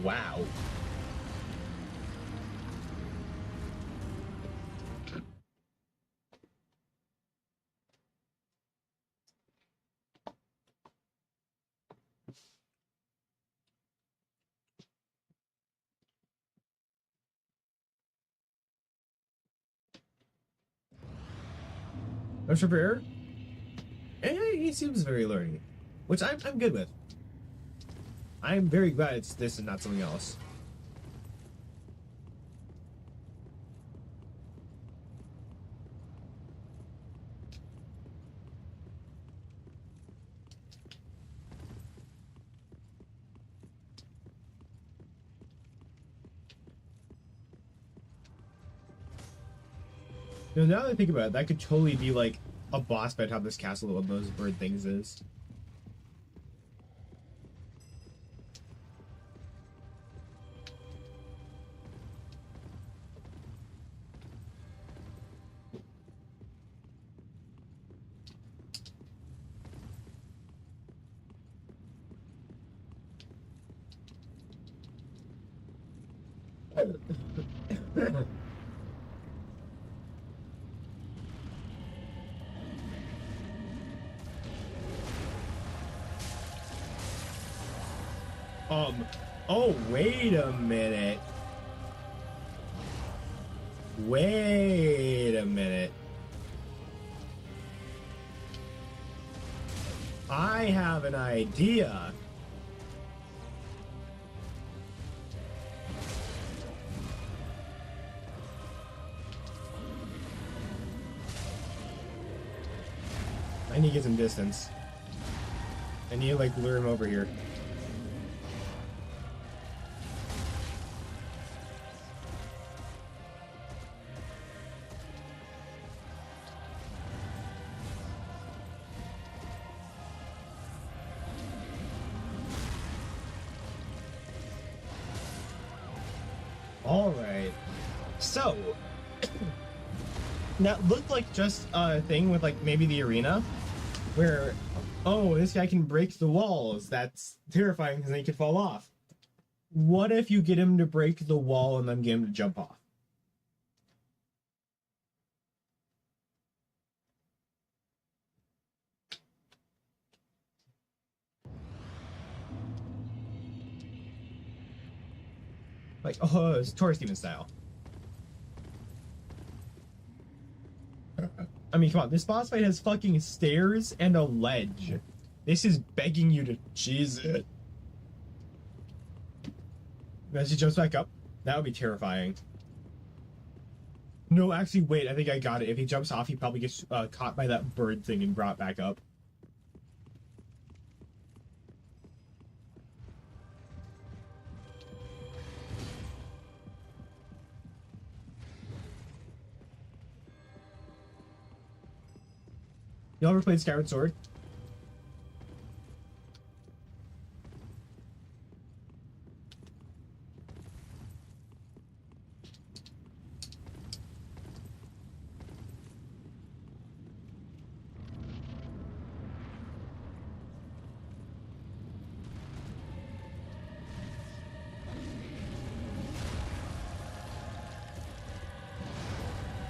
Wow. Don't prepare. He seems very learning, which I'm good with. I'm very glad it's this and not something else. You know, now that I think about it, that could totally be like a boss fight how this castle of those bird things is. Oh, wait a minute. Wait a minute. I have an idea. I need to get some distance. I need to, like, lure him over here. Alright. So, that looked like just a thing with, like, maybe the arena, where, oh, this guy can break the walls. That's terrifying because then he could fall off. What if you get him to break the wall and then get him to jump off? Like, oh, it's Taurus Demon style. I mean, come on, this boss fight has fucking stairs and a ledge. This is begging you to cheese it. As he jumps back up, that would be terrifying. No, actually, wait, I think I got it. If he jumps off, he probably gets caught by that bird thing and brought back up. You ever played Skyward Sword?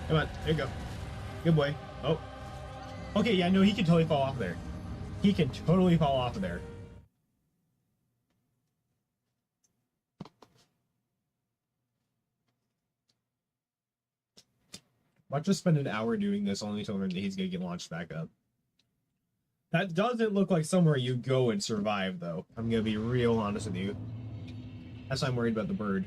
Come on, there you go. Good boy. Oh. Okay, yeah, no, he can totally fall off there. He can totally fall off of there. Watch us spend an hour doing this only to learn that he's gonna get launched back up. That doesn't look like somewhere you go and survive, though. I'm gonna be real honest with you. That's why I'm worried about the bird.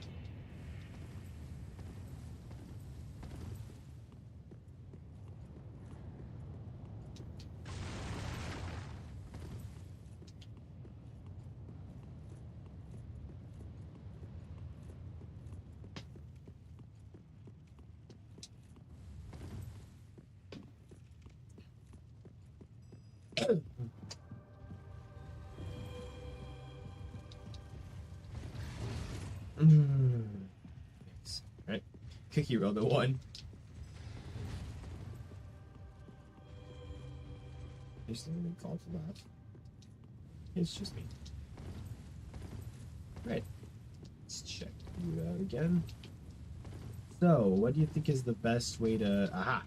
Yes. Right. Cookie roll the one. There's something called for that. It's just me. Right. Let's check you out again. So, what do you think is the best way to... Aha!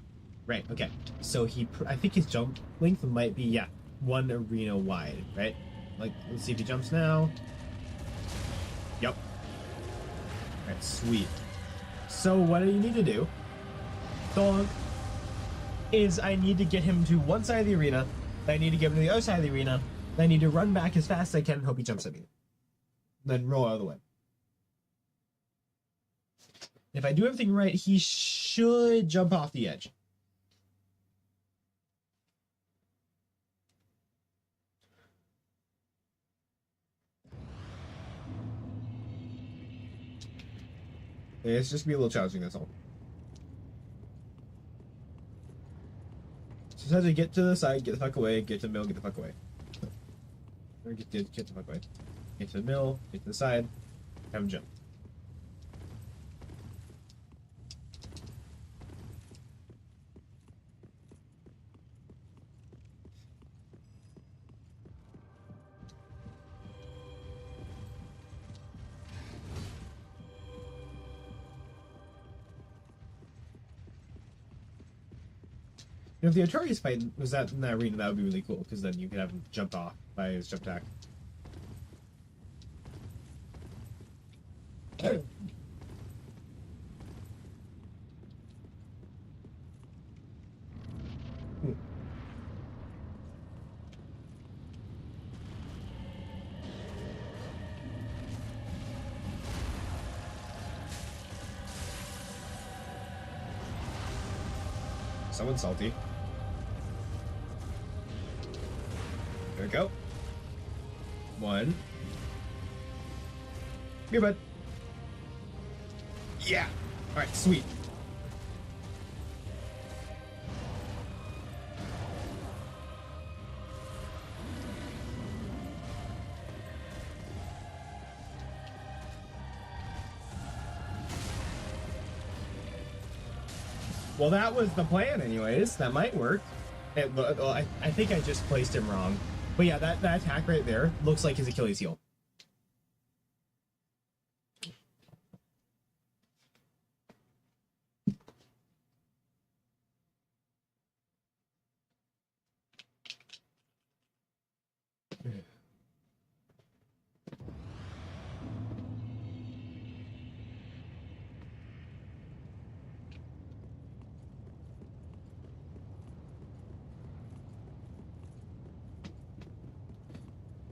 Right, okay. So I think his jump length might be, yeah, 1 arena wide, right? Like, let's see if he jumps now. Yep. Alright, sweet. So what do you need to do, dog, is I need to get him to one side of the arena, then I need to get him to the other side of the arena, then I need to run back as fast as I can and hope he jumps at me. Then roll out of the way. If I do everything right, he should jump off the edge. It's just be a little challenging, that's all. So as I get to the side, get the fuck away, get to the middle, get the fuck away. Or get the fuck away. Get to the middle, get to the side, have him jump. You know, if the Artorias fight was that in that arena, that would be really cool, because then you could have him jump off by his jump attack. Someone's salty. There we go. 1. Here, bud. Yeah. All right, sweet. Well, that was the plan anyways. That might work. Well, I think I just placed him wrong. But yeah, that attack right there looks like his Achilles heel.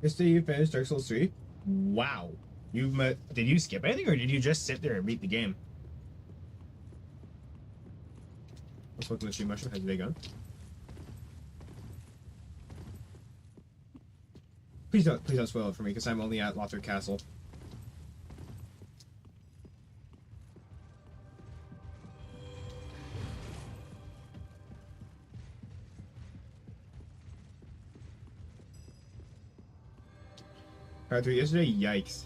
Yesterday you finished Dark Souls 3? Wow. Did you skip anything or did you just sit there and beat the game? Let's look at the stream mushroom. How's the day going? Please don't spoil it for me because I'm only at Lothric Castle. Part 3 yesterday? Yikes.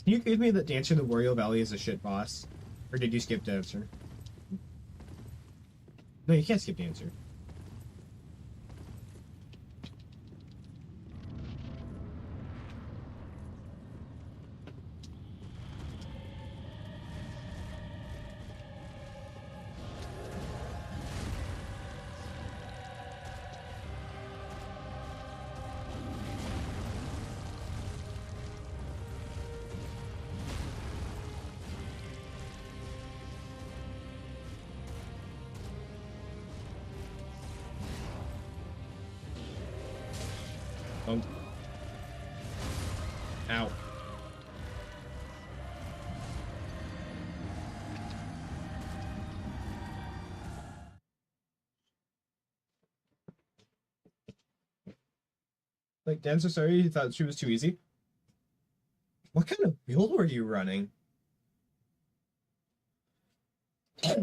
Can you give me that Dancer in the Wario Valley is a shit boss? Or did you skip Dancer? No, you can't skip Dancer. Oh. Ow. Like, Dan, so sorry you thought she was too easy. What kind of build were you running? Thanks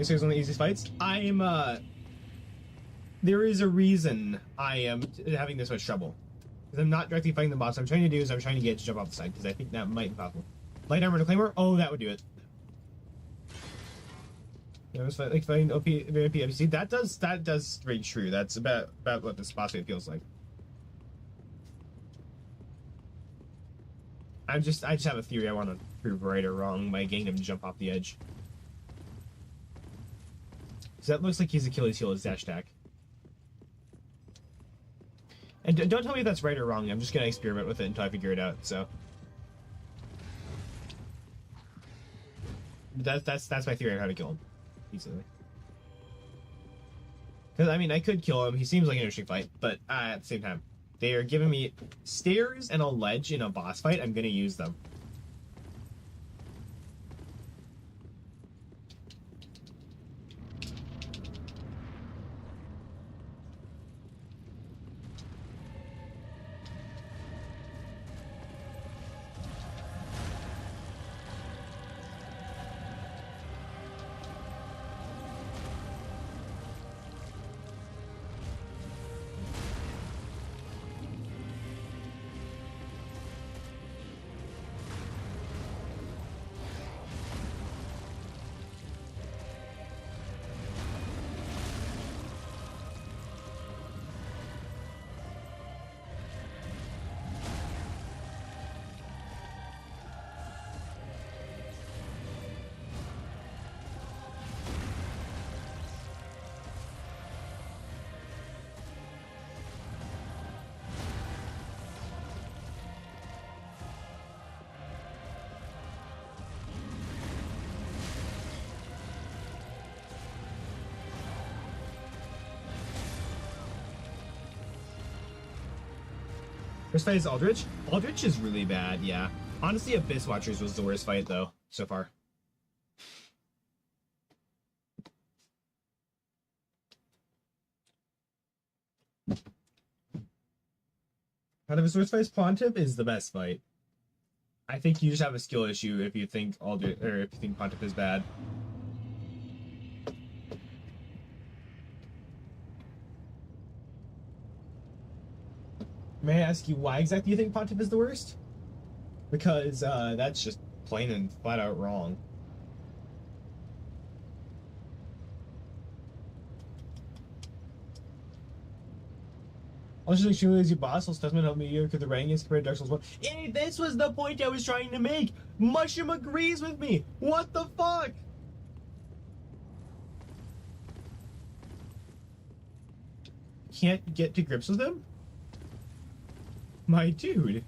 for one of the easiest fights. There is a reason I am having this much trouble. Because I'm not directly fighting the boss. What I'm trying to do is I'm trying to get it to jump off the side, because I think that might be possible. Light armor to claymore? Oh, that would do it. Yeah, it was like fighting OP, very OP NPC. That does ring true. That's about what this boss fight feels like. I just have a theory I want to prove right or wrong by getting him to jump off the edge. So that looks like his Achilles heel is dash attack. And don't tell me if that's right or wrong. I'm just gonna experiment with it until I figure it out. So that's my theory on how to kill him easily. Because I mean, I could kill him. He seems like an interesting fight, but at the same time, they are giving me stairs and a ledge in a boss fight. I'm gonna use them. First fight is Aldrich. Aldrich is really bad, yeah. Honestly, Abyss Watchers was the worst fight, though, so far. Out of his worst fights, Pontiff is the best fight. I think you just have a skill issue if you think Aldrich, or if you think Pontiff is bad. May I ask you why exactly you think Pontiff is the worst? Because that's just plain and flat out wrong. I'll just extremely lazy boss. I'll Stuzzman help me here because the ranking is compared to Dark Souls 1. Hey, this was the point I was trying to make! Mushroom agrees with me! What the fuck? Can't get to grips with him? My dude,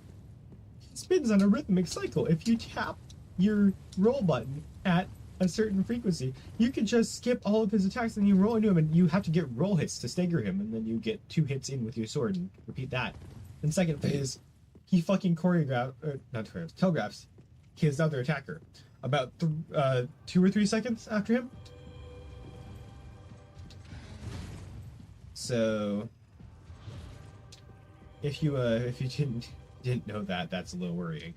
he spins on a rhythmic cycle. If you tap your roll button at a certain frequency, you can just skip all of his attacks and you roll into him, and you have to get roll hits to stagger him, and then you get 2 hits in with your sword and repeat that. In second phase, he fucking telegraphs his other attacker about 2 or 3 seconds after him. So if you didn't know that, that's a little worrying.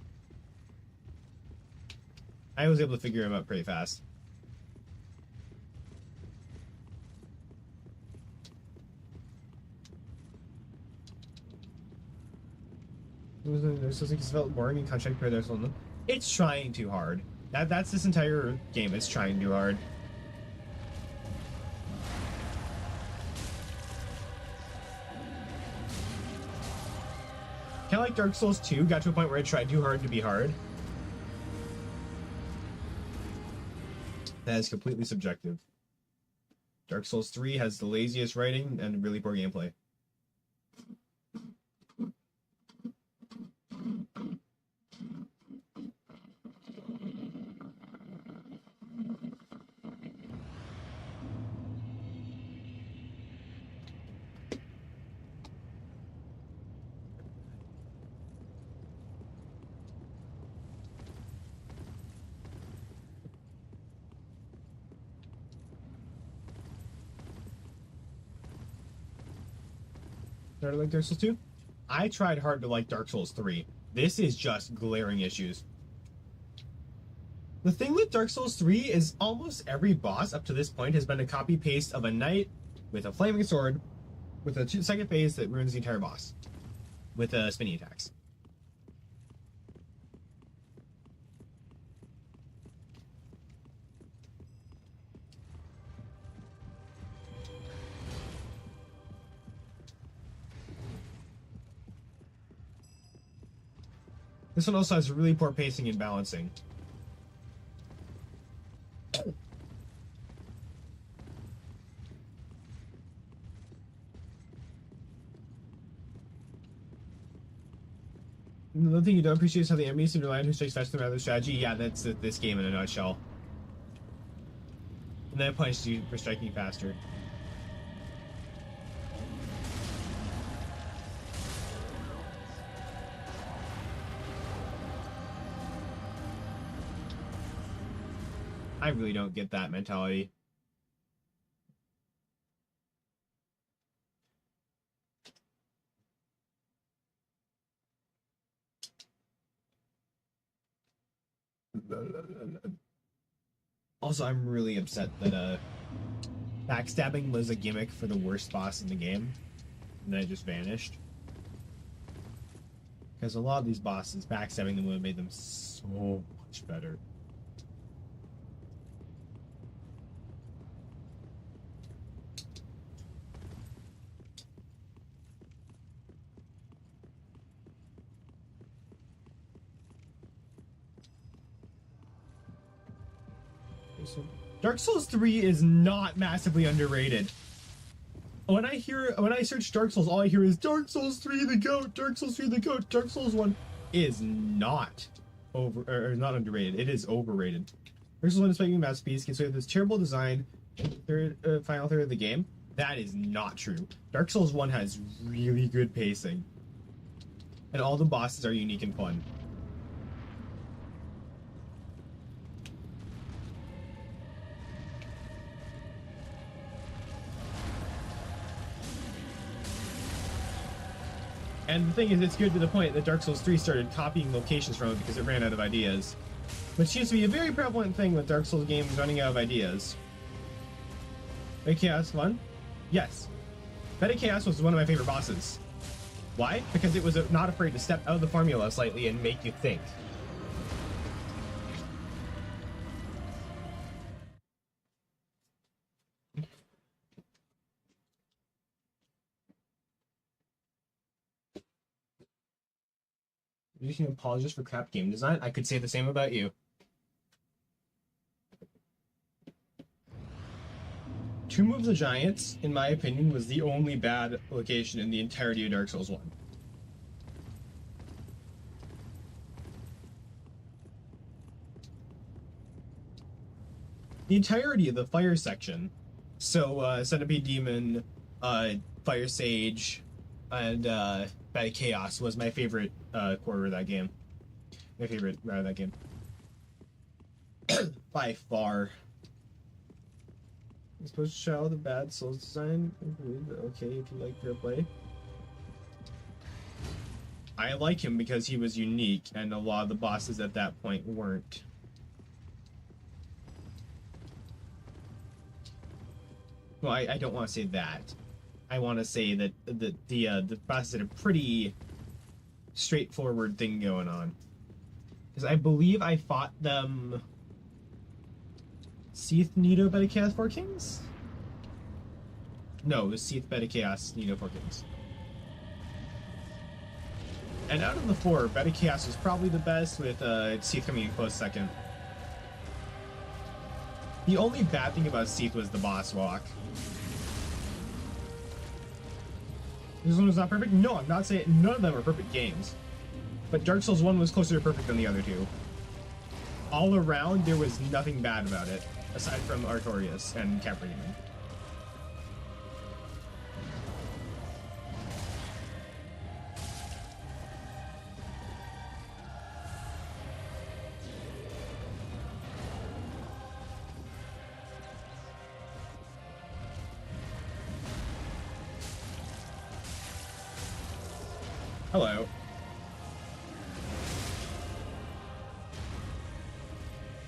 I was able to figure him out pretty fast. There's something that's felt boring and contract per there's one. It's trying too hard. That's this entire game. It's trying too hard. Kind of like Dark Souls 2 got to a point where it tried too hard to be hard. That is completely subjective. Dark Souls 3 has the laziest writing and really poor gameplay. Started like Dark Souls 2? I tried hard to like Dark Souls 3. This is just glaring issues. The thing with Dark Souls 3 is almost every boss up to this point has been a copy paste of a knight with a flaming sword with a second phase that ruins the entire boss with spinning attacks. This one also has really poor pacing and balancing. Another thing you don't appreciate is how the enemies seem to rely on who strikes faster than other strategy. Yeah, that's this game in a nutshell. And then it punishes you for striking faster. I really don't get that mentality. Also, I'm really upset that backstabbing was a gimmick for the worst boss in the game, and then it just vanished. Because a lot of these bosses, backstabbing them would have made them so much better. Dark Souls 3 is not massively underrated. When I search Dark Souls, all I hear is Dark Souls 3 the GOAT, Dark Souls 3 the GOAT. Dark Souls 1 is not not underrated. It is overrated. Dark Souls 1 is making a masterpiece, considering this terrible design final third of the game. That is not true. Dark Souls 1 has really good pacing. And all the bosses are unique and fun. And the thing is, it's good to the point that Dark Souls 3 started copying locations from it because it ran out of ideas. Which seems to be a very prevalent thing with Dark Souls games running out of ideas. Beta Chaos fun? Yes. Beta Chaos was one of my favorite bosses. Why? Because it was not afraid to step out of the formula slightly and make you think. You can apologize for crap game design. I could say the same about you. Tomb of the Giants, in my opinion, was the only bad location in the entirety of Dark Souls 1. The entirety of the fire section, so Centipede Demon, Fire Sage, and Beta Chaos was my favorite quarter of that game. My favorite round of that game. By far. I'm supposed to show the bad Souls design. Okay, if you like their play. I like him because he was unique, and a lot of the bosses at that point weren't. Well, I don't want to say that. I want to say that the bosses did a pretty straightforward thing going on. Because I believe I fought them... Seath, Nito, Beta Chaos, 4 Kings? No, it was Seath, Beta Chaos, Nito, 4 Kings. And out of the 4, Beta Chaos was probably the best, with Seath coming in close second. The only bad thing about Seath was the boss walk. This one was not perfect? No, I'm not saying none of them are perfect games. But Dark Souls 1 was closer to perfect than the other two. All around, there was nothing bad about it, aside from Artorias and Capri. Hello.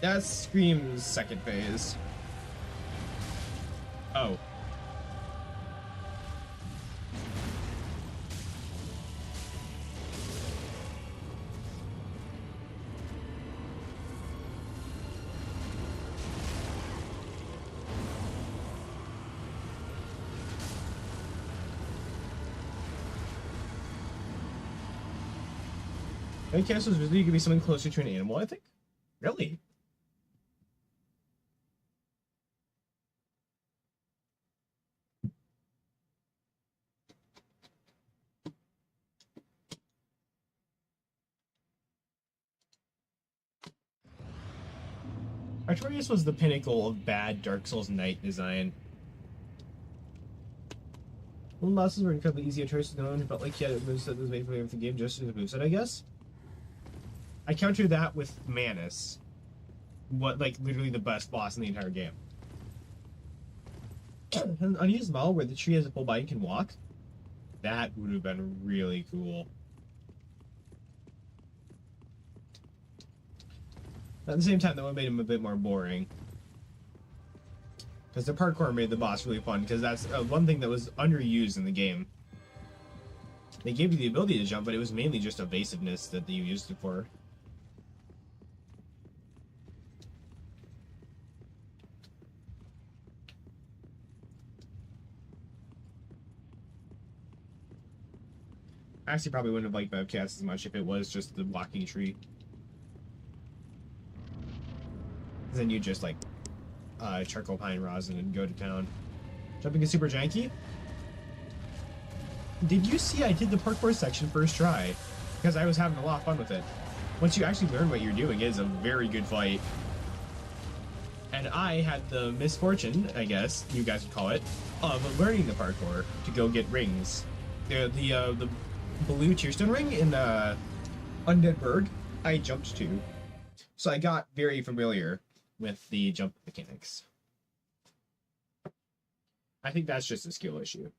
That's Scream's second phase. Oh. I think Cass was really going to be something closer to an animal, I think. Really? Artorias was the pinnacle of bad Dark Souls Knight design. One bosses were incredibly easy at choices to own, felt like he had a moveset that was made for the game just as a moveset, I guess. I counter that with Manus. What, like, literally the best boss in the entire game. An unused model where the tree has a full body and can walk? That would have been really cool. At the same time, that would have made him a bit more boring. Because the parkour made the boss really fun, because that's one thing that was underused in the game. They gave you the ability to jump, but it was mainly just evasiveness that you used it for. I actually probably wouldn't have liked Bevcast as much if it was just the walking tree. Then you just like charcoal pine rosin and go to town. Jumping is super janky. Did you see I did the parkour section first try? Because I was having a lot of fun with it. Once you actually learn what you're doing, it is a very good fight. And I had the misfortune, I guess you guys would call it, of learning the parkour to go get rings. The blue Tearstone ring in Undead Burg, I jumped to. So I got very familiar with the jump mechanics. I think that's just a skill issue.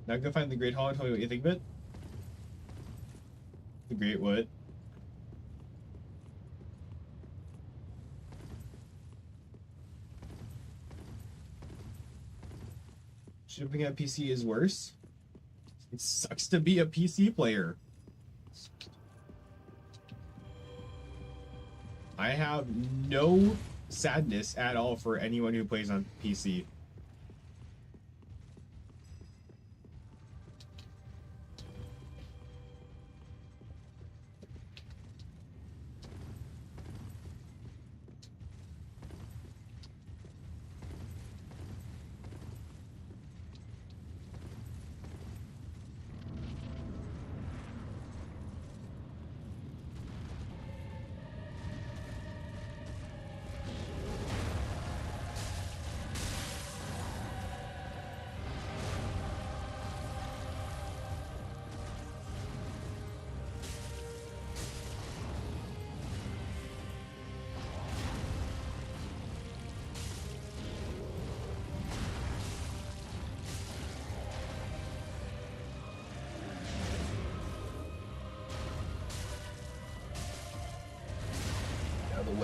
Now go find the Great Hall and tell me what you think of it. The Great what? Jumping at PC is worse. It sucks to be a PC player. I have no sadness at all for anyone who plays on PC.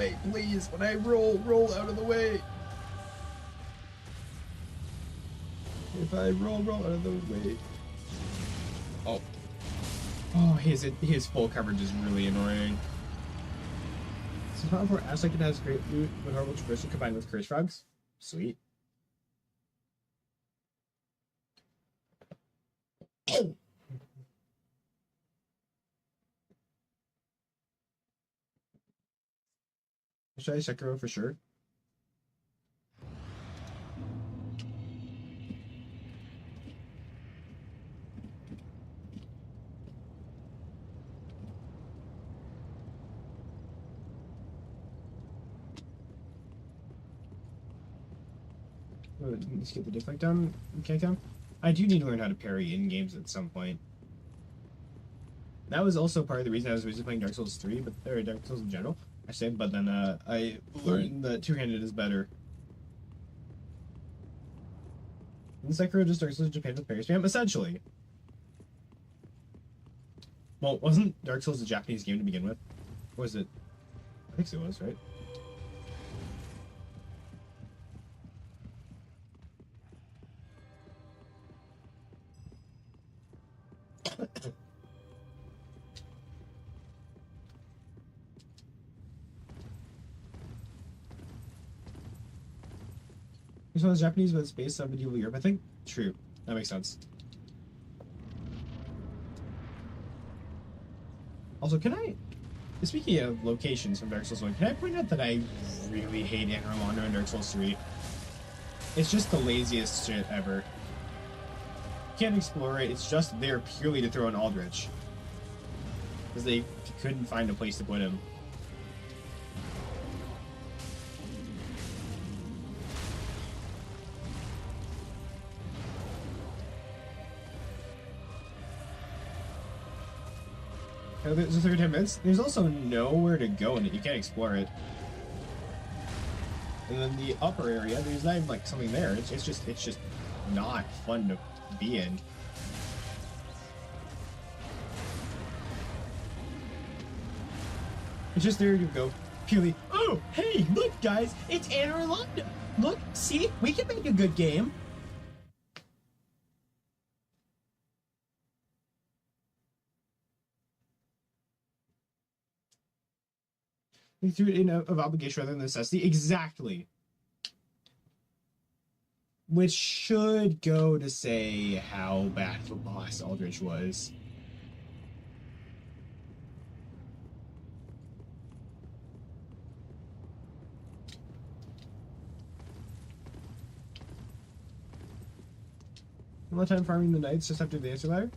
way, please. When I roll out of the way. If I roll out of the way. Oh. Oh, his full coverage is really annoying. So not for Ashlykin has great loot with horrible traversal combined with curse frogs. Sweet. Should I Sekiro for sure? Let's get the deflect down. Okay, down. I do need to learn how to parry in games at some point. That was also part of the reason I was originally playing Dark Souls 3, or Dark Souls in general. I said, but then I learned that two-handed is better. Isn't Sekiro just Dark Souls Japan with parry spam? Essentially. Well, wasn't Dark Souls a Japanese game to begin with? Or was it? I think so, it was, right? This one is Japanese, but it's based on medieval Europe, I think. True. That makes sense. Also, can I... Speaking of locations from Dark Souls 1, can I point out that I really hate Anor Londo in Dark Souls 3? It's just the laziest shit ever. You can't explore it, it's just there purely to throw in Aldrich. Because they couldn't find a place to put him. There's a third 10 minutes. There's also nowhere to go in it. You can't explore it. And then the upper area, there's not even like something there. It's just not fun to be in. It's just there to go purely. Oh, hey, look, guys, it's Anor Londo. Look, see, we can make a good game. They threw it in of obligation rather than necessity. Exactly. Which should go to say how bad of a boss Aldrich was. A lot of time farming the knights just after the answer ladder?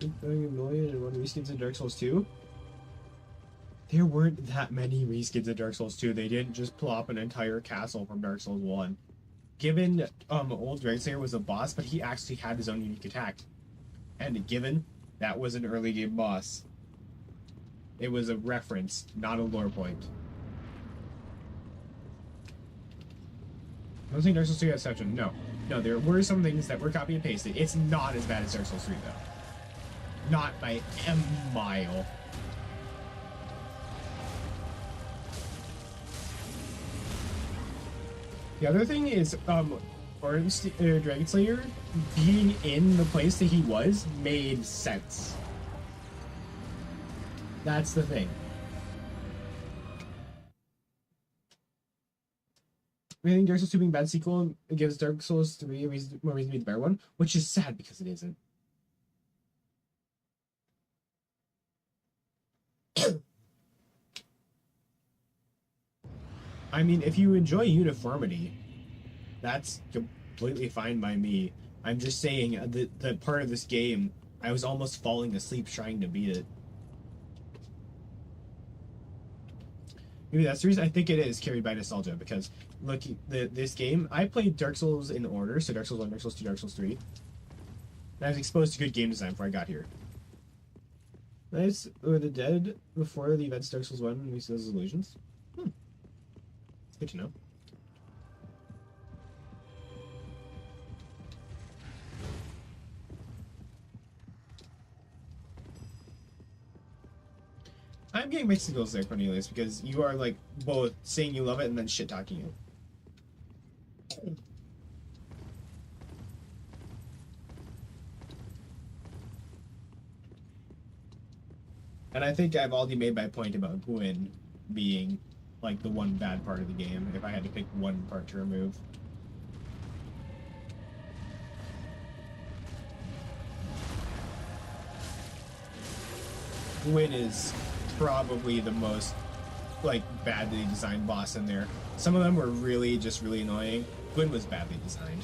$1 million and one reskins in Dark Souls 2? There weren't that many reskins in Dark Souls 2. They didn't just plop an entire castle from Dark Souls 1. Given old Dragslayer was a boss, but he actually had his own unique attack. And given that was an early game boss. It was a reference, not a lore point. I don't think Dark Souls 2 had exception. No. No, there were some things that were copy and pasted. It's not as bad as Dark Souls 3 though. Not by a mile. The other thing is, Dragon Slayer being in the place that he was made sense. That's the thing. I think Dark Souls 2 being bad sequel gives Dark Souls 3 more reason to be the better one, which is sad because it isn't. I mean, if you enjoy uniformity, that's completely fine by me. I'm just saying that part of this game, I was almost falling asleep trying to beat it. Maybe that's the reason. I think it is carried by nostalgia, because look, this game, I played Dark Souls in order, so Dark Souls 1, Dark Souls 2, Dark Souls 3. And I was exposed to good game design before I got here. Nice. Were the dead before the events Dark Souls 1 and we see those illusions? Good to know. I'm getting mixed signals there, Cornelius, because you are like both saying you love it and then shit talking you. And I think I've already made my point about Gwyn being like the one bad part of the game, if I had to pick one part to remove. Gwyn is probably the most like badly designed boss in there. Some of them were really just really annoying. Gwyn was badly designed.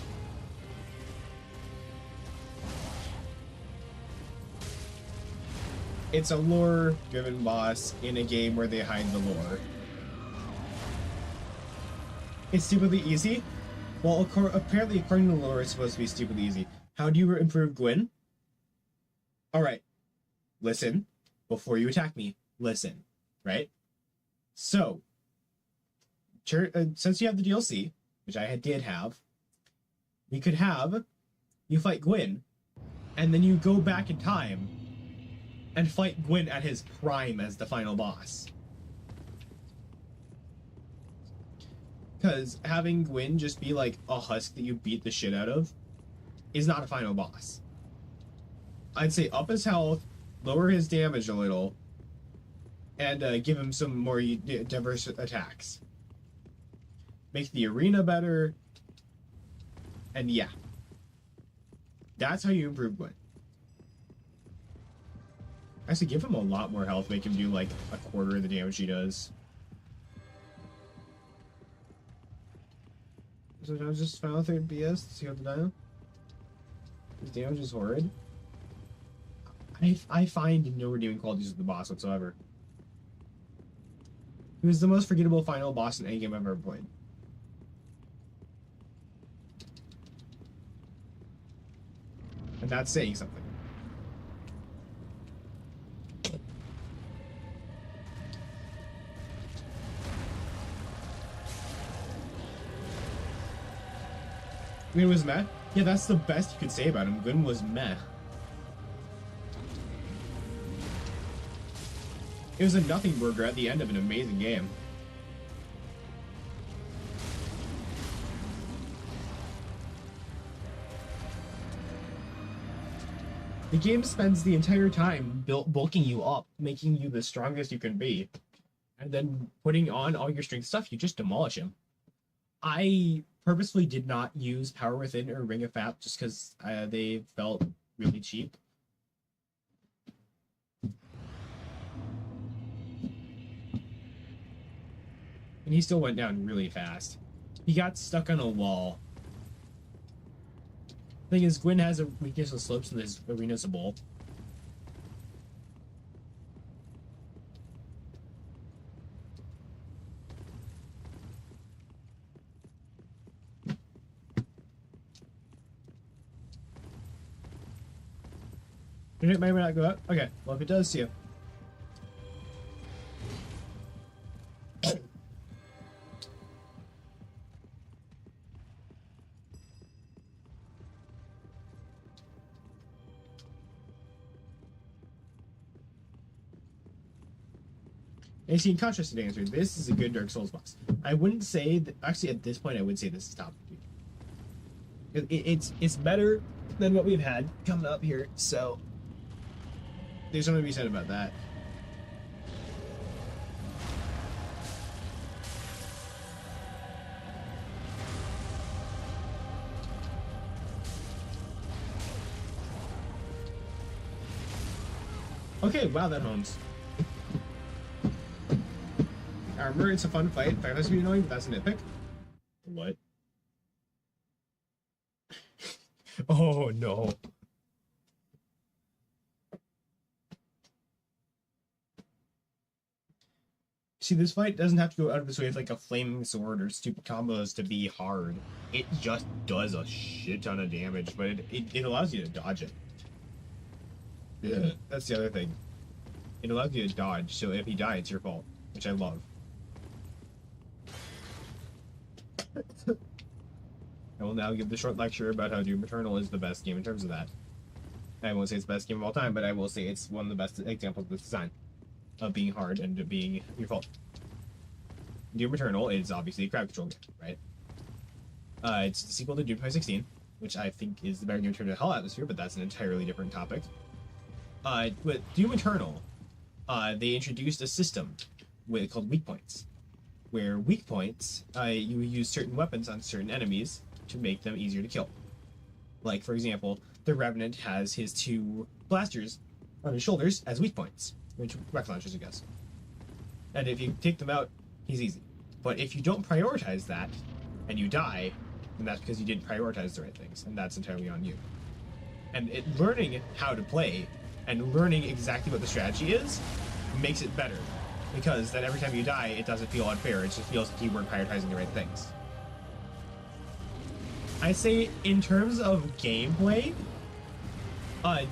It's a lore-driven boss in a game where they hide the lore. It's stupidly easy? Well, apparently according to the lore, it's supposed to be stupidly easy. How do you improve Gwyn? Alright. Listen. Before you attack me, listen. Right? So, since you have the DLC, which I did have, we could have you fight Gwyn, and then you go back in time and fight Gwyn at his prime as the final boss. Because having Gwyn just be like a husk that you beat the shit out of is not a final boss. I'd say up his health, lower his damage a little, and give him some more diverse attacks. Make the arena better, and yeah. That's how you improve Gwyn. Actually, give him a lot more health, make him do like a quarter of the damage he does. So I was just final third BS, see how the dino? His damage is horrid. I find no redeeming qualities with the boss whatsoever. He was the most forgettable final boss in any game I've ever played. And that's saying something. Gwyn was meh? Yeah, that's the best you could say about him. Gwyn was meh. It was a nothing burger at the end of an amazing game. The game spends the entire time bulking you up, making you the strongest you can be, and then putting on all your strength stuff, you just demolish him. I purposefully did not use Power Within or Ring of Fat just because they felt really cheap. And he still went down really fast. He got stuck on a wall. Thing is, Gwyn has a weakness with slopes and his arena's a bowl. It might not go up. Okay, well if it does, see you. And see, in contrast to Dancer, this is a good Dark Souls boss. I wouldn't say that, actually at this point I would say this is top. It's better than what we've had coming up here, so there's something to be said about that. Okay, wow, that homes. Armor, it's a fun fight. That has to be annoying, but that's a nitpick. What? Oh no. See, this fight doesn't have to go out of its way with like a flaming sword or stupid combos to be hard. It just does a shit ton of damage, but it allows you to dodge it. Yeah, that's the other thing. It allows you to dodge, so if you die, it's your fault, which I love. I will now give the short lecture about how Doom Eternal is the best game in terms of that. I won't say it's the best game of all time, but I will say it's one of the best examples of the design of being hard and of being your fault. Doom Eternal is obviously a crowd control game, right? It's the sequel to Doom 2016, which I think is the better Doom Eternal Hell Atmosphere, but that's an entirely different topic. With Doom Eternal, they introduced a system called weak points, where weak points, you use certain weapons on certain enemies to make them easier to kill. Like, for example, the Revenant has his 2 blasters on his shoulders as weak points, which rocket launchers, I guess. And if you take them out, he's easy. But if you don't prioritize that, and you die, then that's because you didn't prioritize the right things, and that's entirely on you. And learning how to play, and learning exactly what the strategy is, makes it better. Because then every time you die, it doesn't feel unfair, it just feels like you weren't prioritizing the right things. I say, in terms of gameplay,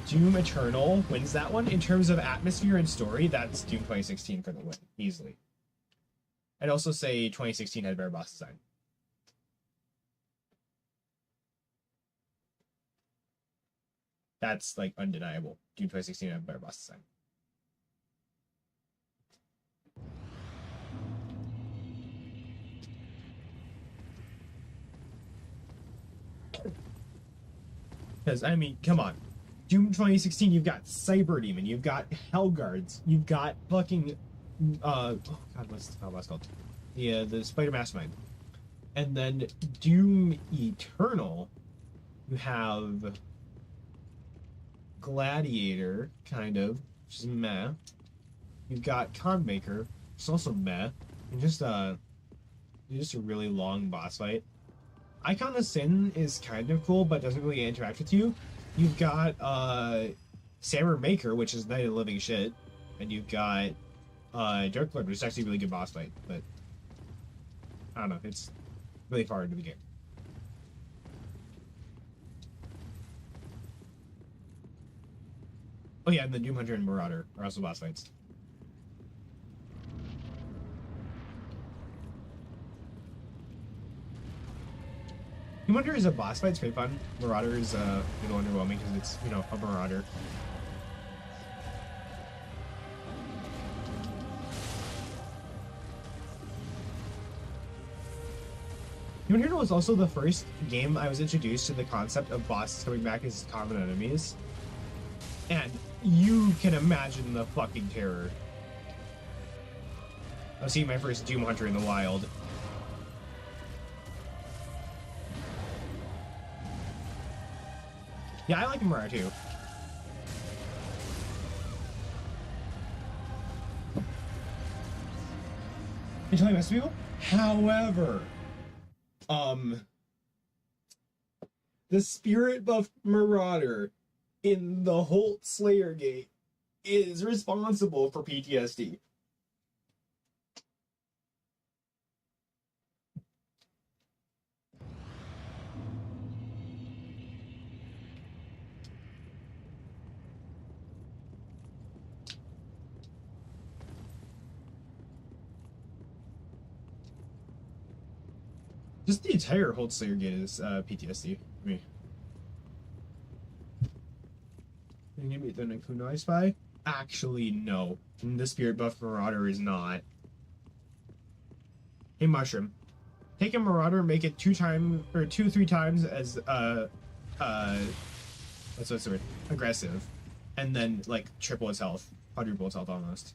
Doom Eternal wins that one. In terms of atmosphere and story, that's Doom 2016 for the win, easily. I'd also say 2016 had better boss design. That's, like, undeniable. Doom 2016 had better boss design. Because, I mean, come on. Doom 2016, you've got Cyber Demon, you've got Hellguards, you've got fucking, oh god, what's the called? Yeah, the Spider Mastermind. And then Doom Eternal, you have Gladiator, kind of, which is meh. You've got Conmaker, which is also meh. And just a really long boss fight. Icon of Sin is kind of cool, but doesn't really interact with you. You've got Samurai Maker, which is Night of the Living Shit, and you've got Dark Lord, which is actually a really good boss fight, but I don't know, it's really far into the game. Oh yeah, and the Doom Hunter and Marauder are also boss fights. Doom Hunter is a boss fight, it's pretty fun. Marauder is a little underwhelming because it's, you know, a Marauder. Doom Eternal was also the first game I was introduced to the concept of bosses coming back as common enemies. And you can imagine the fucking terror. I was seeing my first Doom Hunter in the wild. Yeah, I like Marauder too. You're telling most people? However, the spirit buff Marauder in the Holt Slayer Gate is responsible for PTSD. Just the entire Holt Slayer Gate is PTSD for me. Can you meet the Kunai Spy? Actually, no. The Spirit Buff Marauder is not. Hey, Mushroom. Take a Marauder, make it 3 times as what's the word? Aggressive. And then like triple its health. Quadruple its health almost.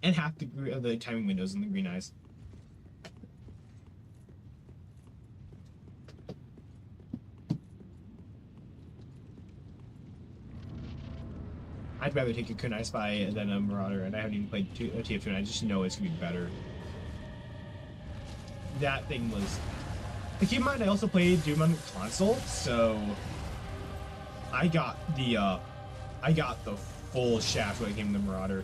And half the timing windows in the green eyes. I'd rather take a Kunai Spy than a Marauder, and I haven't even played TF2, and I just know it's gonna be better. That thing was... But keep in mind, I also played Doom on console, so... I got the full shaft when it came to Marauder.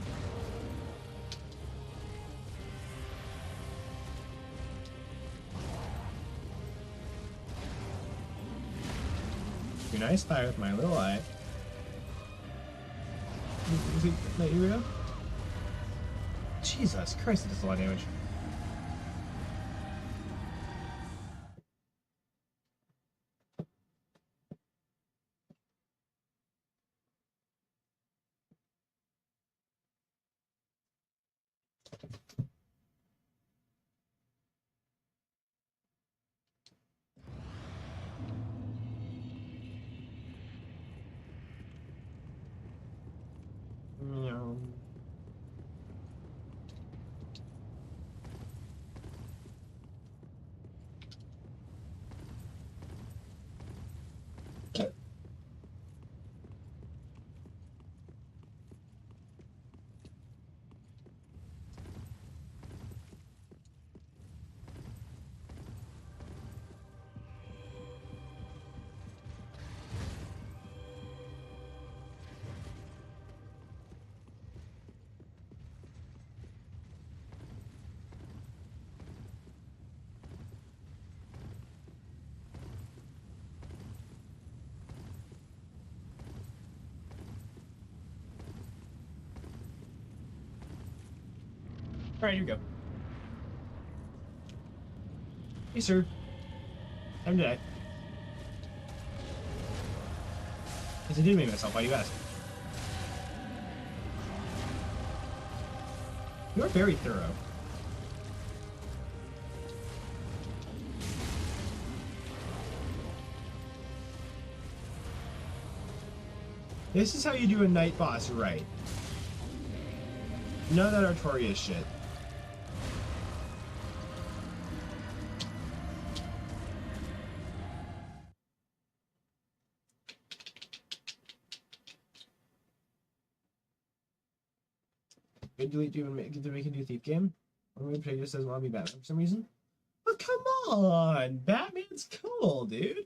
Kunai Spy with my little eye. Is it Night Weirdo? Jesus Christ, it does a lot of damage. Meow. Alright, here we go. Hey, sir. Time to die. Because I did make myself, why do you ask? You're very thorough. This is how you do a night boss right. None of that Artorias shit. Good delete you and make a new Thief game. Or maybe Potato says want to be Batman for some reason. But come on! Batman's cool, dude!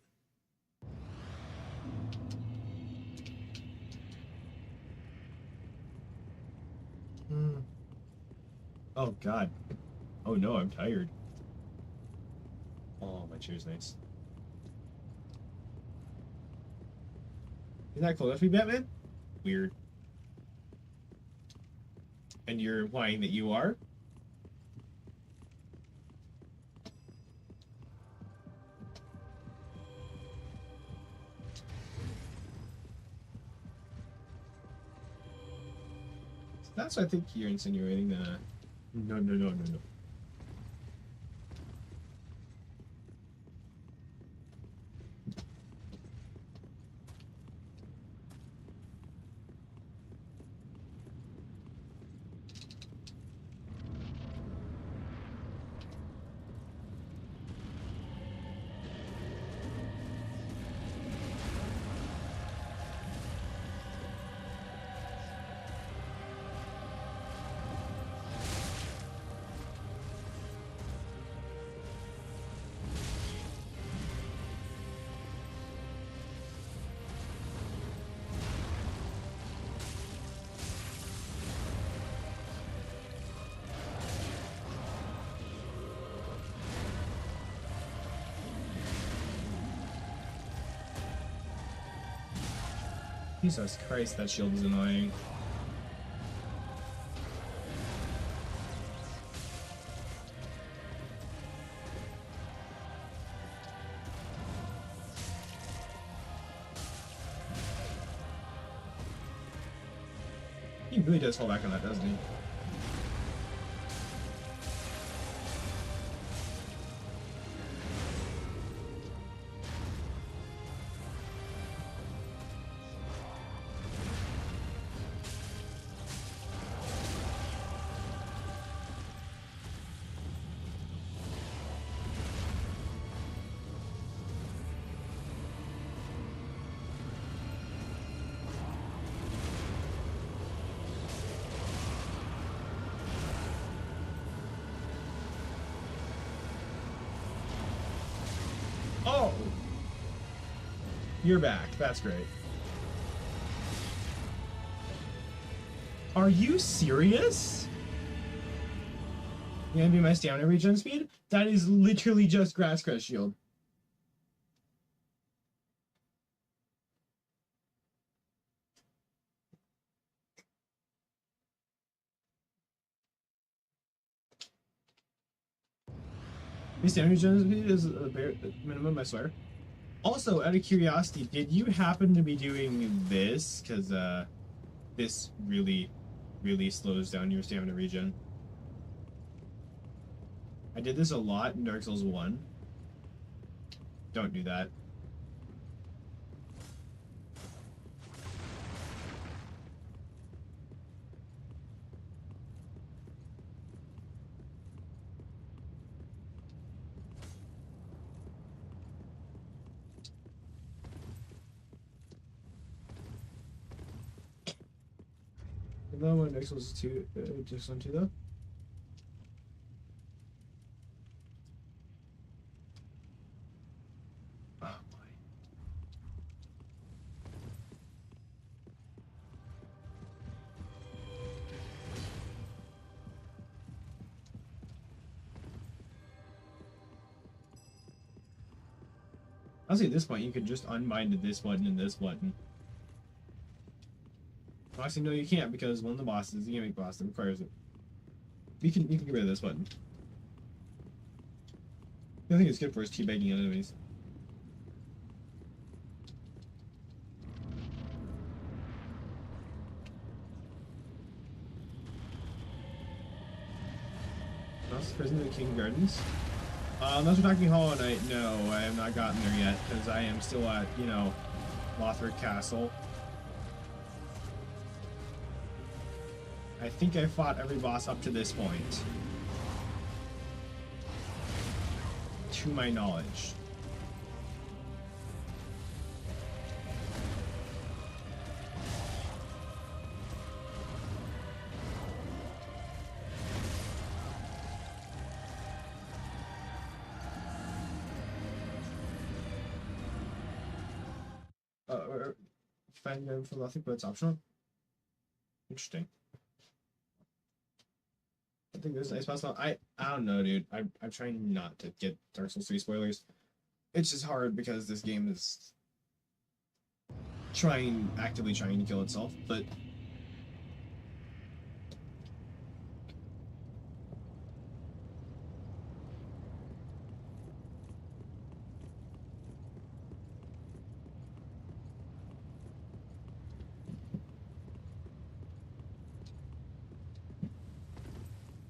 Oh god. Oh no, I'm tired. Oh, my chair's nice. Isn't that cool enough to be Batman? Weird. And you're implying that you are? That's what I think you're insinuating. No. Jesus Christ, that shield is annoying. He really does fall back on that, doesn't he? Oh! You're back. That's great. Are you serious? You gonna be my stamina regen speed? That is literally just Grass Crest Shield. His damage speed is a bare minimum, I swear. Also, out of curiosity, did you happen to be doing this? Because this really, really slows down your stamina regen. I did this a lot in Dark Souls 1. Don't do that. Another one, Dark Souls 2, just on 2 though. Oh boy. Honestly, at this point, you could just unbind this button and this button. Well, actually, no, you can't because one of the bosses, the gimmick boss, that requires it. You can get rid of this button. The only thing it's good for is teabagging enemies. Lost Prison of the King Gardens. Unless we're talking Hollow Knight, no, I have not gotten there yet because I am still at, you know, Lothric Castle. I think I fought every boss up to this point. To my knowledge. Find them for nothing, but it's optional. Interesting. I think this is nice possible. I don't know, dude. I'm trying not to get Dark Souls 3 spoilers. It's just hard because this game is actively trying to kill itself, but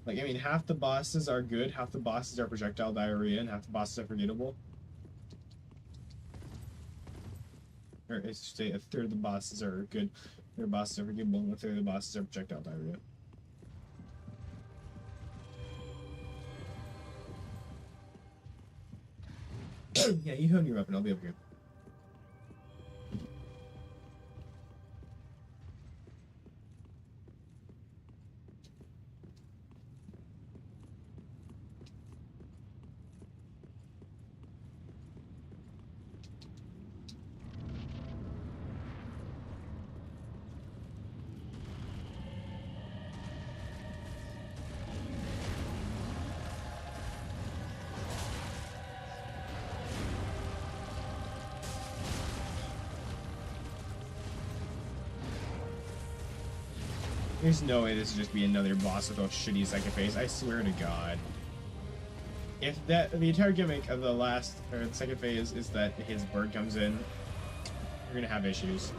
like, I mean, half the bosses are good, half the bosses are projectile diarrhea, and half the bosses are forgettable. Or I should say a third of the bosses are good, their bosses are forgettable, and a third of the bosses are projectile diarrhea. Yeah, you hone your weapon, I'll be over here. There's no way this would just be another boss with a shitty second phase. I swear to God. If the entire gimmick of the last or the second phase is that his bird comes in, you're gonna have issues.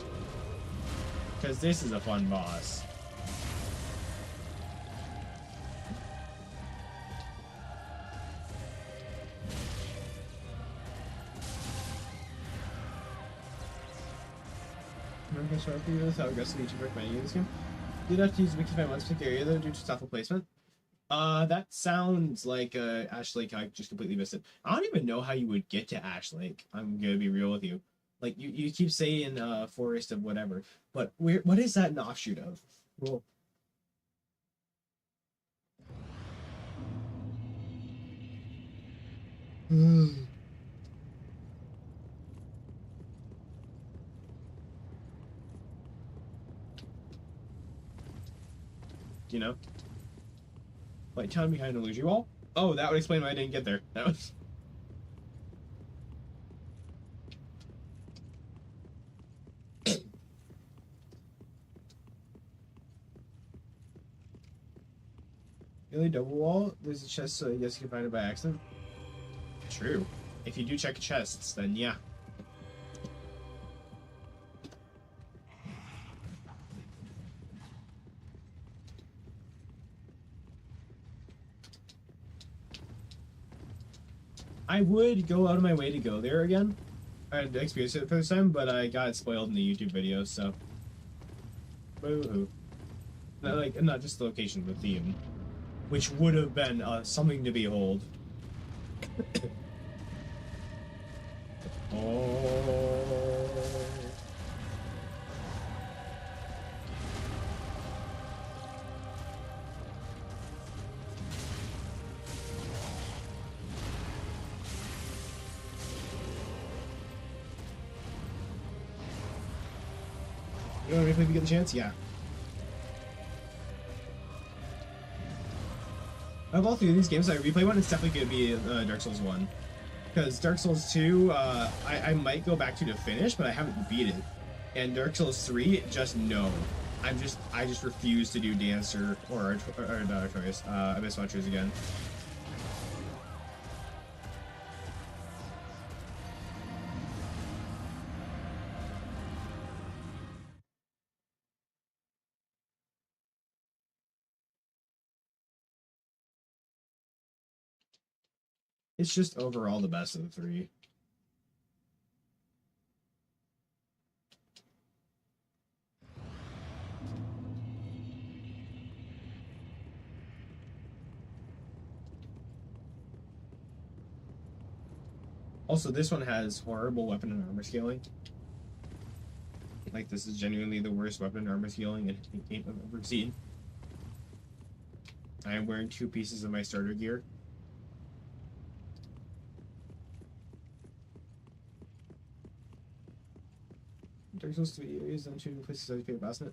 Because this is a fun boss. I'm gonna start with how aggressive each break menu in this game. Did have to use Wiki find one specific area though due to thoughtful placement. That sounds like Ash Lake. I just completely missed it. I don't even know how you would get to Ash Lake. I'm gonna be real with you. Like you keep saying Forest of whatever, but what is that an offshoot of? Well, you know, like town behind Illusion Wall. Oh, that would explain why I didn't get there. That was. Really double wall. There's a chest, so I guess you can find it by accident. True. If you do check chests, then yeah. I would go out of my way to go there again. I'd experience it for this time, but I got spoiled in the YouTube video, so. Boo-hoo. Not just the location, the theme. Which would have been something to behold. Oh. You want to replay if you get the chance? Yeah. Of all three of these games, I replay one, it's definitely going to be Dark Souls 1. Because Dark Souls 2, I might go back to finish, but I haven't beat it. And Dark Souls 3, just no. I just refuse to do Dancer or Artorias, Abyss Watchers again. It's just overall the best of the three. Also, this one has horrible weapon and armor scaling. Like, this is genuinely the worst weapon and armor scaling in any game I've ever seen. I am wearing 2 pieces of my starter gear. Dark Souls 3 areas and 2 places I favorite boss in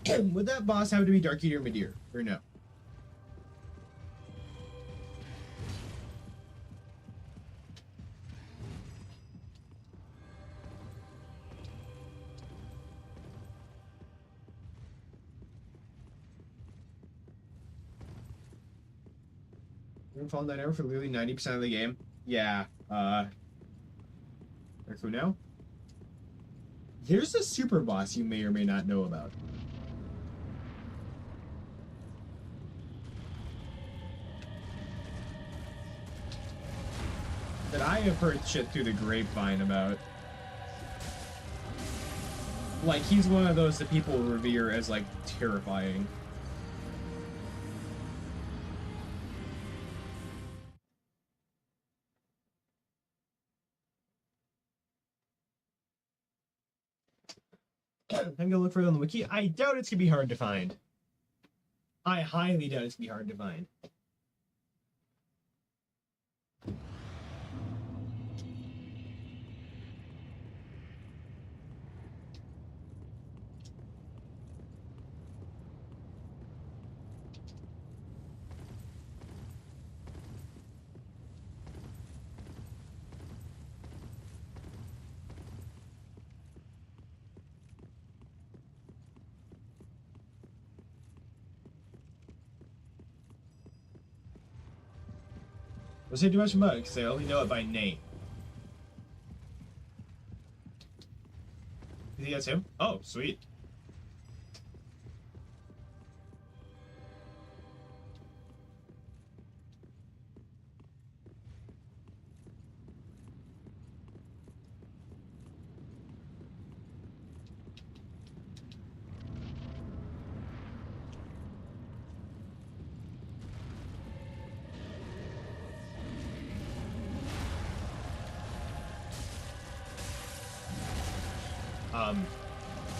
it. Would that boss have to be Dark Eater Midir, or no? You're Fallen Dynamo for literally 90% of the game? Yeah, who now? There's a super boss you may or may not know about. That I have heard shit through the grapevine about. Like, he's one of those that people revere as, like, terrifying. I'm gonna look for it on the wiki. I doubt it's gonna be hard to find. I highly doubt it's gonna be hard to find. Don't say too much about it, because I only know it by name. You think that's him? Oh, sweet.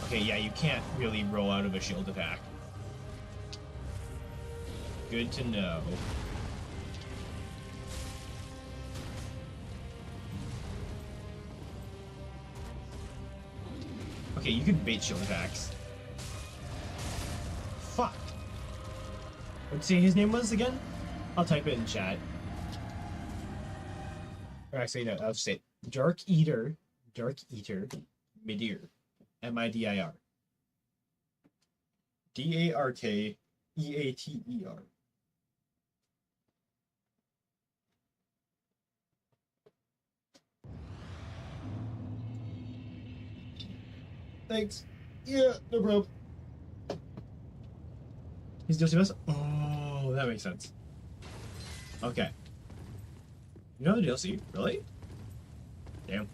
Okay, yeah, you can't really roll out of a shield attack. Good to know. Okay, you can bait shield attacks. Fuck. Let's see his name was again? I'll type it in chat. Or actually, no, I'll just say Dark Eater Midir. Midir. Darkeater. Thanks. Yeah, no problem. He's DLC best? Oh, that makes sense. Okay. You know the DLC? Really? Damn.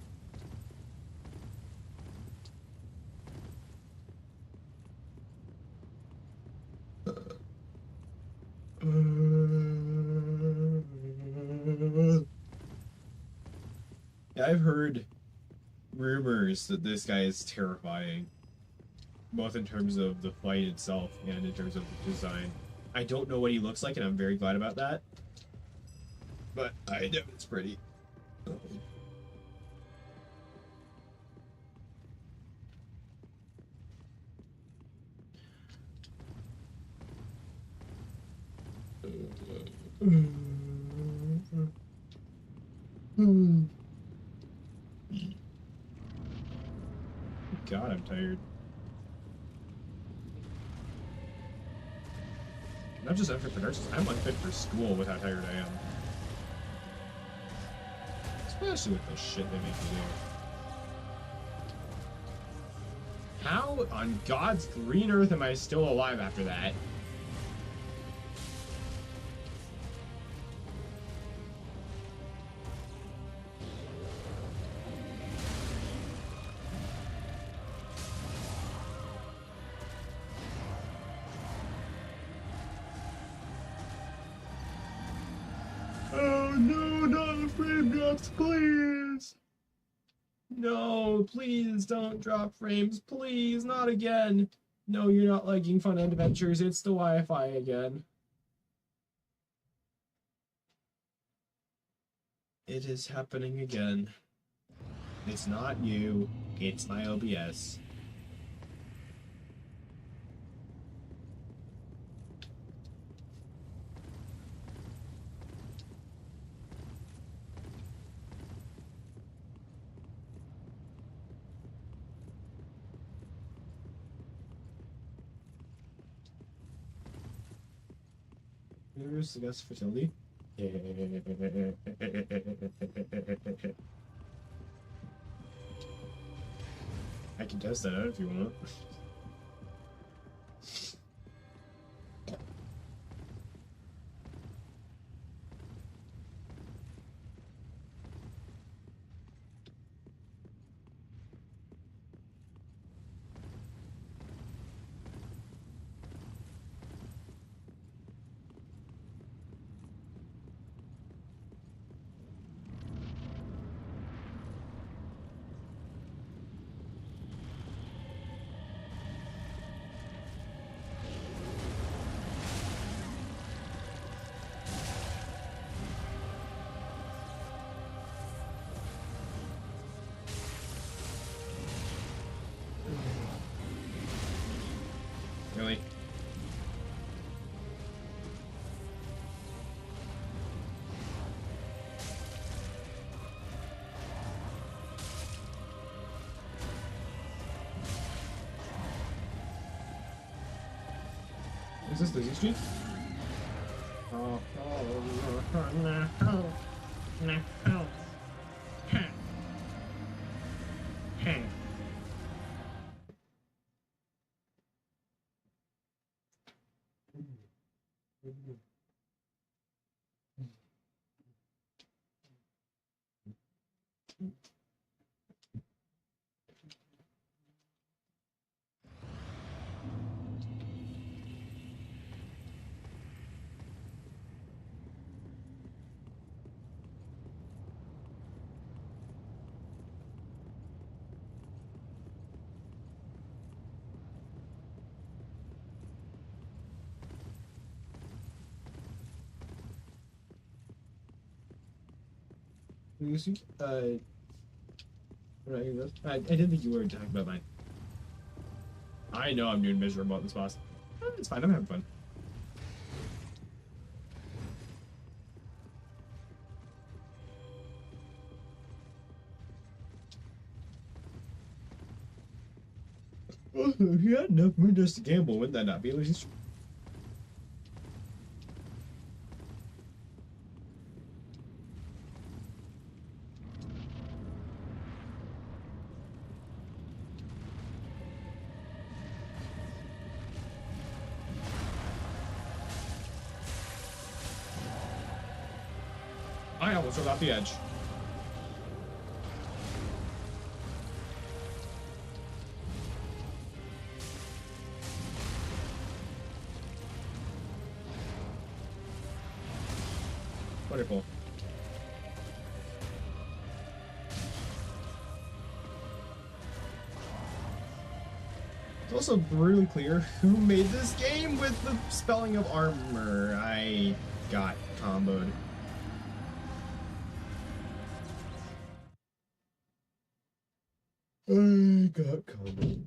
Yeah, I've heard rumors that this guy is terrifying, both in terms of the fight itself and in terms of the design. I don't know what he looks like, and I'm very glad about that. But I know it's pretty. God, I'm tired. Not just unfit for nurses, I'm unfit for school with how tired I am. Especially with the shit they make me do. How on God's green earth am I still alive after that? Oh no, not the frame drops, please! No, please don't drop frames, please, not again. No, you're not liking Fun Adventures, it's the Wi-Fi again. It is happening again. It's not you, it's my OBS. Here's the guest fertility. I can test that out if you want. Really? Is this Lizzie Street? Oh, no. No. Lucy, I didn't think you were talking about mine. I know I'm doing miserable at this boss. It's fine, I'm having fun. Well, if you had enough moon just to gamble, wouldn't that not be Lucy Street? I almost rolled off the edge. Wonderful. It's also brutally clear who made this game with the spelling of armor. I got comboed. I got comboed.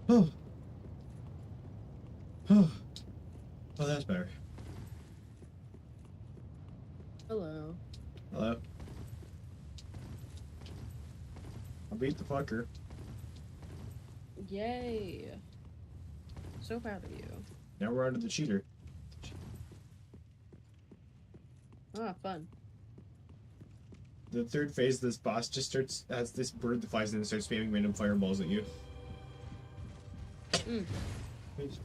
Oh. Oh. Oh, that's better. Hello. Hello. I'll beat the fucker. Yay. So proud of you. Now we're on to the cheater. Ah, fun. The third phase of this boss just has this bird that flies in and starts spamming random fireballs at you.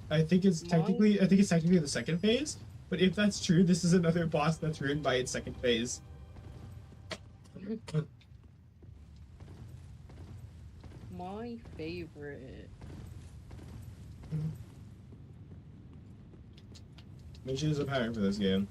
I think it's technically the second phase, but if that's true, this is another boss that's ruined by its second phase. My favorite. Mentions of hiring for this game.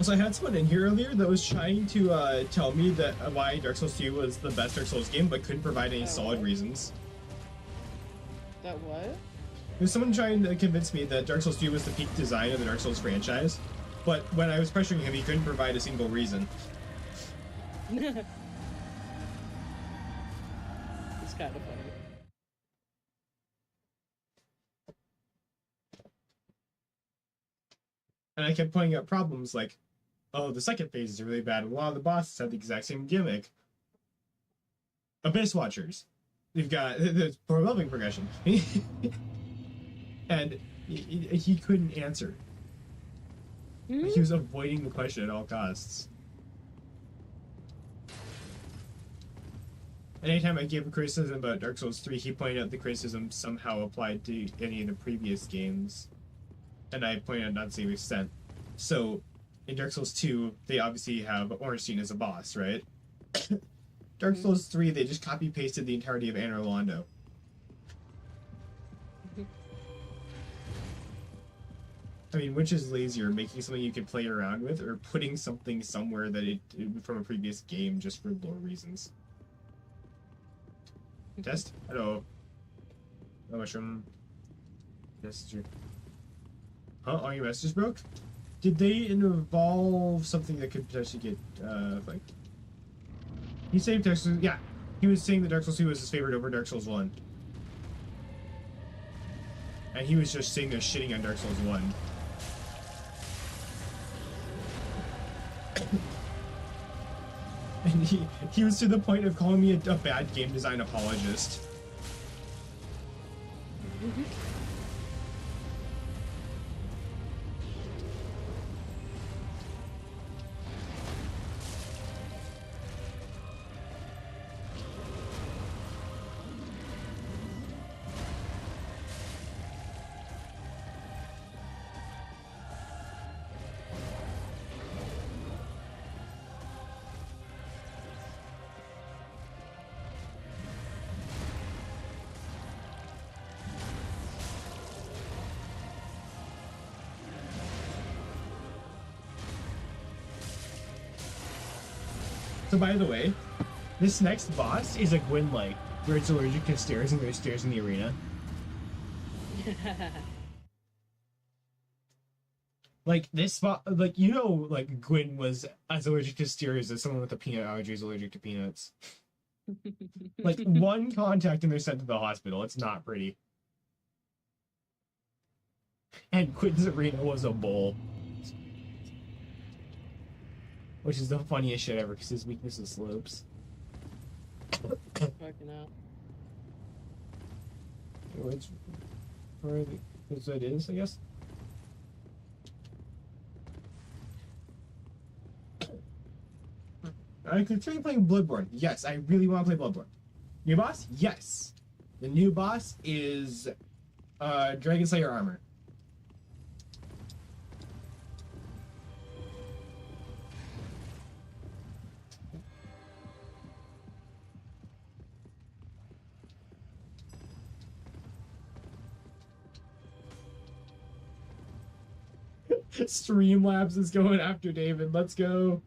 So I had someone in here earlier that was trying to tell me that why Dark Souls 2 was the best Dark Souls game, but couldn't provide any solid reasons. That what? There's someone trying to convince me that Dark Souls 2 was the peak design of the Dark Souls franchise, but when I was pressuring him, he couldn't provide a single reason. It's kind of funny. And I kept pointing out problems like, oh, the second phase is really bad. A lot of the bosses have the exact same gimmick. Abyss Watchers. You've got the leveling progression. And he couldn't answer. He was avoiding the question at all costs. Anytime I gave a criticism about Dark Souls 3, he pointed out the criticism somehow applied to any of the previous games. And I pointed out not to the same extent. So, in Dark Souls 2, they obviously have Ornstein as a boss, right? Dark Souls 3, they just copy-pasted the entirety of Anor Londo. I mean, which is lazier, making something you can play around with, or putting something somewhere that it from a previous game just for lore reasons? Test? Hello. Oh, mushroom. Yes, huh? All your messages broke? Did they involve something that could potentially get, like... He saved Dark Souls... Yeah. He was saying that Dark Souls 2 was his favorite over Dark Souls 1. And he was just sitting there shitting on Dark Souls 1. And he was to the point of calling me a bad game design apologist. So by the way, this next boss is a Gwyn-like, where it's allergic to stairs and there's stairs in the arena. Like, this spot, like, you know, like, Gwyn was as allergic to stairs as someone with a peanut allergy is allergic to peanuts. Like one contact and they're sent to the hospital. It's not pretty. And Quentin's arena was a bull. Which is the funniest shit ever because his weakness is slopes. Fucking out. Which, that's what it is, I guess. I'm considering playing Bloodborne. Yes, I really want to play Bloodborne. New boss? Yes. The new boss is Dragon Slayer armor. Streamlabs is going after David. Let's go.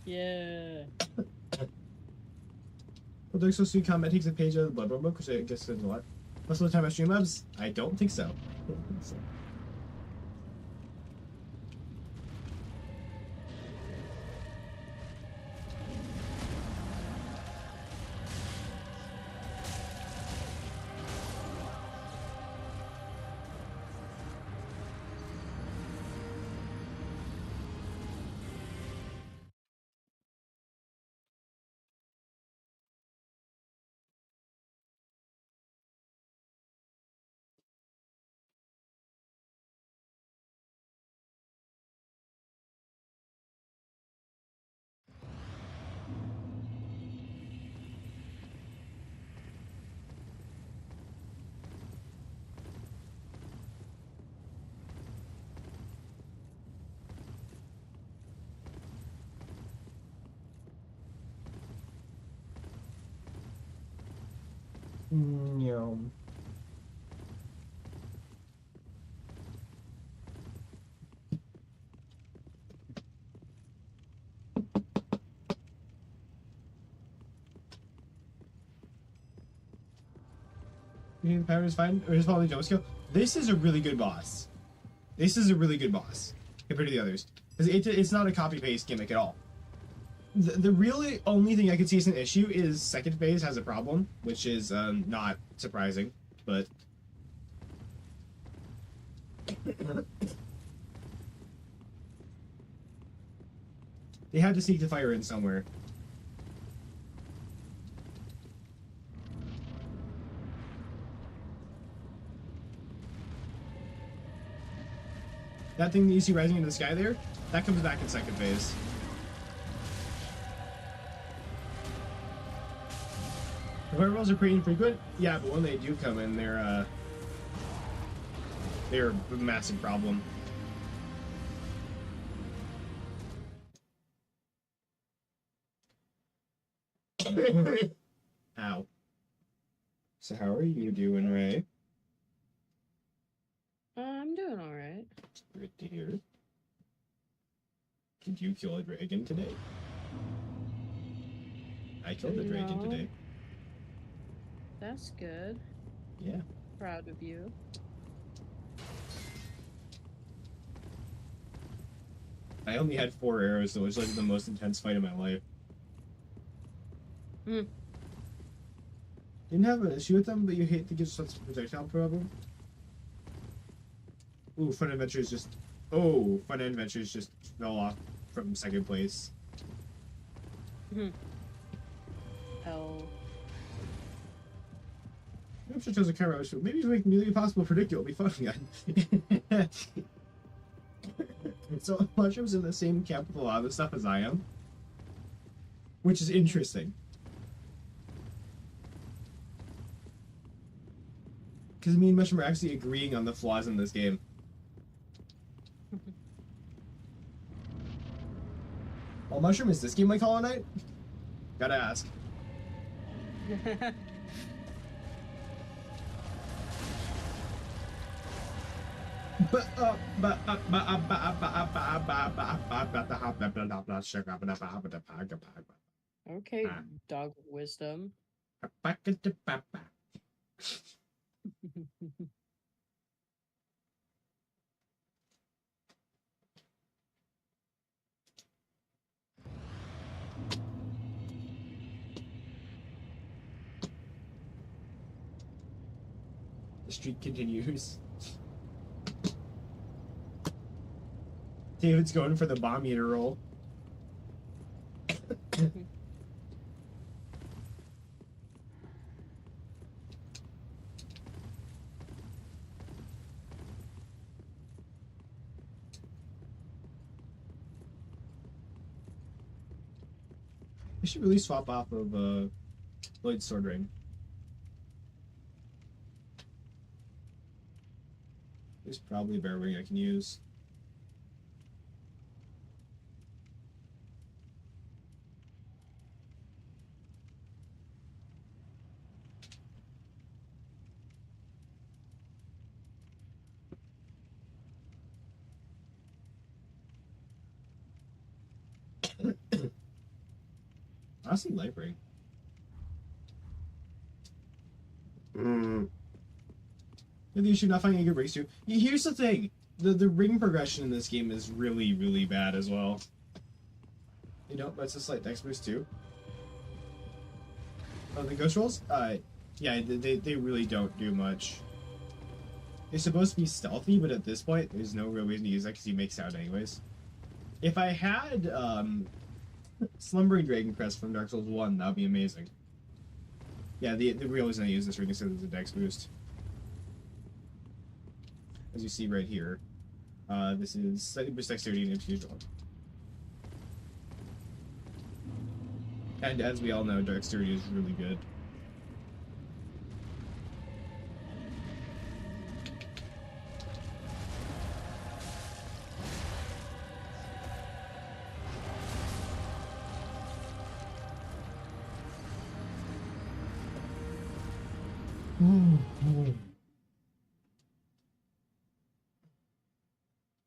Yeah. Well, Dark Souls 3 combat takes a page out of the Bloodborne book, which I guess there's a lot. Most of the time at Streamlabs? I don't think so. Yum. You think the power is fine? Or is probably jump skill? This is a really good boss. This is a really good boss compared to the others. It's not a copy-paste gimmick at all. The really only thing I could see as an issue is second phase has a problem, which is not surprising, but they had to sneak the fire in somewhere. That thing that you see rising into the sky there, that comes back in second phase. The fireballs are pretty infrequent, yeah, but when they do come in, they're a massive problem. Ow. So how are you doing, Ray? I'm doing alright. Good to hear. Did you kill a dragon today? I killed a dragon No. today. That's good. Yeah. Proud of you. I only had 4 arrows, so it was like the most intense fight of my life. Hmm. Didn't have an issue with them, but you hate to get such a projectile problem. Ooh, Fun Adventures just... Oh, Fun Adventures just fell off from second place. L. I should chose a camera show. Maybe make Nearly Possible predict it'll be fun again. So Mushroom's in the same camp with a lot of the stuff as I am. Which is interesting. Because me and Mushroom are actually agreeing on the flaws in this game. Well, Mushroom, is this game like Hollow Knight? Gotta ask. Okay, dog wisdom. The streak continues. David's going for the bomb eater roll. I should really swap off of Lloyd's sword ring. There's probably a bear ring I can use. Honestly, light ring. The issue not finding a good rings too. Here's the thing: the ring progression in this game is really, really bad as well. You know, but it's a slight dex boost too. Oh, the ghost rolls? Yeah, they really don't do much. They're supposed to be stealthy, but at this point, there's no real reason to use that because you make sound anyways. If I had Slumbering Dragon Crest from Dark Souls 1, that would be amazing. Yeah, the real reason I use this ring is because it's a dex boost. As you see right here, this is slightly boost dexterity and usual. And as we all know, dexterity is really good.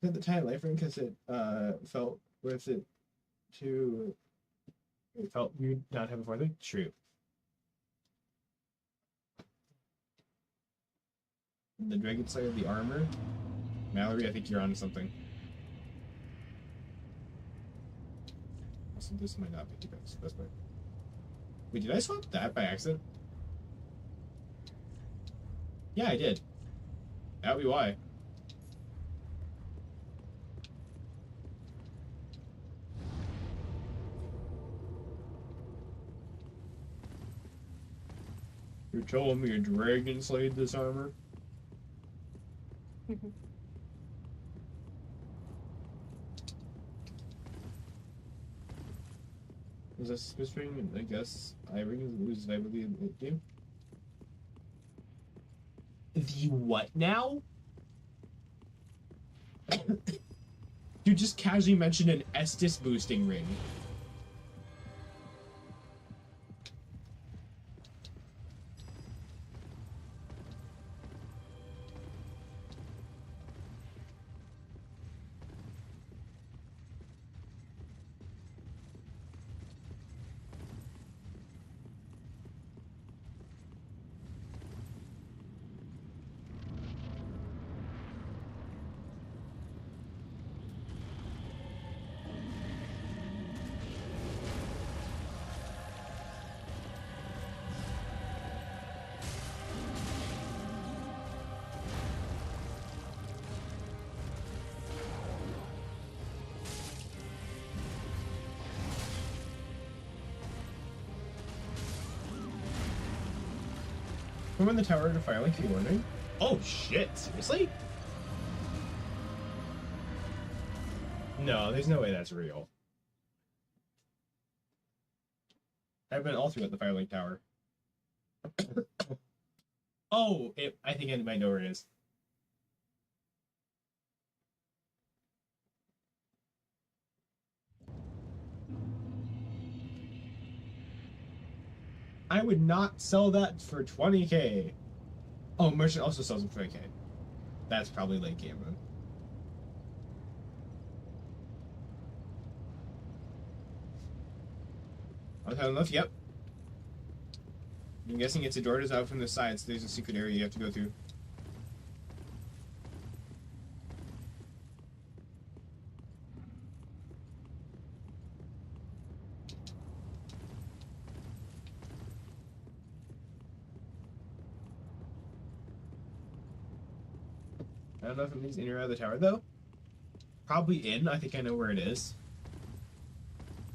At the tiny life ring because it felt worth it to. It felt weird not having farther. True. The Dragon Slayer, the armor. Mallory, I think you're onto something. Also, this might not be too bad. Best part. Wait, did I swap that by accident? Yeah, I did. That would be why. You're telling me a dragon slayed this armor? Is that Swiss ring? I guess I ring loses viability in the game. The what now? You just casually mentioned an Estus boosting ring. Who in the tower to Firelink, you wondering? Oh shit, seriously? No, there's no way that's real. I've been all throughout the Firelink Tower. Oh, I think I might know where it is. I would not sell that for 20k. Oh, merchant also sells it for 20k. That's probably late game then. I've had enough, yep. I'm guessing it's a door that's out from the side, so there's a secret area you have to go through. I don't know if it means in or out of the tower, though. Probably in. I think I know where it is.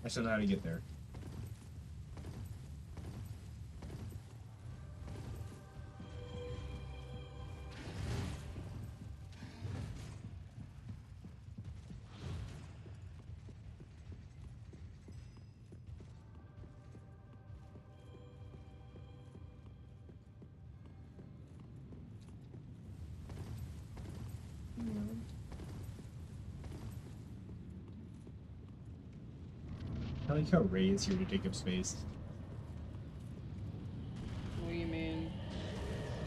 I just don't know how to get there. I like how Ray is here to take up space. What do you mean?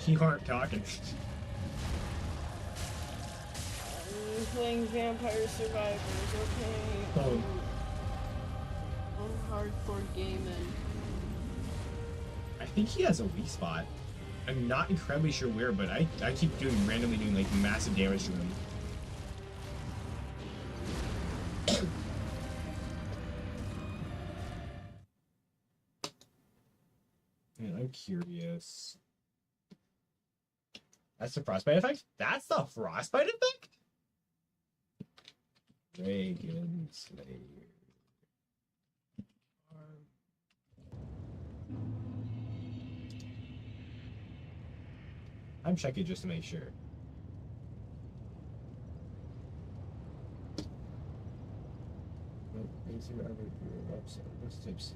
You aren't talking. I'm playing Vampire Survivors, okay? Oh. I'm hardcore gaming. I think he has a weak spot. I'm not incredibly sure where, but I keep randomly doing like massive damage to him. Man, I'm curious. That's the frostbite effect? That's the frostbite effect? Dragon Slayer. I'm checking just to make sure. What's tips?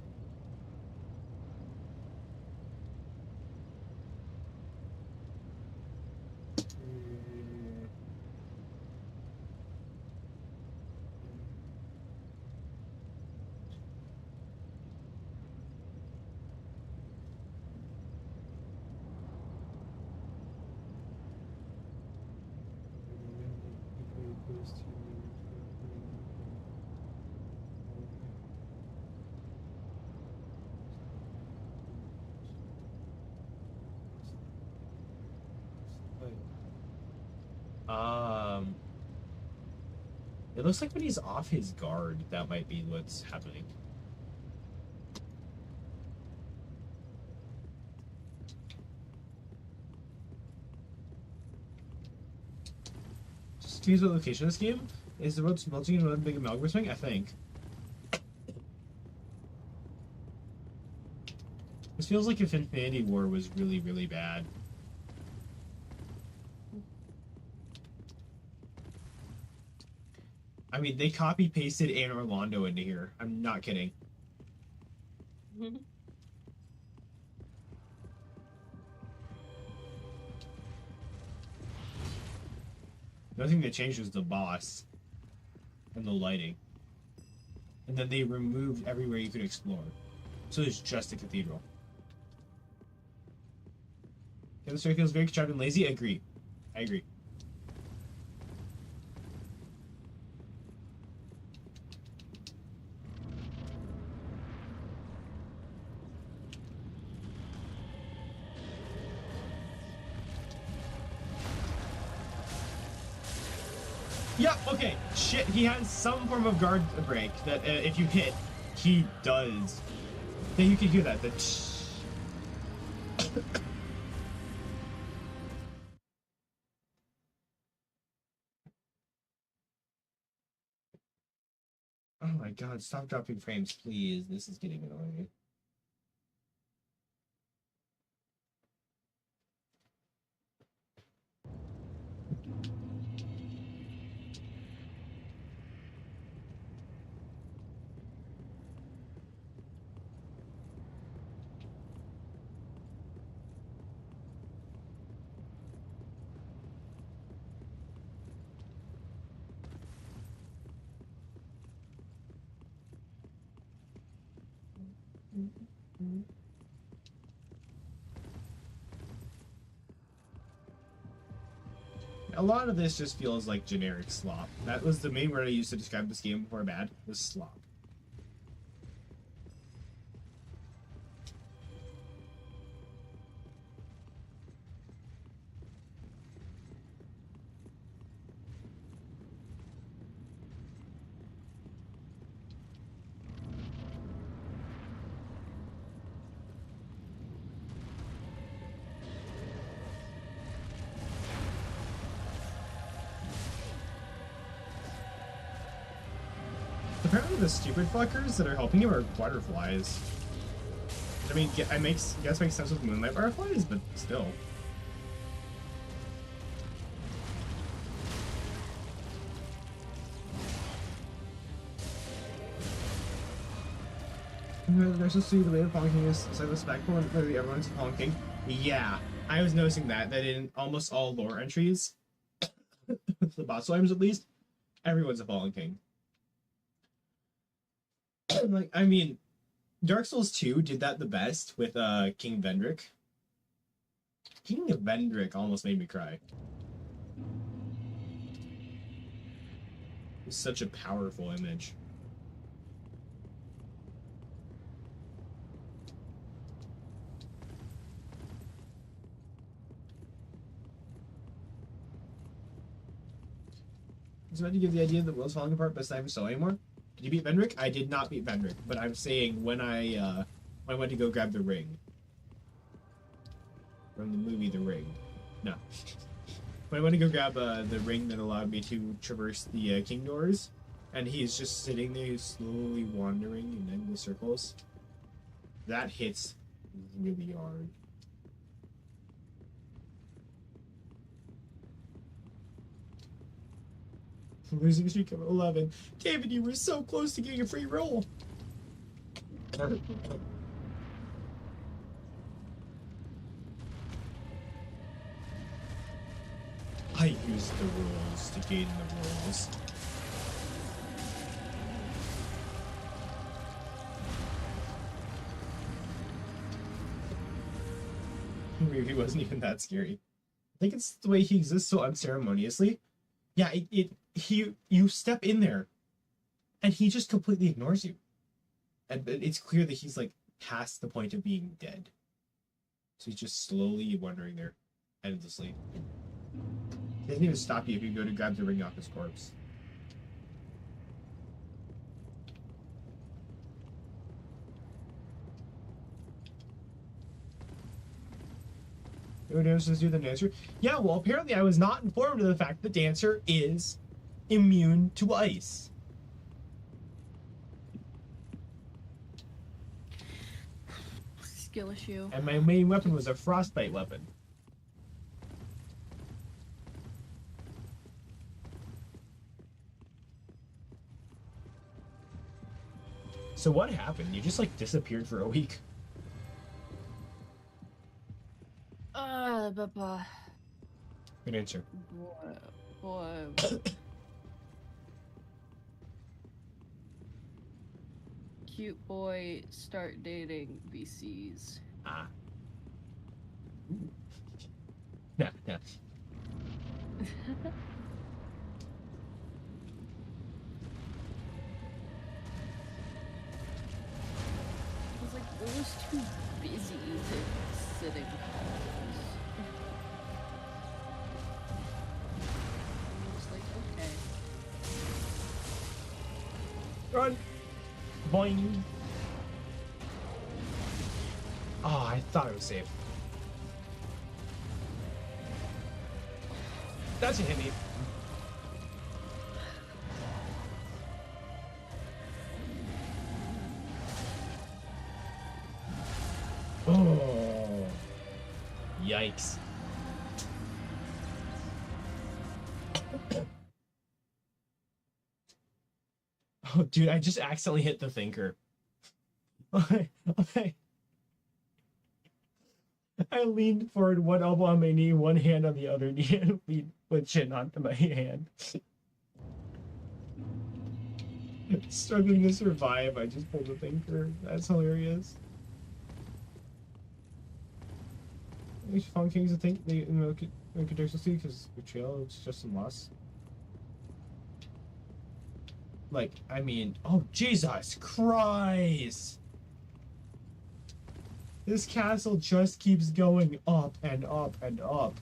It looks like when he's off his guard, that might be what's happening. Just to use the location of this game, is the road's melting in one big amalgam swing? I think. This feels like if Infinity War was really, really bad. I mean, they copy-pasted Anne Orlando into here. I'm not kidding. The only thing that changed was the boss and the lighting. And then they removed everywhere you could explore. So it's just a cathedral. Yeah, the story feels very contrived and lazy. I agree. I agree. Yeah, okay. Shit, he has some form of guard break that if you hit, he does. Then you can hear that. The oh my god, stop dropping frames, please. This is getting annoying. A lot of this just feels like generic slop. That was the main word I used to describe this game before bad, was slop. apparently the stupid fuckers that are helping him are butterflies. I mean, I guess makes sense with moonlight butterflies, but still. There's supposed to be the way of Fallen King is so respectful and literally everyone's Fallen King. Yeah, I was noticing that in almost all lore entries, the boss items at least, everyone's a Fallen King. Like, I mean, Dark Souls 2 did that the best with King Vendrick. King Vendrick almost made me cry. It's such a powerful image. I was about to give the idea that the world's falling apart, but it's not even so anymore. Did you beat Vendrick? I did not beat Vendrick, but I'm saying when I went to go grab the ring from the movie The Ring. No, when I went to go grab the ring that allowed me to traverse the king doors, and he's just sitting there slowly wandering in endless circles. That hits really hard. Losing streak of 11. David, you were so close to getting a free roll. I used the rolls to gain the rolls. Maybe he wasn't even that scary. I think it's the way he exists so unceremoniously. Yeah, you step in there, and he just completely ignores you, and it's clear that he's like past the point of being dead. So he's just slowly wandering there, endlessly. He doesn't even stop you if you go to grab the ring off his corpse. Who knows you the Dancer? Yeah, well, apparently I was not informed of the fact that Dancer is immune to ice. Skill issue. And my main weapon was a frostbite weapon. So what happened? You just like disappeared for a week. Good answer. Boy. Cute boy, start dating VCs. Ah. Nah. I was like, it was too busy to sit in calls. I was like, okay. Run! Boing! Oh, I thought it was safe. That's a hit me. Oh, yikes. Oh, dude, I just accidentally hit the thinker. I leaned forward, one elbow on my knee, one hand on the other knee, and leaned with chin onto my hand. Struggling to survive, I just pulled the thinker. That's hilarious. Fallen Kings, I think they inconsistency because betrayal, it's just some loss. Like, I mean, oh Jesus Christ! This castle just keeps going up and up and up.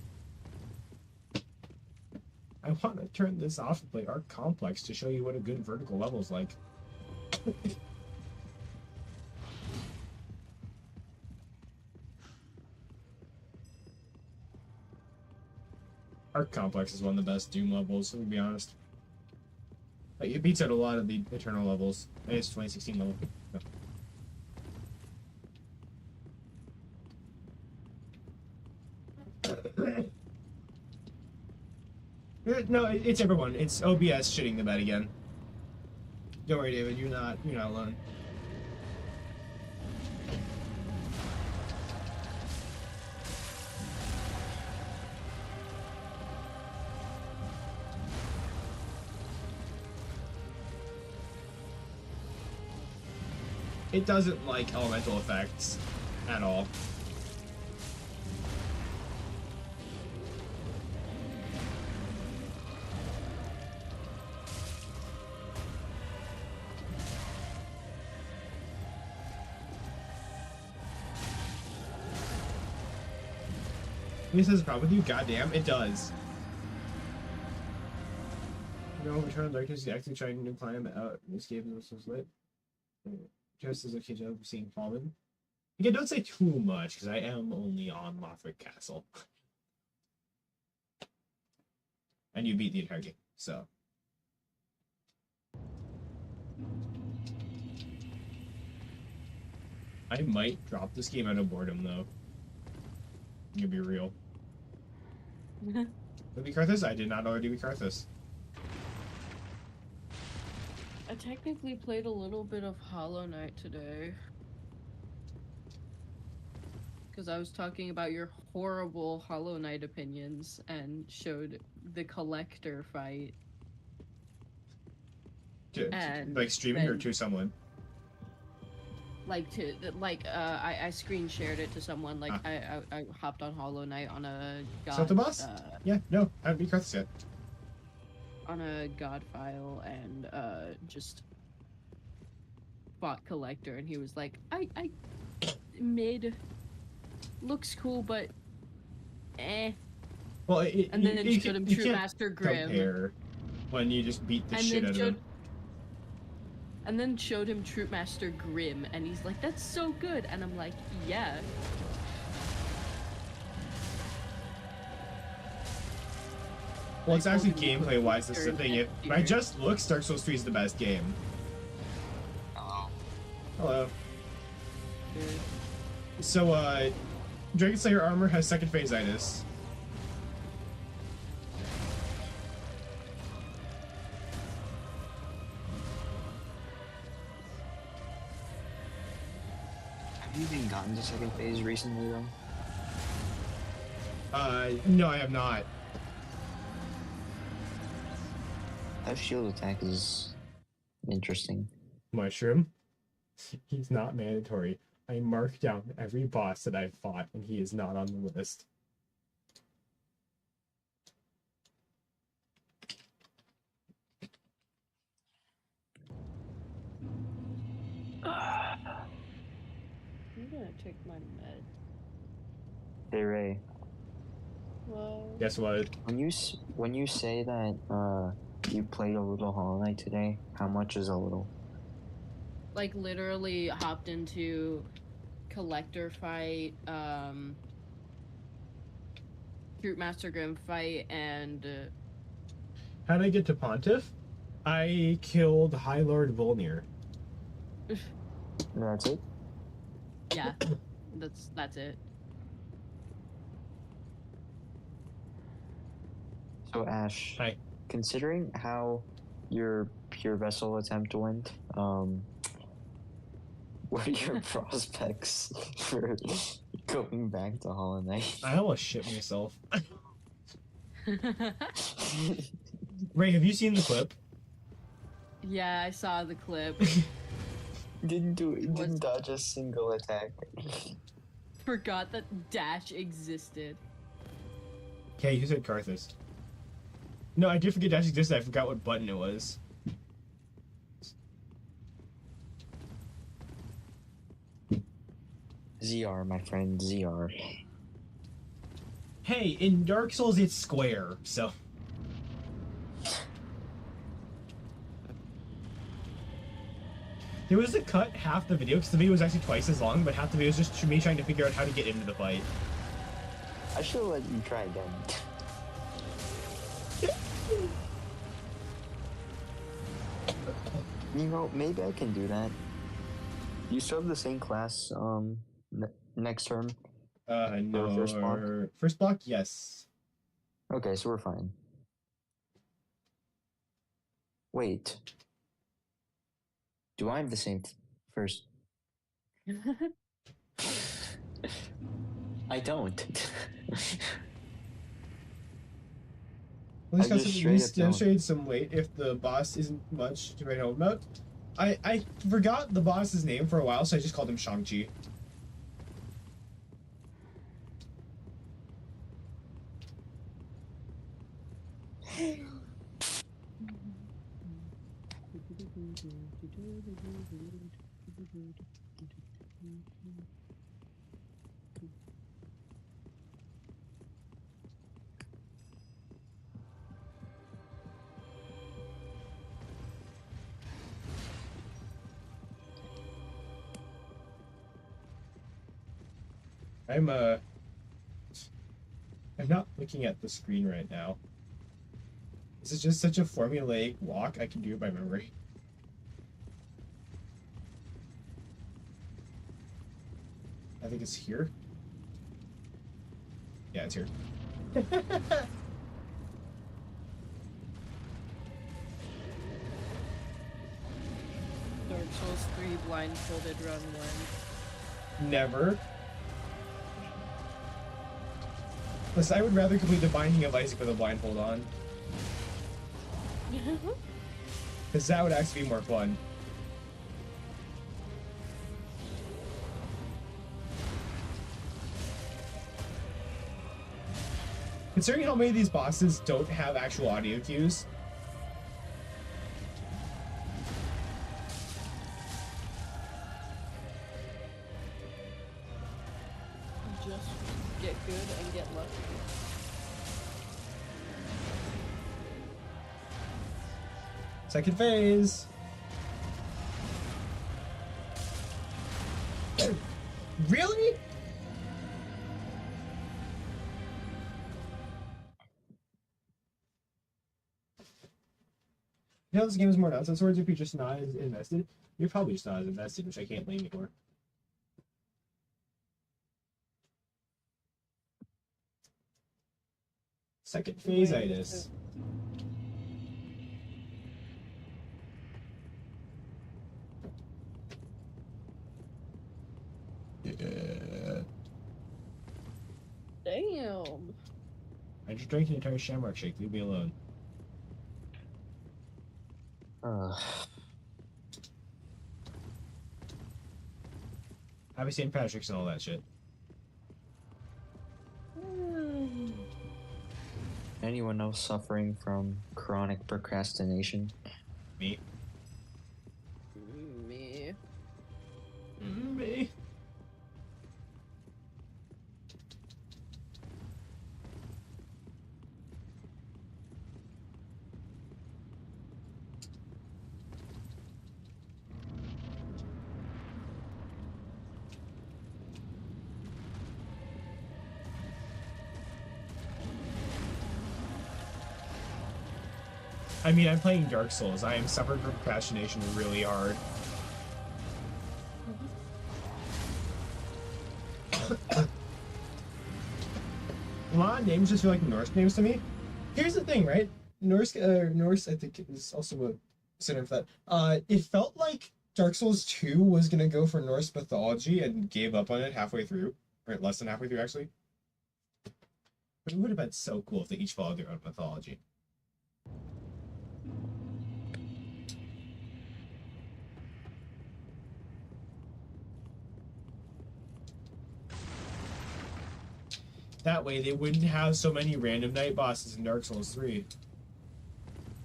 I want to turn this off and play Arc Complex to show you what a good vertical level is like. Arc Complex is one of the best Doom levels, to be honest. It beats out a lot of the Eternal levels. And it's 2016 level. So. No, it's everyone. It's OBS shitting the bed again. Don't worry, David. You're not alone. It doesn't like elemental effects at all. This has a problem with you? Goddamn, it does. You know, Return of Darkness is actually trying to climb out and escape and this was lit. Just as a kid of seeing Fallen. Again, don't say too much, because I am only on Lothric Castle. And you beat the entire game, so. I might drop this game out of boredom, though. I'm gonna be real. Did we Karthus? I did not already beat Karthus. I technically played a little bit of Hollow Knight today. Because I was talking about your horrible Hollow Knight opinions and showed the Collector fight. And like streaming or then- to someone? I screen shared it to someone. Like I hopped on Hollow Knight on a Is that the boss? Yeah, no, I haven't beat Karthus yet. On a god file and just fought Collector, and he was like, I mid looks cool, but eh. Well, And then it showed him True Master Grim. Compare when you just beat the shit out of him. And then showed him Troop Master Grim, and he's like, that's so good. And I'm like, yeah. Well, it's I actually told him gameplay wise, this is the thing. If by just looks, Dark Souls 3 is the best game. Hello. Hello. So, Dragon Slayer armor has second phase-itis. Have you even gotten to second phase recently, though? No, I have not. That shield attack is interesting. Mushroom? He's not mandatory. I marked down every boss that I've fought, and he is not on the list. I'm gonna take my med. Hey Ray, Well, Guess what? when you say that you played a little Hollow Knight today, how much is a little? like literally hopped into Collector fight, Troop Master Grim fight, and How did I get to Pontiff? I killed High Lord Volnir. That's it. yeah, that's it. So Ash, Hi. considering how your Pure Vessel attempt went, what are your prospects for going back to Hollow Knight? I almost shit myself. Ray, have you seen the clip? Yeah, I saw the clip. Didn't dodge a single attack. Forgot that dash existed. Okay, you said Karthus. No, I did forget Dash existed. I forgot what button it was. ZR, my friend, ZR. Hey, in Dark Souls it's square, so... There was a cut half the video, because the video was actually twice as long, but half the video was just me trying to figure out how to get into the fight. I should have let you try again. You know, maybe I can do that. You still have the same class next term? No. First block? First block, yes. Okay, so we're fine. Wait. Do I have the same first? I don't. At least I got just some, straight up don't. demonstrated some weight if the boss isn't much to write home about. I forgot the boss's name for a while, so I just called him Shang-Chi. I'm not looking at the screen right now. This is just such a formulaic walk, I can do it by memory. I think it's here. Yeah, it's here. Dark Souls 3 blindfolded run 1. Never. Plus, I would rather complete the Binding of Isaac with a blindfold on. Because that would actually be more fun. Considering how many of these bosses don't have actual audio cues. Just get good and get lucky. Second phase. Really? You know this game is more nonsense words if you're just not as invested. You're probably just not as invested, which I can't blame you for. Second phase-itis. Yeah. Damn. I just drank an entire Shamrock Shake. Leave me alone. Happy St. Patrick's and all that shit. Anyone else suffering from chronic procrastination? Me. Me. Me. I mean, I'm playing Dark Souls. I am suffering from procrastination really hard. A lot of names just feel like Norse names to me. Here's the thing, right? Norse, I think is also a synonym for that. It felt like Dark Souls 2 was gonna go for Norse mythology and gave up on it halfway through, or less than halfway through, actually. But it would have been so cool if they each followed their own mythology. That way, they wouldn't have so many random night bosses in Dark Souls 3.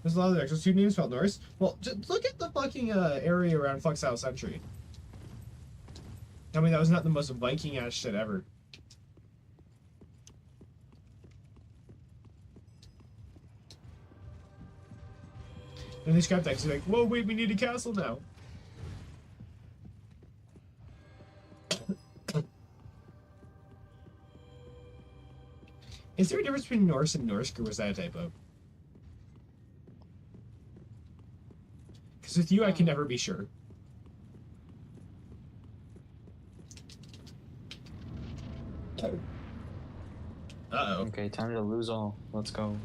There's a lot of Dark Souls 2 names spelled Norse. Well, just look at the fucking area around Flux Isle Century. Tell me that was not the most Viking-ass shit ever. And they scrapped that because they're like, whoa, wait, we need a castle now. Is there a difference between Norse and Norse, or was that a typo? Because with you, I can Oh. never be sure. Uh-oh. Okay, time to lose all. Let's go.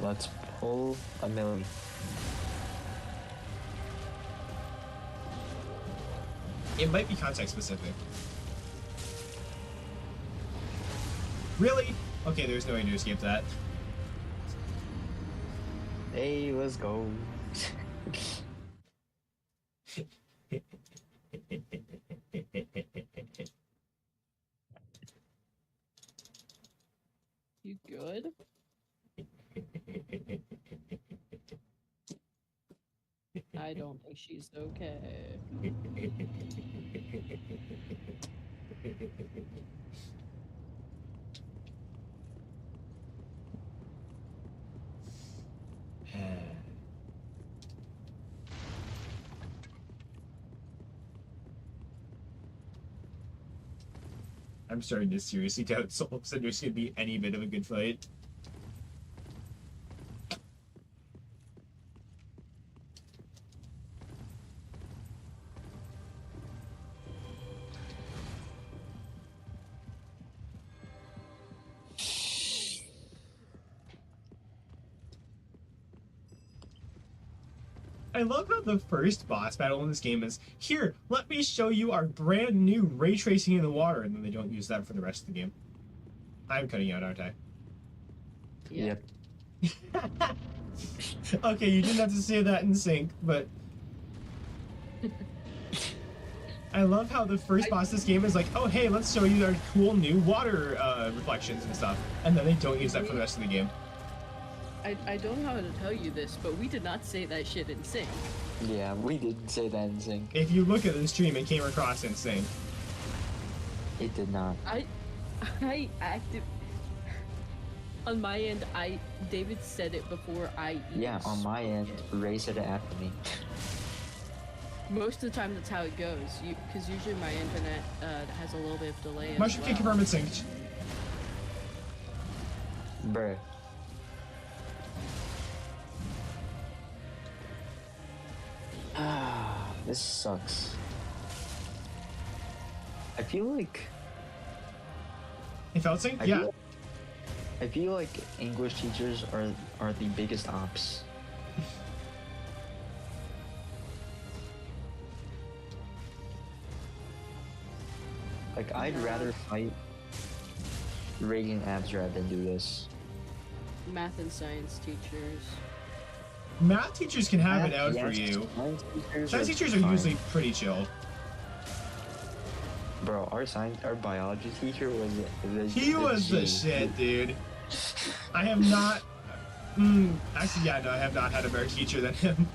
Let's pull a Millie. It might be context specific. Really? Okay, there's no way to escape that. Hey, let's go. You good? I don't think she's okay. I'm starting to seriously doubt Soul said there's gonna be any bit of a good fight. I love how the first boss battle in this game is, here, let me show you our brand new ray tracing in the water, and then they don't use that for the rest of the game. I'm cutting out, aren't I? Yeah. Yep. Okay, you didn't have to say that in sync, but... I love how the first boss of this game is like, oh hey, let's show you our cool new water reflections and stuff, and then they don't use that for the rest of the game. I don't know how to tell you this, but we did not say that shit in sync. Yeah, we didn't say that in sync. If you look at the stream, it came across in sync. It did not. I acted on my end. David said it before I. Yeah, on my end, Ray said it after me. Most of the time, that's how it goes. Because usually my internet has a little bit of delay. as Mushroom King well. confirmed in sync. Bruh. Ah, this sucks. I feel like It felt sync? I Yeah. feel, I feel like English teachers are the biggest ops. Like I'd rather fight Radiant Absrad than do this. Math and science teachers. Math teachers can have it out for Yes, you. Science Science teachers are fine. usually pretty chill. Bro, our biology teacher was He was the G. shit, dude. I have not. Actually, yeah, no, I have not had a better teacher than him.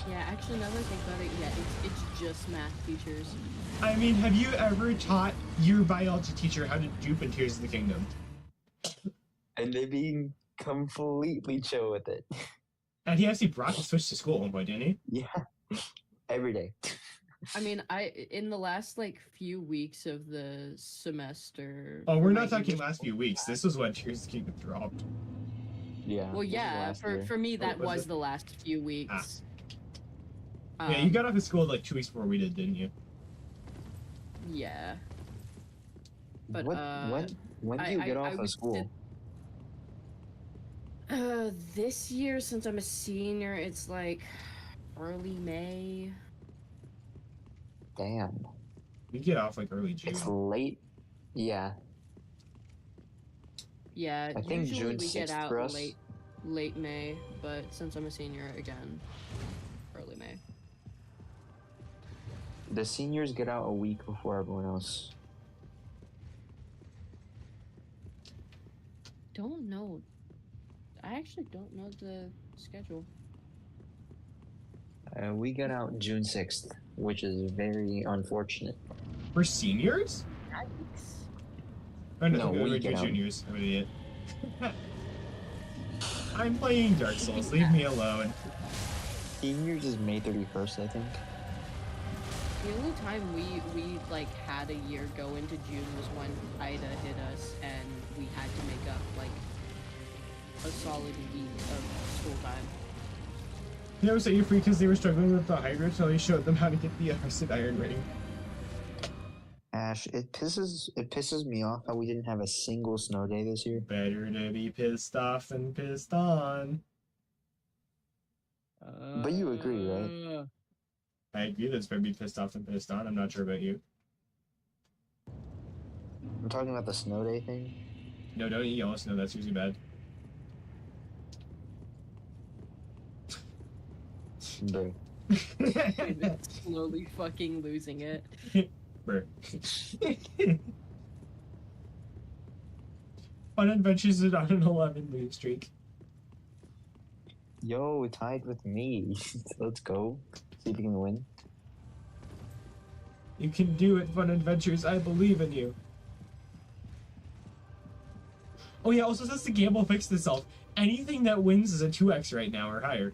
Yeah, actually, now that I think about it, yeah, it's just math teachers. I mean, have you ever taught your biology teacher how to dupe in Tears of the Kingdom? And they being completely chill with it. And he actually brought the Switch to school at one point, didn't he? Yeah, every day. I mean, in the last like few weeks of the semester. Oh, for we're my not talking English last few weeks. This was when Tears of the Kingdom dropped. Yeah. Well, this was yeah, last year. for me that was was it? the last few weeks. Yeah, you got off of school like 2 weeks before we did, didn't you? Yeah. But when do you get off of school? This year, since I'm a senior, it's like early May. Damn, We get off like early June. it's late. Yeah, Yeah, I think usually June we get 6th out for us. late May, but since I'm a senior again, early May. the seniors get out a week before everyone else. Don't know. I actually don't know the schedule. We get out June 6th, which is very unfortunate. For seniors? Yikes. Oh, No, no, we we're get out. juniors. I'm an idiot. I'm playing Dark Souls. Leave me alone. Seniors is May 31st, I think. The only time we like had a year go into June was when Ida hit us, and we had to make up like a solid week of school time. They always set you free because they were struggling with the Hydra until you showed them how to get the Arsene Iron Ring. Ash, it pisses me off how we didn't have a single snow day this year. Better to be pissed off than pissed on. But you agree, right? I agree that it's better to be pissed off than pissed on. I'm not sure about you. I'm talking about the snow day thing. No, don't eat yellow snow. That's usually bad. Bro. It's slowly fucking losing it. Brr. Fun Adventures is on an 11 lose streak. Yo, tied with me. Let's go. See if you can win. You can do it, Fun Adventures. I believe in you. Oh yeah, also since the gamble fixed itself, anything that wins is a 2x right now or higher.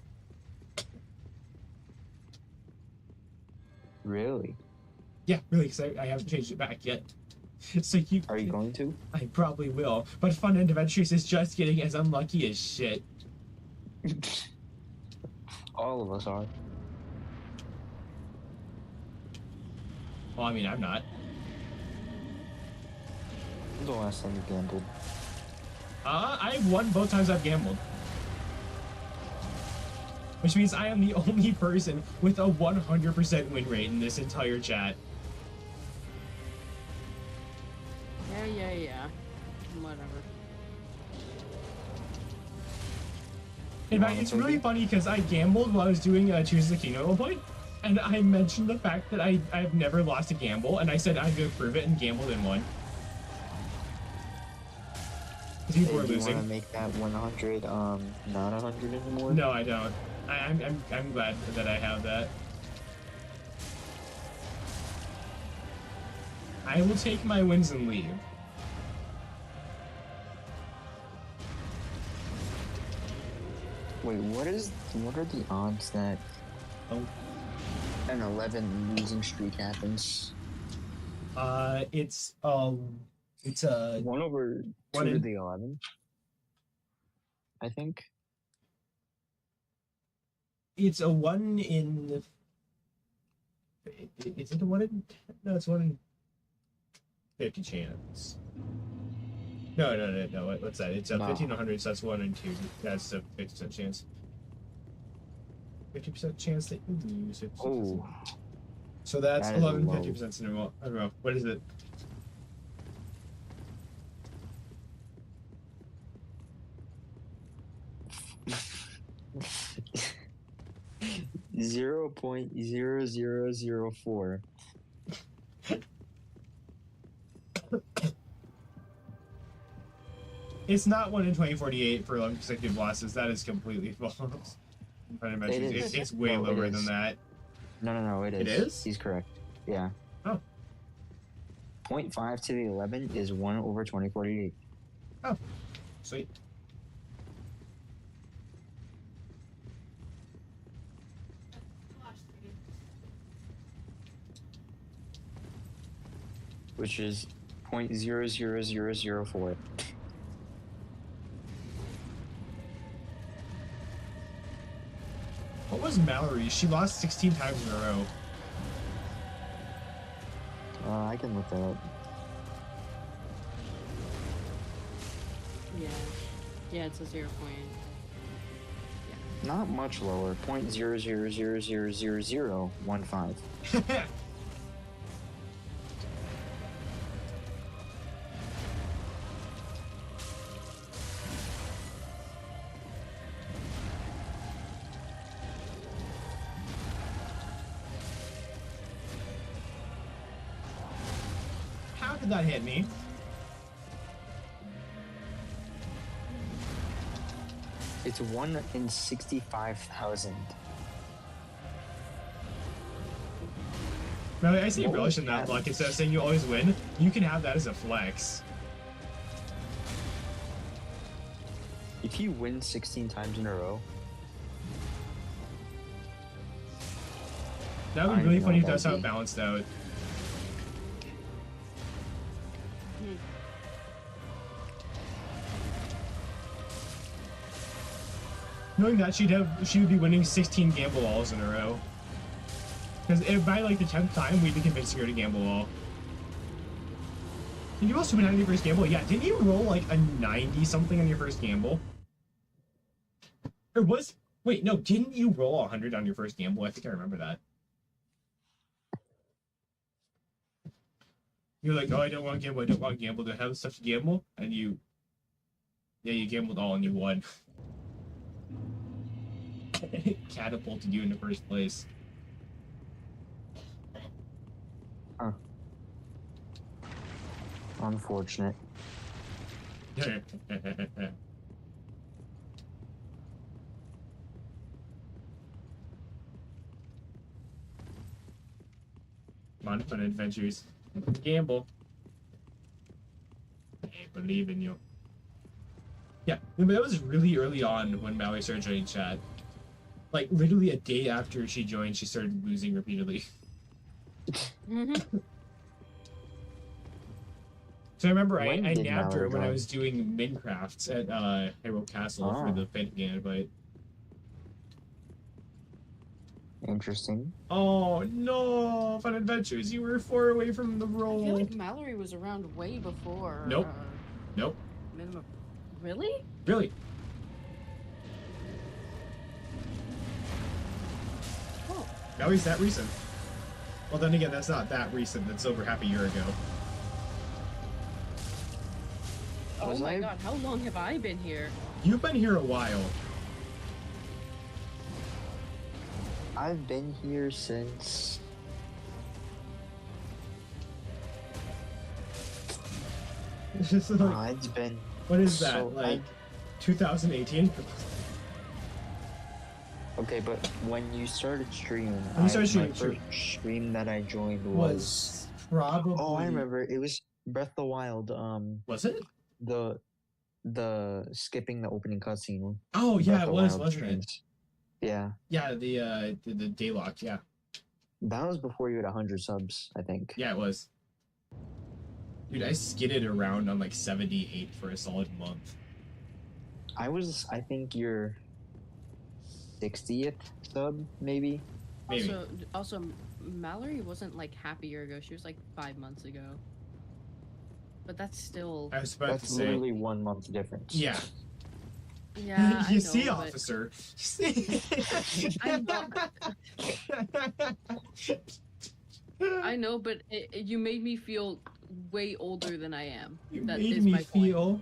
Really? Yeah, really, because I haven't changed it back yet. So you Are you going to? I probably will, but Fun Adventures is just getting as unlucky as shit. All of us are. Well, I mean, I'm not. When's the last time you gambled? I've won both times I've gambled. Which means I am the only person with a 100% win rate in this entire chat. Yeah. Whatever. In fact, it's really funny because I gambled while I was doing Choose the Kingdom at one point, and I mentioned the fact that I've never lost a gamble, and I said I'm going to prove it and gambled and won. People were Do you losing. want to make that 100 not 100 anymore? No, I don't. I'm glad that I have that. I will take my wins and leave. Wait, what are the odds that an 11 losing streak happens? It's a 1 over 2 1 to in- the 11, I think. It's a 1 in. Is it a 1 in? No, it's 1 in 50 chance. No. What's that? It's a No. 1500, so that's 1 in 2. That's a 50% chance. 50% chance that you lose. 50%. Oh, So that's that is 11 low. 50% in a row. I don't know. What is it? .0004. It's not 1 in 2048 for 11 consecutive losses. That is completely false. It is. It's way No, it lower is. than that. No, it is. It is? He's correct. Yeah. Oh. 0.5 to the 11 is 1 over 2048. Sweet. Which is 0.00004. What was Mallory? She lost 16 times in a row. I can look that up. Yeah, it's a 0 point. Not much lower. 0.00000015. How did that hit me? It's 1 in 65,000. Mallory, I say What relish was in that that? luck instead of saying you always win. You can have that as a flex. If you win 16 times in a row, That would I be really know funny if that'd that's how it be- balanced out. Knowing that she would be winning 16 gamble walls in a row. Because by like the 10th time, we'd be convincing her to gamble wall. Did you also win on your first gamble? Yeah, didn't you roll like a 90 something on your first gamble? Or was wait, no, didn't you roll 100 on your first gamble? I think I remember that. You're like, oh, I don't want to gamble, I don't want to gamble. Do I have such a gamble? And you gambled all and you won. Catapulted you in the first place. Huh. Unfortunate. Come on, fun adventures. Gamble. I believe in you. Yeah, but that was really early on when Mallory started joining chat. Like, literally a day after she joined, she started losing repeatedly. So I remember I nabbed her when I was doing Minecrafts at Hyrule Castle for the Phantom invite. Interesting. Oh no, Fun Adventures, you were 4 away from the I feel roll. like Mallory was around way before. Nope. Nope. Minimum. Really? Really? Oh. Mallory's that recent. Well, then again, that's not that recent. That's over half a year ago. Oh my god, how long have I been here? You've been here a while. I've been here since... It's just like, it's been... what is that? so Like 2018? Okay, but when you started streaming, When you started my streaming, first stream that I joined was... probably. Oh, I remember. It was Breath of the Wild. Was it? The skipping the opening cutscene. Oh yeah, Breath it of was, Wild wasn't it? streams. Yeah, Yeah, the Daylock. Yeah, that was before you had 100 subs, I think. yeah, it was. Dude, I skidded around on like 78 for a solid month. I think your 60th sub, maybe. Maybe. Also, Mallory wasn't like half a year ago. She was like 5 months ago. But that's still. I was about That's to say. literally 1 month difference. Yeah. Yeah. I You know, see, but- officer. I know, but you made me feel way older than I am. You That made is me my point. feel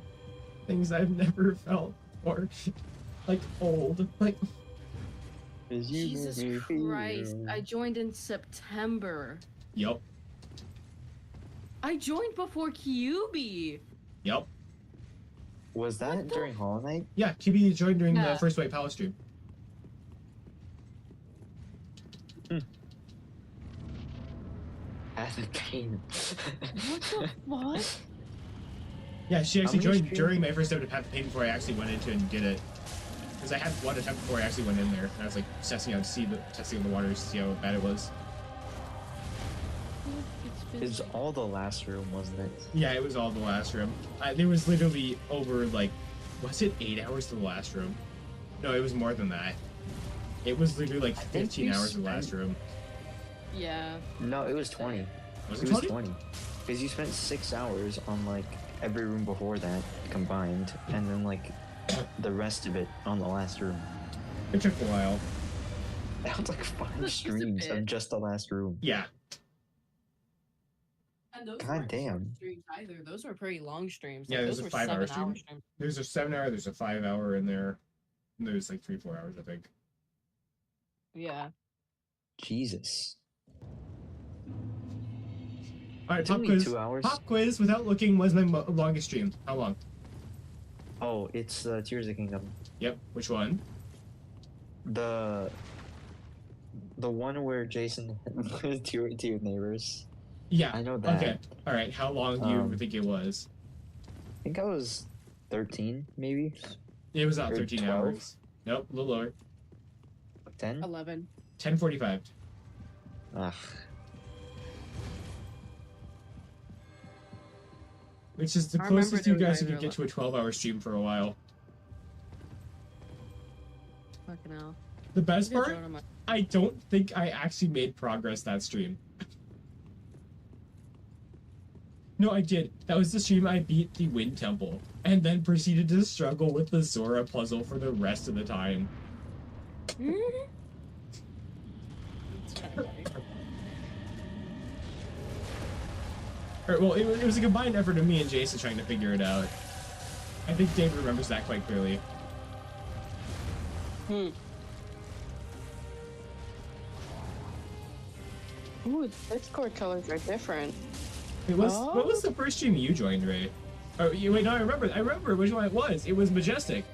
things I've never felt, or like old. Like, Jesus Christ! I joined in September. yup, I joined before QB. yup. Was that during Hollow Knight? Yeah, QB joined during Yeah. the first White Palace stream. As a pain. What the fuck? Yeah, she actually many joined streams- during my first attempt to Path of Pain before I actually went into it and did it. Because I had one attempt before I actually went in there, and I was like testing out the waters to see how bad it was. It's all the last room, wasn't it? Yeah, it was all the last room. There was literally over like, was it 8 hours to the last room? No, it was more than that. It was literally like think 15 we hours to the last spent- room. Yeah. No, it was 20. Was It it was 20? 20. Because you spent 6 hours on like every room before that combined, and then like the rest of it on the last room. It took a while. That was like 5 Just a streams bit. of just the last room. Yeah. And those God weren't short damn. streams either. Those were pretty long streams. Yeah, Like, there's those a were 5-hour 7-hour stream. There's a 7-hour, there's a 5-hour in there. And there's like 3-4 hours, I think. Yeah. Jesus. Alright, It took pop me quiz. 2 hours. Pop quiz without looking was my longest stream. How long? Oh, it's Tears of the Kingdom. Yep. Which one? The one where Jason two neighbors. Yeah. I know that. Okay. Alright, how long do you Um, think it was? I think I was 13, maybe It was not or 13 12? hours. Nope, a little lower. 10. 11. 10:45. Ugh. Which is the I remember closest you doing guys either could get to a 12-hour stream for a while. Fucking hell. The best Good part, job on my- I don't think I actually made progress that stream. No, I did. That was the stream I beat the Wind Temple, and then proceeded to struggle with the Zora puzzle for the rest of the time. It's kinda funny. Well, it was a combined effort of me and Jason trying to figure it out. I think Dave remembers that quite clearly. Ooh, the Discord colors are different. What was the first stream you joined, Ray? Oh, wait, no, I remember which one it was. It was Majestic.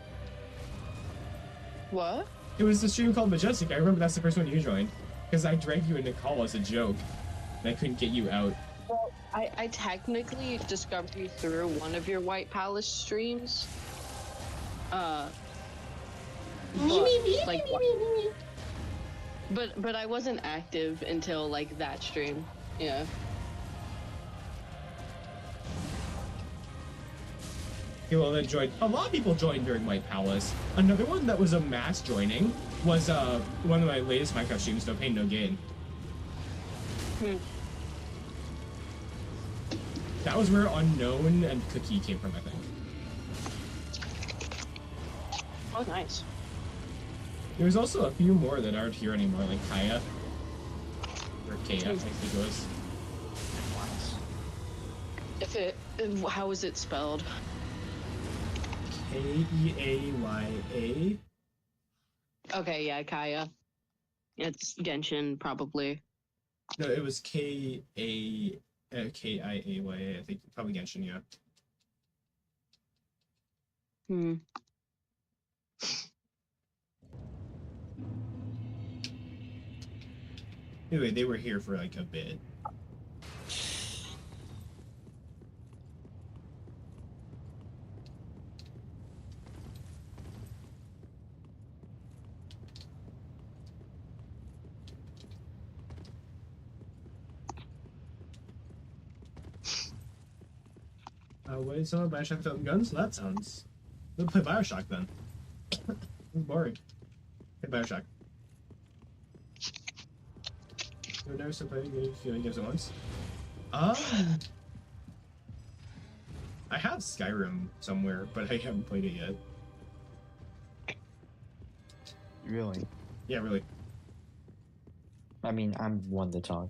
What? It was the stream called Majestic. I remember that's the first one you joined. Because I dragged you into call as a joke. And I couldn't get you out. Well, I technically discovered you through one of your White Palace streams. But I wasn't active until like that stream. Yeah. Okay, well, then joined. A lot of people joined during White Palace. Another one that was a mass joining was one of my latest Minecraft streams, No Pain, No Gain. That was where Unknown and Cookie came from, I think. Oh, nice. There's also a few more that aren't here anymore, like Kaya. Or KF, I think it was. How is it spelled? Keaya. Okay, yeah, Kaya. It's Genshin, probably. No, it was Kiaya. I think probably Genshin, yeah. Anyway, they were here for like a bit. Wait, so Bioshock without guns? That sounds... Let's play Bioshock then. It's boring. Play Bioshock. You've never still played a feeling games at once? I have Skyrim somewhere, but I haven't played it yet. Really? Yeah, really. I mean, I'm one to talk.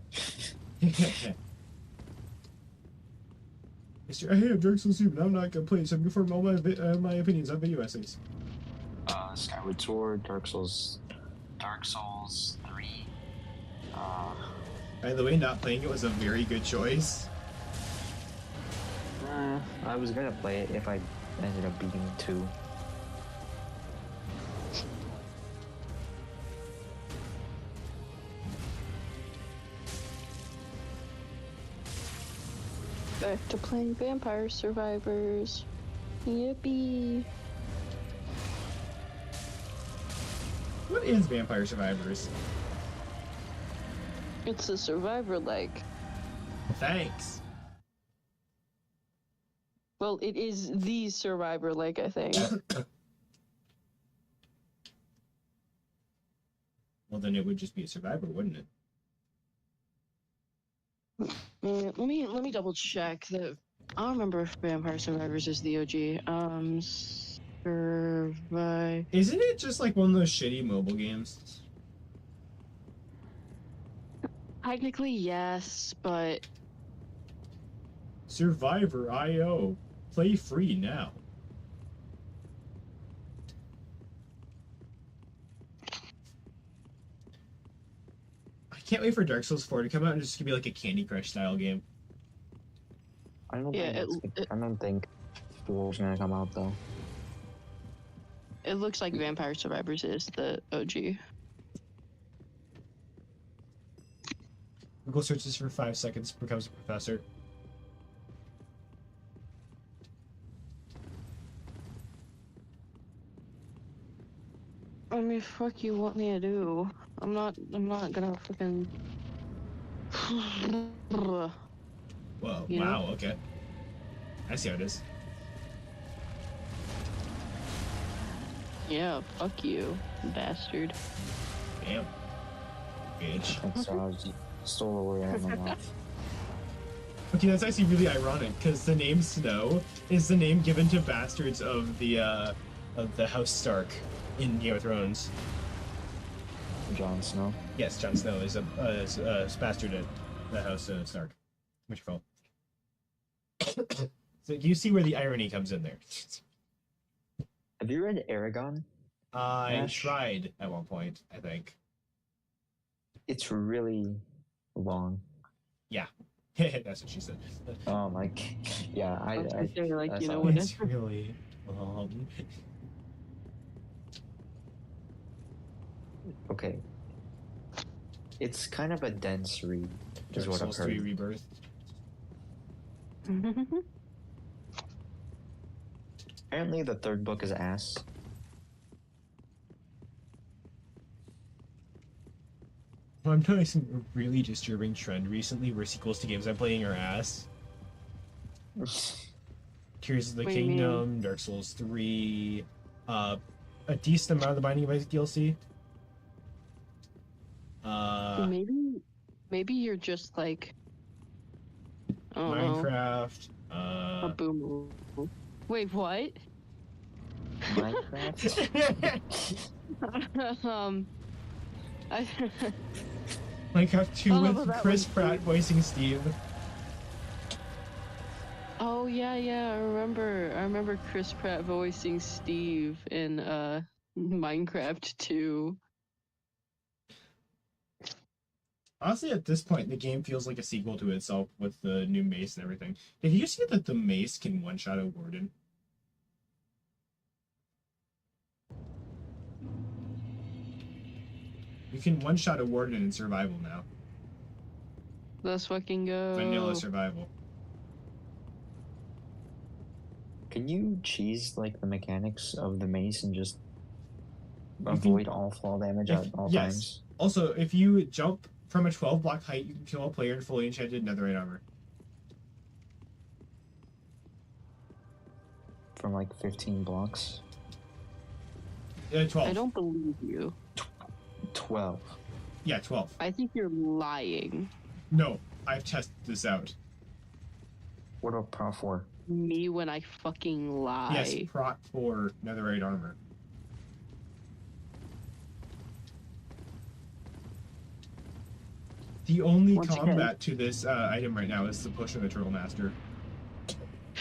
I have Dark Souls 2, but I'm not gonna play it, so I'm gonna form all my opinions on video essays. Skyward Sword, Dark Souls 3. By the way, not playing it was a very good choice. I was gonna play it if I ended up beating 2. Back to playing Vampire Survivors. Yippee. What is Vampire Survivors? It's a survivor-like. Thanks. Well, it is the survivor-like, I think. Well, then it would just be a Survivor, wouldn't it? Let me double check that. I don't remember if Vampire Survivors is the OG. Survive. Isn't it just like one of those shitty mobile games? Technically, yes, but Survivor IO. Play free now. I can't wait for Dark Souls 4 to come out and just be like a Candy Crush style game. I don't Yeah, think 4's gonna come out though. it looks like Vampire Survivors is the OG. Google searches for 5 seconds, becomes a professor. I mean, fuck you want me to do? I'm not gonna fucking. Whoa, You wow, okay. I see how it is. Yeah, fuck you, bastard. Damn. Bitch. And so I was stole away on the mouth. Okay, that's actually really ironic because the name Snow is the name given to bastards of the House Stark in Game of Thrones. Jon Snow. Yes, Jon Snow is a bastard at the House Stark. What's your fault? So you see where the irony comes in there. Have you read Aragon? I Ash? tried at one point, I think. It's really long. Yeah. That's what she said. Yeah, I was gonna say, like, that's you know, how- when It's really long. Okay. It's kind of a dense read, is Dark what I've Souls 3 heard. Rebirth. Apparently, the third book is ass. Well, I'm noticing a really disturbing trend recently where sequels to games I'm playing are ass. Tears of the What do you mean? Kingdom, Dark Souls 3, a decent amount of the Binding of Isaac DLC. maybe you're just like, I don't know, Minecraft, a boomer. Wait, what? Minecraft? I, Minecraft 2 All with of that Chris was Pratt weird. voicing Steve. oh yeah, I remember Chris Pratt voicing Steve in Minecraft 2. Honestly, at this point, the game feels like a sequel to itself with the new mace and everything. Did you see that the mace can one-shot a warden? You can one-shot a warden in survival now. Let's fucking go. Vanilla survival. Can you cheese like the mechanics of the mace and just can- avoid all fall damage at all yes. times? Also, if you jump from a 12-block height, you can kill a player in fully enchanted netherite armor. From like 15 blocks? 12. I don't believe you. 12. Yeah, 12. I think you're lying. No, I've tested this out. What about Pro 4? Me when I fucking lie. Yes, prot for netherite armor. The only Once again- combat to this item right now is the push of the Turtle Master.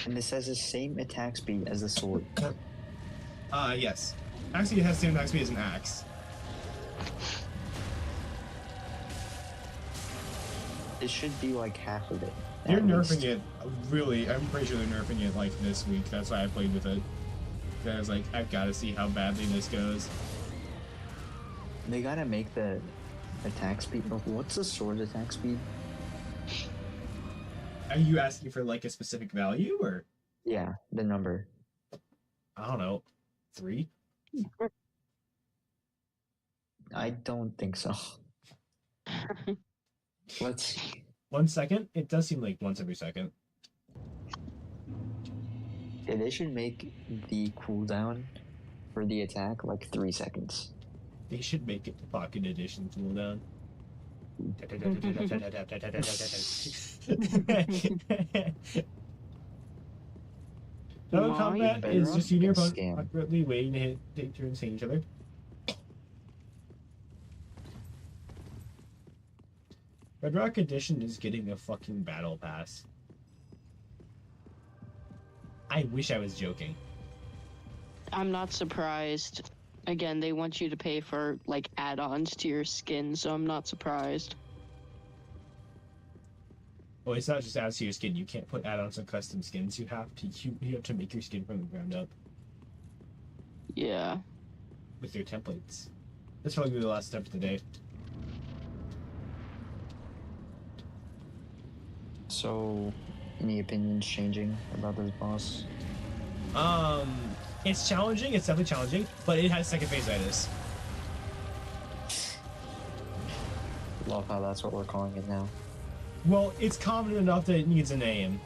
And this has the same attack speed as the sword. Yes. Actually, it has the same attack speed as an axe. It should be like half of it. They're at nerfing least. it, really. I'm pretty sure they're nerfing it like this week. That's why I played with it. I was like, I've got to see how badly this goes. They gotta make the attack speed. What's the sword attack speed? Are you asking for like a specific value or? Yeah, the number. I don't know. 3? I don't think so. Let's see. 1 second? It does seem like once every second. Yeah, they should make the cooldown for the attack like 3 seconds. They should make it the Pocket Edition cooldown. No Why? combat Better is off just you and your being opponent scammed. awkwardly waiting to take turns hitting each other. Bedrock Edition is getting a fucking battle pass. I wish I was joking. I'm not surprised. Again, they want you to pay for like add-ons to your skin, so I'm not surprised. Well, it's not just adds to your skin. You can't put add-ons on custom skins. You have to make your skin from the ground up Yeah. with your templates. That's probably gonna be the last step of the day. So, any opinions changing about this boss? It's challenging. It's definitely challenging, but it has second phase-itis. Love how that's what we're calling it now. Well, it's common enough that it needs a name.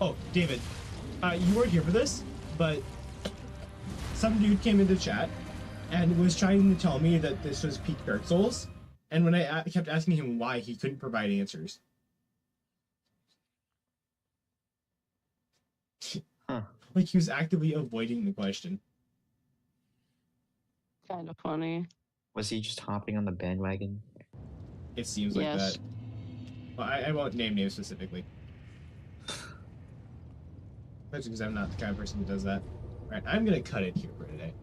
Oh, David, you weren't here for this, but some dude came into chat and was trying to tell me that this was peak Dark Souls, and when I kept asking him why, he couldn't provide answers. Huh. Like he was actively avoiding the question. Kind of funny. Was he just hopping on the bandwagon? It seems like Yes. that. Well, I won't name names specifically. Especially because I'm not the kind of person who does that. Alright, I'm gonna cut it here for today.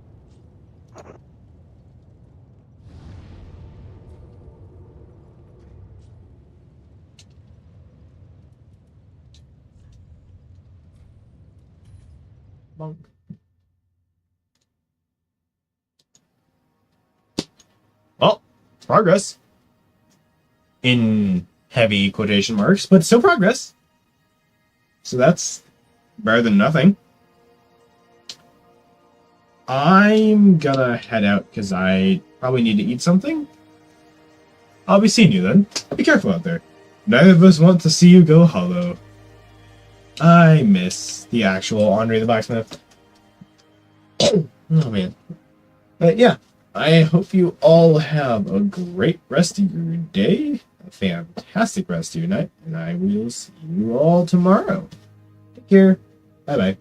Bonk. Well, progress. In heavy quotation marks, but still progress. So that's better than nothing. I'm gonna head out because I probably need to eat something. I'll be seeing you then. Be careful out there. Neither of us want to see you go hollow. I miss the actual Andre the Blacksmith. Oh man. But yeah, I hope you all have a great rest of your day, a fantastic rest of your night, and I will see you all tomorrow. Take care. Bye bye.